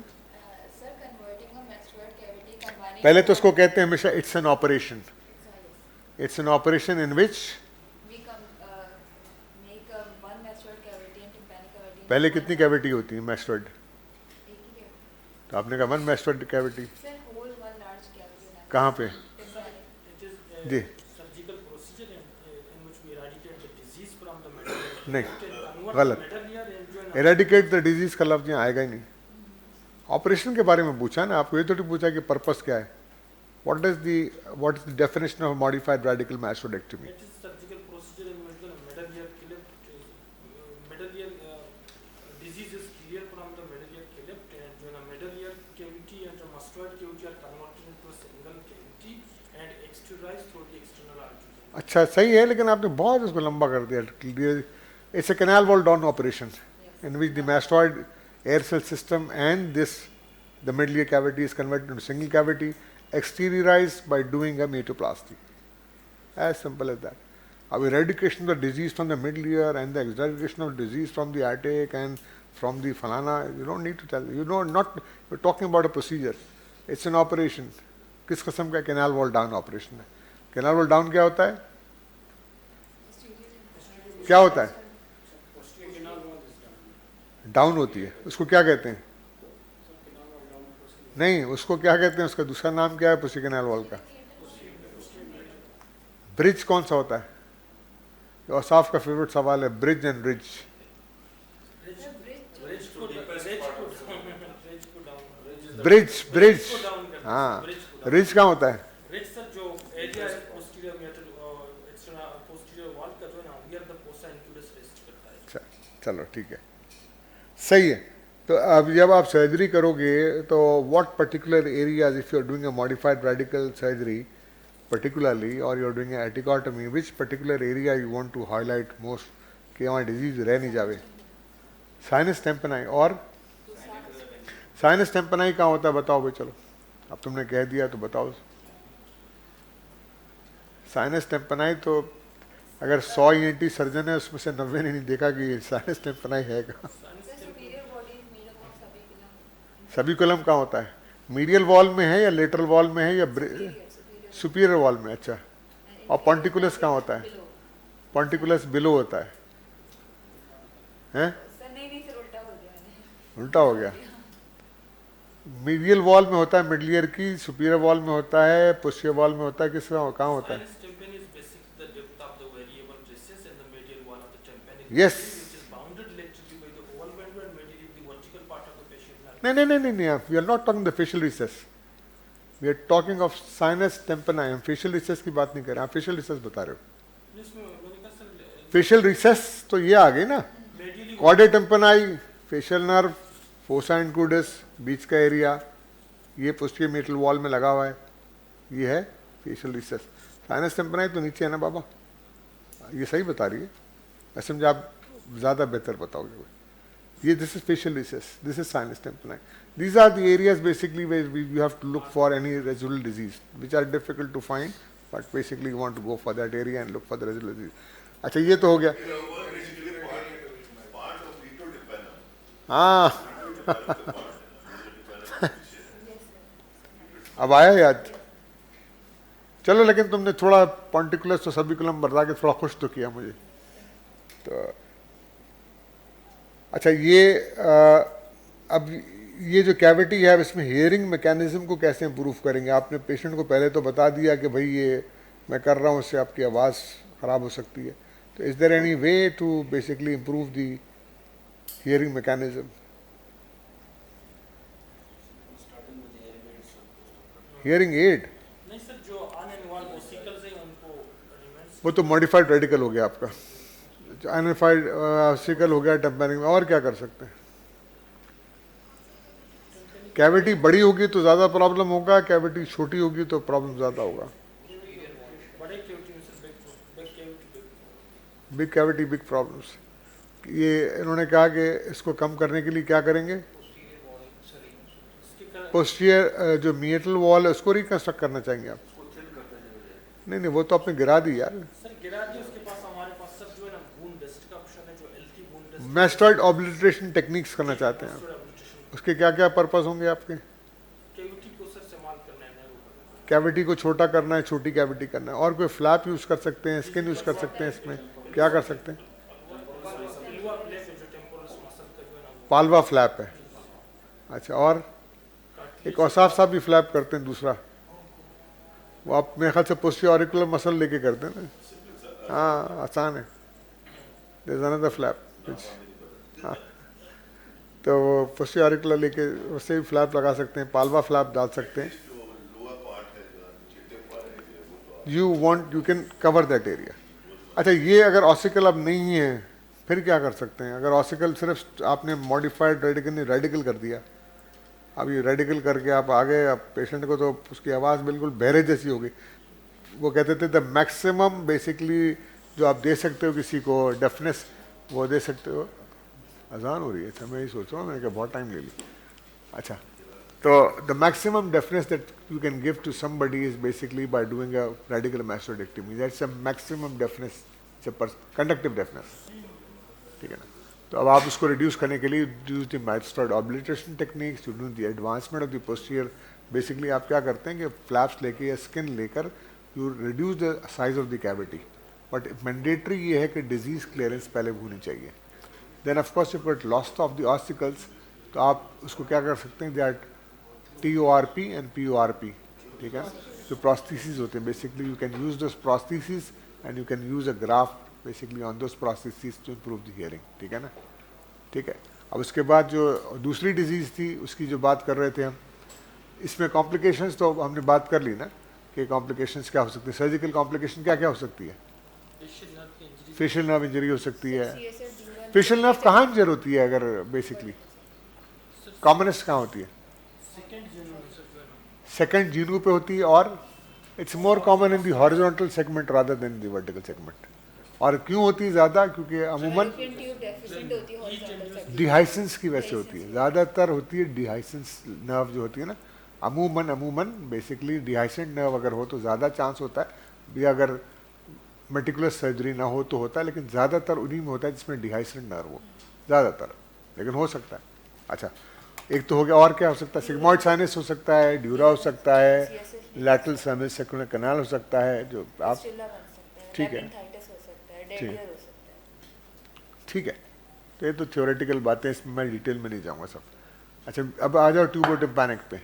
पहले तो उसको कहते हैं हमेशा it's an operation, it's an operation in which पहले कितनी कैविटी होती है मैस्टोइड? तो आपने कहा वन मैस्टोइड कैविटी कहाँ पे? जी नहीं, गलत। एरेडिकेट द डिजीज का लफ्ज यहाँ आएगा ही नहीं। ऑपरेशन के बारे में पूछा ना आपको, ये तो नहीं पूछा कि पर्पस क्या है। What is the definition of modified radical mastoidectomy? अच्छा सही है, लेकिन आपने बहुत इसको लंबा कर दिया। It's a canal wall down operation in which the mastoid air cell system and the middle ear cavity is converted into single cavity, exteriorized by doing a metaplasty. As simple as that. Our eradication of the disease from the middle ear and the eradication of disease from the attic and from the falana, you don't need to tell. You know, not we're talking about a procedure. It's an operation. किस किस्म का canal wall down operation है? Canal wall down क्या होता है? क्या होता है? डाउन होती है, उसको क्या कहते हैं? नहीं, उसको क्या कहते हैं? उसका दूसरा नाम क्या है पुसी कैनाल वॉल का? ब्रिज कौन सा होता है? औसाफ का फेवरेट सवाल है, ब्रिज एंड रिज। ब्रिज हाँ, रिज कहाँ होता है? चलो ठीक है, सही है। तो अब जब आप सर्जरी करोगे तो what particular areas, if you are doing a modified radical surgery particularly, or you're doing an episiotomy, which particular area you want to highlight most कि वहाँ डिजीज रह नहीं जावे? Sinus tympani. और साइनस टेम्पनाई कहाँ होता है बताओ भाई, चलो अब तुमने कह दिया तो बताओ। साइनस टेम्पनाई तो अगर 100 ENT सर्जन है उसमें से 90 ने नहीं देखा कि साइनस टेम्पनाई है कहाँ। सभी कलम कहाँ होता है? मीडियल वॉल में है या लेटरल वॉल में है या सुपीरियर वॉल में? अच्छा, और पॉन्टिकुलस कहाँ होता है? पॉन्टिकुलस बिलो होता है, हैं? उल्टा हो गया। मीडियल वॉल में होता है मिडल ईयर की, सुपीरियर वॉल में होता है, पोस्टीरियर वॉल में होता है, किस कहाँ होता है? यस। नहीं, we are not talking the facial recess, we are talking of sinus tympani. हम फेशियल रिसेस की बात नहीं कर रहे, आप फेशियल रिसेस बता रहे हो। फेशियल रिसेस तो ये आ गई ना, कॉर्डे टेम्पनाई, फेशियल नर्व, फोसा इंक्लूडस, बीच का एरिया, ये पोस्टीरियर मेटल वॉल में लगा हुआ है, ये है फेशियल रिसेस। साइनस टेम्पनाई तो नीचे है ना बाबा, ये सही बता रही है। मैं समझा आप ज़्यादा बेहतर बताओगे। ये this is facial recess, this is sinus tympani. These are the areas basically where you have to look for any residual disease, which are difficult to find, but basically you want to go for that area and look for the residual disease. अच्छा, ये तो हो गया। हाँ अब आया याद। चलो, लेकिन तुमने थोड़ा पॉन्टिकुलस तो सभी कलम बता के थोड़ा खुश तो किया मुझे। तो अच्छा, ये अब ये जो कैविटी है इसमें हियरिंग मैकेनिज्म को कैसे इम्प्रूव करेंगे? आपने पेशेंट को पहले तो बता दिया कि भाई ये मैं कर रहा हूँ, उससे आपकी आवाज़ ख़राब हो सकती है। तो is there any way to basically improve the hearing mechanism? Hearing aid नहीं सर, जो अनइन्वॉल्व ओसिकल्स हैं उनको वो तो मॉडिफाइड रेडिकल हो गया आपका, अनइन्वॉल्व ओसिकल हो गया टेम्परिंग में। और क्या कर सकते हैं? कैविटी बड़ी होगी तो ज़्यादा प्रॉब्लम होगा, कैविटी छोटी होगी तो प्रॉब्लम ज़्यादा होगा। Big cavity big problems. ये इन्होंने कहा कि इसको कम करने के लिए क्या करेंगे? पोस्टीरियर जो मेटल वॉल है उसको रिकंस्ट्रक्ट करना चाहेंगे आप? नहीं, वो तो आपने गिरा दी यार। सर गिरा दी, उसके पास हमारे पास सर जो है ना वुंड डेस्ट का ऑप्शन है, जो एल्टी वुंड डेस्ट मैस्टर्ड ऑब्लिटरेशन टेक्निक्स करना चाहते हैं आप? उसके क्या क्या पर्पस होंगे आपके? कैविटी को सर इस्तेमाल करना है, कैविटी को छोटा करना है, छोटी कैविटी करना है। और कोई फ्लैप यूज़ कर सकते हैं, स्किन यूज़ कर सकते हैं, इसमें क्या कर सकते हैं? पालवा फ्लैप है। अच्छा, और एक औसाफ साहब भी फ्लैप करते हैं दूसरा, वो आप मेरे ख्याल से पोस्टीरियर ऑरिकुलर मसल लेके करते हैं ना? हाँ, आसान है। There is another flap. हाँ, तो पोस्टीरियर ऑरिकुलर लेके उससे भी फ्लैप लगा सकते हैं, पालवा फ्लैप डाल सकते हैं। You can cover that area. अच्छा, ये अगर ऑसिकल अब नहीं है फिर क्या कर सकते हैं? अगर ऑसिकल सिर्फ आपने मॉडिफाइड रेडिकल कर दिया, अब ये रेडिकल करके आप आ गए, अब पेशेंट को तो उसकी आवाज़ बिल्कुल बहरे जैसी हो गई। वो कहते थे द मैक्सिमम बेसिकली जो आप दे सकते हो किसी को डेफनेस, वो दे सकते हो। अजान हो रही है, अच्छा मैं यही सोच रहा हूँ, मैंने कहा बहुत टाइम ले ली। अच्छा, तो the maximum deafness that you can give to somebody is basically by doing a radical mastoidectomy. That's a maximum deafness, conductive deafness, ठीक है ना? तो अब आप उसको रिड्यूस करने के लिए use the mastoid obliteration techniques, to do the advancement of the posterior. Basically आप क्या करते हैं कि फ्लैप्स लेके या स्किन लेकर you reduce the size of the cavity, but mandatory ये है कि डिजीज क्लियरेंस पहले होनी चाहिए। Then of course if it lost of the ossicles, तो आप उसको क्या कर सकते हैं, दैट TORP एंड PORP, ठीक है? जो प्रोस्थेसिस होते हैं, basically you can use those prosthesis and you can use a graft basically on those prosthesis to improve the hearing, ठीक है ना? ठीक है। अब उसके बाद जो दूसरी डिजीज़ थी उसकी जो बात कर रहे थे हम, इसमें कॉम्प्लिकेशंस तो हमने बात कर ली ना कि कॉम्प्लिकेशंस क्या हो सकती है। सर्जिकल कॉम्प्लिकेशन क्या क्या हो सकती है? फेशियल नर्व इंजरी हो सकती है, फेशियल नर्व कहाँ इंजर होती है अगर बेसिकली? कॉमनेस्ट कहाँ होती है? सेकंड जीनू पे होती है, और it's more common in the horizontal segment rather than the vertical segment. और क्यों होती है ज़्यादा? क्योंकि अमूमन डिहाइसेंस की वजह से होती है, ज़्यादातर होती है डिहाइसेंस नर्व जो होती है ना, अमूमन बेसिकली डिहाइसेंट नर्व अगर हो तो ज़्यादा चांस होता है, या अगर मेटिकुलस सर्जरी ना हो तो होता है, लेकिन ज़्यादातर उन्हीं में होता है जिसमें डिहाइसेंट नर्व हो, ज़्यादातर, लेकिन हो सकता है। अच्छा, एक तो हो गया, और क्या हो सकता है? सिग्मॉइड साइनस हो सकता है, ड्यूरा हो सकता है, लैटरल सेमिसर्कुलर कैनाल हो सकता है, जो आप ठीक है, ठीक है। तो ये तो थ्योरेटिकल बातें, इसमें मैं डिटेल में नहीं जाऊंगा सब। अच्छा, अब आ जाओ ट्यूबो टिम्पैनिक पे।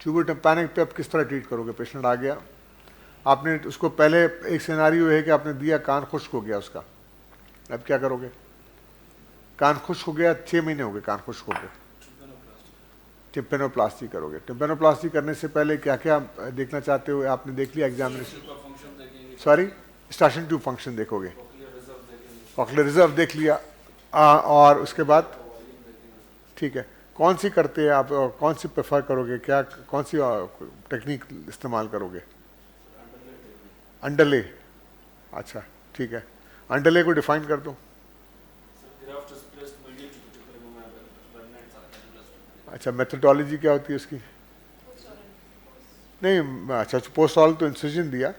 ट्यूबो टिम्पैनिक पे अब किस तरह ट्रीट करोगे? पेशेंट आ गया, आपने उसको पहले एक सिनेरियो है कि आपने दिया, कान खुश्क हो गया उसका, अब क्या करोगे? कान खुश्क हो गया, 6 महीने हो गए कान खुश्क हो गए, टिम्पेनोप्लास्टी करोगे। टिम्पेनोप्लास्टी करने से पहले क्या क्या देखना चाहते हो? आपने देख लिया एग्जामिनेशन, सॉरी स्टार्शन ट्यूब फंक्शन देखोगे, कॉक्लियर रिजर्व देख लिया, और उसके बाद ठीक है, कौन सी करते हैं आप, कौन सी प्रेफर करोगे, क्या कौन सी टेक्निक इस्तेमाल करोगे? अंडरले, अच्छा ठीक है, अंडरले को डिफाइन कर दो। अच्छा, मेथोडोलॉजी क्या होती है उसकी? नहीं, अच्छा पोस्ट ऑल तो इंसिजन दिया,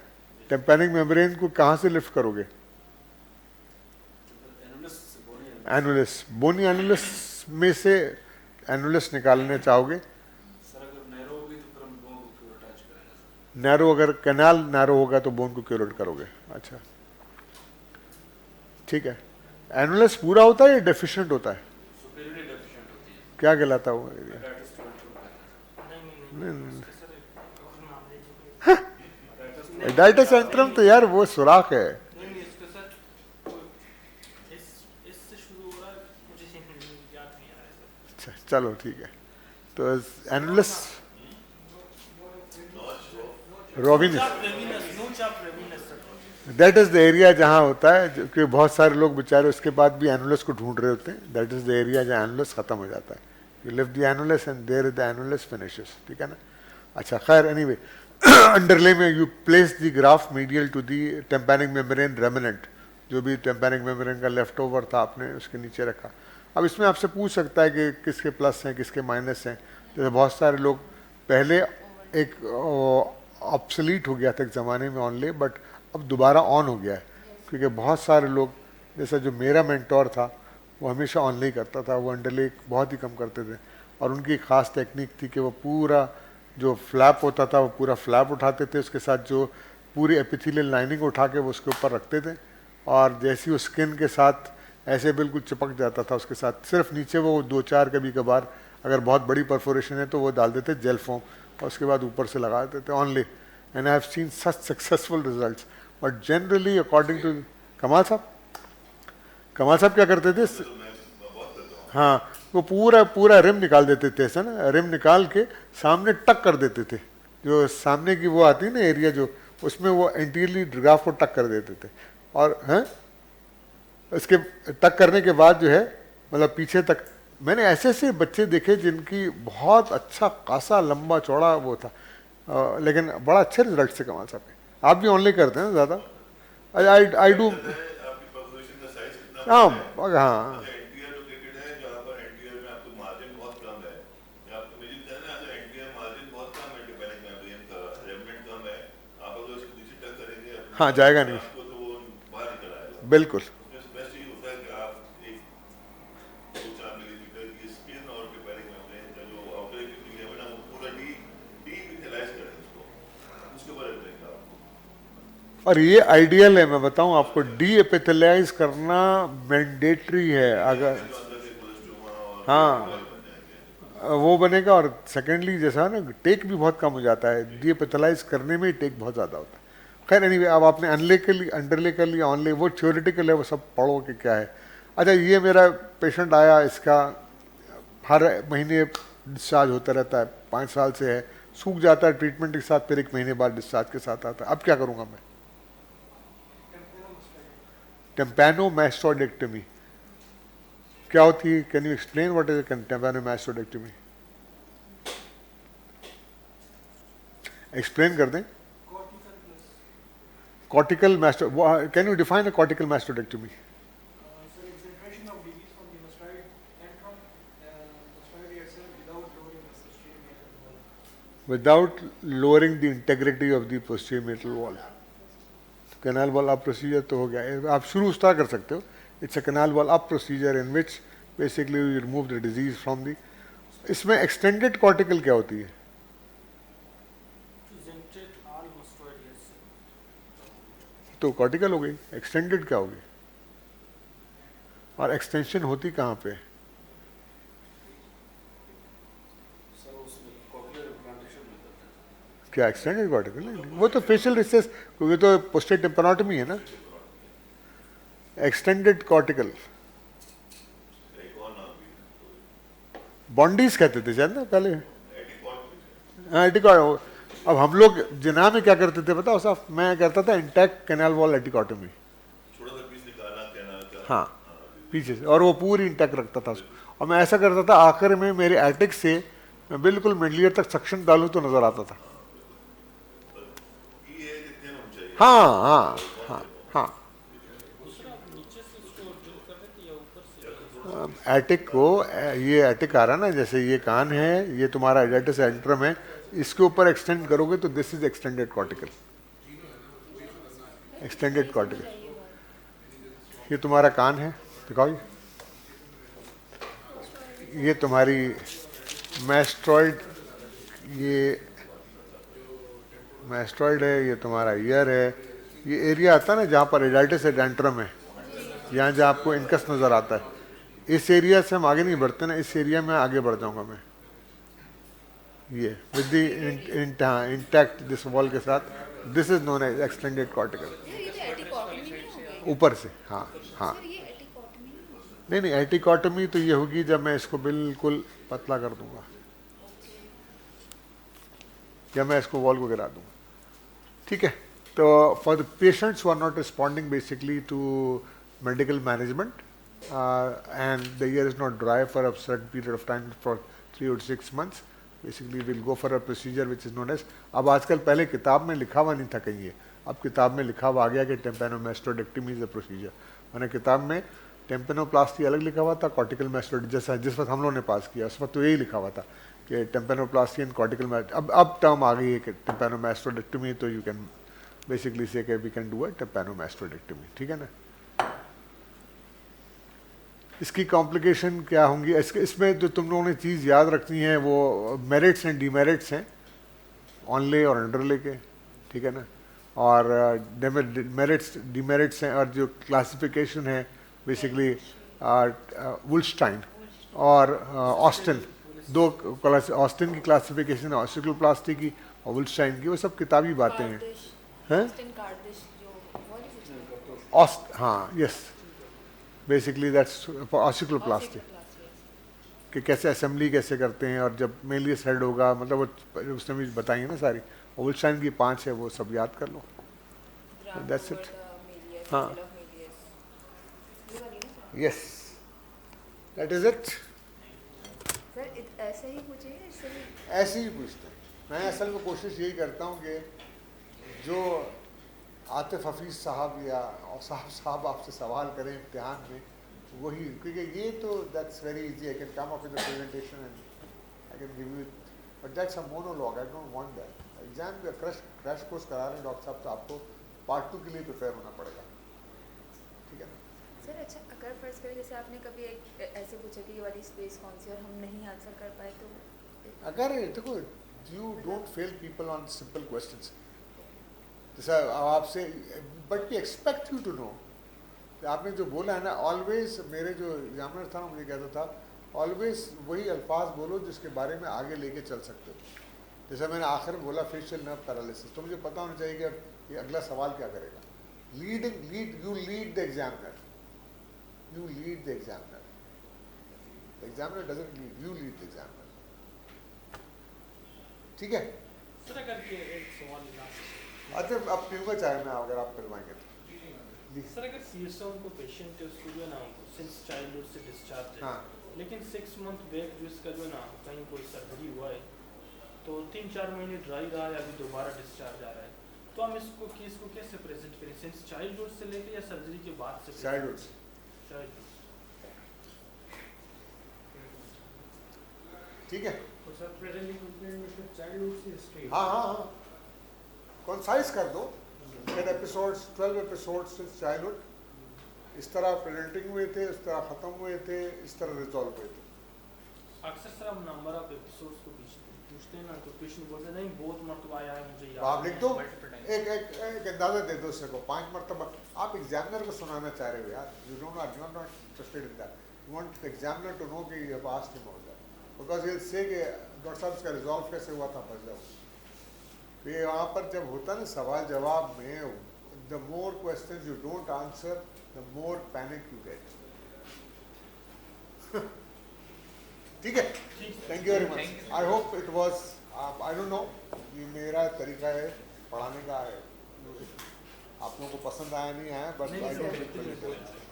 टिम्पैनिक मेम्ब्रेन को कहाँ से लिफ्ट करोगे? एनुलस, बोनी एनुलस में से एनुलस निकालने चाहोगे? नैरो, अगर कैनाल नैरो होगा तो बोन को क्यूरेट करोगे। अच्छा ठीक है, एनुलस पूरा होता है या डेफिशिएंट होता है? क्या कहलाता है वो एरिया? डाइटस एंट्रम तो यार वो सुराख है। अच्छा चलो ठीक है, तो annulus Rivinus, that is the area जहाँ होता है, क्योंकि बहुत सारे लोग बेचारे उसके बाद भी एनुलस को ढूंढ रहे होते हैं। दैट इज द एरिया जहाँ एनुलस खत्म हो जाता है। You lift the annulus and there the annulus finishes, ठीक है ना। अच्छा खैर, एनीवे अंडरले में you place the graft medial to the tympanic membrane remnant, जो भी टिम्पैनिक मेम्ब्रेन का लेफ्ट ओवर था आपने उसके नीचे रखा। अब इसमें आपसे पूछ सकता है कि किसके प्लस हैं किसके माइनस हैं। जैसे बहुत सारे लोग, पहले एक ऑब्सोलीट हो गया था एक ज़माने में ऑनले, बट अब दोबारा ऑन हो गया है, क्योंकि बहुत सारे लोग, जैसा जो मेरा मेंटोर था वो हमेशा ऑनले करता था, वो अंडरले बहुत ही कम करते थे, और उनकी ख़ास टेक्निक थी कि वो पूरा जो फ्लैप होता था वो पूरा फ्लैप उठाते थे, उसके साथ जो पूरी एपिथेलियल लाइनिंग उठा के वो उसके ऊपर रखते थे, और जैसी वो स्किन के साथ ऐसे बिल्कुल चिपक जाता था उसके साथ, सिर्फ नीचे वो 2-4 कभी कभार अगर बहुत बड़ी परफोरेशन है तो वो डाल देते जेल फॉर्म, और उसके बाद ऊपर से लगा देते only. And I have seen such successful results, but generally according to Kamal साहब क्या करते थे? हाँ, वो पूरा रिम निकाल देते थे, ऐसा ना, रिम निकाल के सामने टक कर देते थे, जो सामने की वो आती है ना एरिया, जो उसमें वो एंटीरियरली ग्राफ को टक कर देते थे, और हैं इसके टक करने के बाद जो है, मतलब पीछे तक, मैंने ऐसे ऐसे बच्चे देखे जिनकी बहुत अच्छा खासा लंबा चौड़ा वो था, लेकिन बड़ा अच्छे रिजल्ट से कमाल साहब के। आप भी ऑनलाइन करते हैं ज़्यादा? आई डू, हाँ हाँ, हाँ जाएगा नहीं, बिल्कुल और ये आइडियल है, मैं बताऊं आपको, डी एपिथेलाइज करना मैंडेटरी है अगर, हाँ वो बनेगा, और सेकेंडली जैसा ना टेक भी बहुत कम हो जाता है, डी एपिथेलाइज करने में टेक बहुत ज़्यादा होता है। खैर एनीवे, अब आपने अंडरले कर लिया, ऑनले वो थ्योरेटिकल है, वो सब पढ़ो कि क्या है। अच्छा, ये मेरा पेशेंट आया, इसका हर महीने डिस्चार्ज होता रहता है, 5 साल से है, सूख जाता है ट्रीटमेंट के साथ, फिर 1 महीने बाद डिस्चार्ज के साथ आता है, अब क्या करूँगा मैं? टिम्पैनोमास्टोइडेक्टमी, क्या होती है? Can you explain what is tympanomastoidectomy? Explain कर दें. Cortical masto, can you define a cortical mastoidectomy? So excitation of disease from the mastoid antrum, mastoid itself without lowering the posterior meatal wall. Without lowering the integrity of the posterior meatal wall. Canal wall up procedure तो हो गया. आप शुरू start कर सकते हो. It's a canal wall up procedure in which basically you remove the disease from the. इसमें extended cortical क्या होती है? Presented all mastoid hairs. तो कॉर्टिकल हो गई. एक्सटेंडेड क्या होगी? और एक्सटेंशन होती कहाँ पे? सर उसमें कॉक्लियर इम्प्लांटेशन में करते हैं. क्या एक्सटेंडेड कॉर्टिकल? नहीं, वो तो फेशियल रिसेस, क्योंकि तो पोस्टेड टेम्पेनोटमी है ना. एक्सटेंडेड कॉर्टिकल एक और नाम भी बॉन्डीज कहते थे शायद ना पहले. एटिकॉट. हाँ एटिकॉट. अब हम लोग जिना में क्या करते थे बताओ साहब? मैं करता था इंटैक्ट कैनाल वॉल एटिकॉटमी. छोटा सा पीस निकालना कैनाल का. हाँ पीछे से, और वो पूरी इंटैक्ट रखता था उसको. और मैं ऐसा करता था आखिर में मेरे एटिक से मैं बिल्कुल मिडलियर तक सक्शन डालूं तो नजर आता था. ये जितने में होना चाहिए. हाँ हाँ हाँ हाँ. दूसरा आप नीचे से इसको ड्रिल कर रहे थे या ऊपर से? एटिक को, ये एटिक आ रहा ना, जैसे ये कान है, ये तुम्हारा एडेटस एंट्रम है, इसके ऊपर एक्सटेंड करोगे तो this is extended cortical. Extended cortical. ये तुम्हारा कान है, दिखाओ. ये तुम्हारी मैस्ट्रॉइड, ये मैस्ट्रॉइड है, ये तुम्हारा ईयर है. ये एरिया आता है ना जहाँ पर एडेटस एंट्रम है, यहाँ जहाँ आपको इनकस नज़र आता है. इस एरिया से हम आगे नहीं बढ़ते ना, इस एरिया में आगे बढ़ जाऊंगा मैं. ये with the intact this wall के साथ, this is known as extended cortical. ये तो एटिकॉटमी नहीं हो गई? ऊपर से. हाँ हाँ. सर ये एटिकॉटमी नहीं हो गई? नहीं नहीं, एटिकॉटमी तो ये होगी जब मैं इसको बिल्कुल पतला कर दूंगा, या मैं इसको वॉल को गिरा दूंगा. ठीक है. तो for the patients who are not responding basically to medical management and the ear is not dry for a certain period of time for 3 or 6 months, basically we'll go for a procedure which is known as. अब आजकल, पहले किताब में लिखा हुआ नहीं था कहीं ये, अब किताब में लिखा हुआ आ गया कि टेम्पेनोमास्टोडेक्टमी इज अ प्रोसीजर. मैंने किताब में टेम्पेनोप्लास्टी अलग लिखा हुआ था, कॉर्टिकल मास्टोडेक्टमी जैसा जिस वक्त हम लोगों ने पास किया उस वक्त तो यही लिखा हुआ था कि टेम्पेनोप्लास्टी एंड कॉर्टिकल. अब टर्म आ गई है कि टेम्पेनोमास्टोडेक्टमी, तो यू कैन बेसिकली से कि वी कैन डू अ टेम्पेनोमास्टोडेक्टमी. ठीक है ना. इसकी कॉम्प्लिकेशन क्या होंगी? इसमें जो तुम लोगों ने चीज़ याद रखनी है वो मेरिट्स एंड डीमेरिट्स हैं, ऑनले और अंडरले के. ठीक है ना. और मेरिट्स डीमेरिट्स हैं, और जो क्लासिफिकेशन है बेसिकली वुल्स्टाइन और ऑस्टिन, दो क्लास. ऑस्टिन की क्लासिफिकेशन है ऑस्टिक्लोप्लास्टी की, और वुल्स्टाइन की. वो सब किताबी बातें हैं. हैं? हाँ यस, बेसिकली दैट्स फॉर ऑस्टिक्लोप्लास्टी, कि कैसे असेंबली कैसे करते हैं, और जब मेलियस हेड होगा, मतलब वो उसने भी बताई ना सारी. वुल्स्टाइन की 5 है, वो सब याद कर लो. That's it. हाँ yes, that is it. Sir ऐसे ही पूछिए, इससे भी ऐसे ही पूछते हैं. मैं असल में कोशिश यही करता हूँ कि जो आतिफ हफीज़ साहब या साहब आपसे सवाल करें इम्तिहान में, वही, क्योंकि ये तो that's very easy. I can come up with a presentation and I can give you, but that's a monologue. I don't want that. Exam में क्रैश कोर्स करा रहे हैं डॉक्टर साहब, तो आपको पार्ट 2 के लिए प्रिपेयर होना पड़ेगा. ठीक है ना. सर अच्छा, अगर फर्स्ट करें जैसे आपने कभी एक ऐसे पूछा कि ये वाली स्पेस कौन सी, और हम नहीं आंसर कर पाए, तो अगर देखो, you don't fail people on simple questions. जैसा आपसे, but we expect you to know. आपने जो बोला है ना, ऑलवेज, मेरे जो एग्जामिनर था मुझे कहता था, ऑलवेज वही अल्फाज बोलो जिसके बारे में आगे लेके चल सकते हो. जैसा मैंने आखिर में बोला फेशियल नर्व पैरालिसिस, तो मुझे पता होना चाहिए कि ये अगला सवाल क्या करेगा. You lead the examiner. You lead the examiner. The examiner doesn't lead, you lead the examiner. ठीक है. सर अगर ये एक सवाल लास्ट, अच्छा अब पीऊँगा चाय में, अगर आप पिलवाएंगे तो. सर अगर CSO उनको पेशेंट स्टूडियो ना हो, सिंस चाइल्डहुड से डिस्चार्ज है, हाँ लेकिन 6 मंथ बैक जो इसका जो है ना कहीं कोई सर्जरी हुआ है, तो 3-4 महीने ड्राई रहा है, अभी दोबारा डिस्चार्ज आ रहा है, तो हम इसको केस को कैसे प्रेजेंट करें, सिंस चाइल्डहुड से लेके या सर्जरी के बाद से? चाइल्डहुड से। चाइल्डहुड। ठीक है, तो सर प्रेजेंटली कंप्लेंट में चाइल्डहुड से हिस्ट्री हाँ हाँ हाँ, कंसाइज कर दो, 10 एपिसोड्स 12 एपिसोड्स सिंस चाइल्डहुड, इस तरह प्रेजेंटिंग हुए थे, इस तरह ख़त्म हुए थे, इस तरह रिजॉल्व हुए थे। अक्सर सर हम नंबर ऑफ एपिसोड्स को पूछते हैं ना, तो पेशेंट बोलते हैं नहीं बहुत मरतबा आया है मुझे याद आप लिख दो, multiple times। एक अंदाजा दे दो उससे को 5 मरतबा। आप एग्जामिनर को सुनाना चाह रहे हो यार, you don't are not interested in that, you want the examiner to know कि you have asked him all that, because he will say कि डॉक्टर साहब इसका रिजॉल्व कैसे हुआ था, बच जाओ। तो ये वहाँ पर जब होता ना सवाल जवाब में, the more question you don't answer the more panic you get. ठीक है, thank you very much. I hope it was, I don't know, ये मेरा तरीका है पढ़ाने का है, आप लोगों को पसंद आया नहीं आया, बट आई डोंट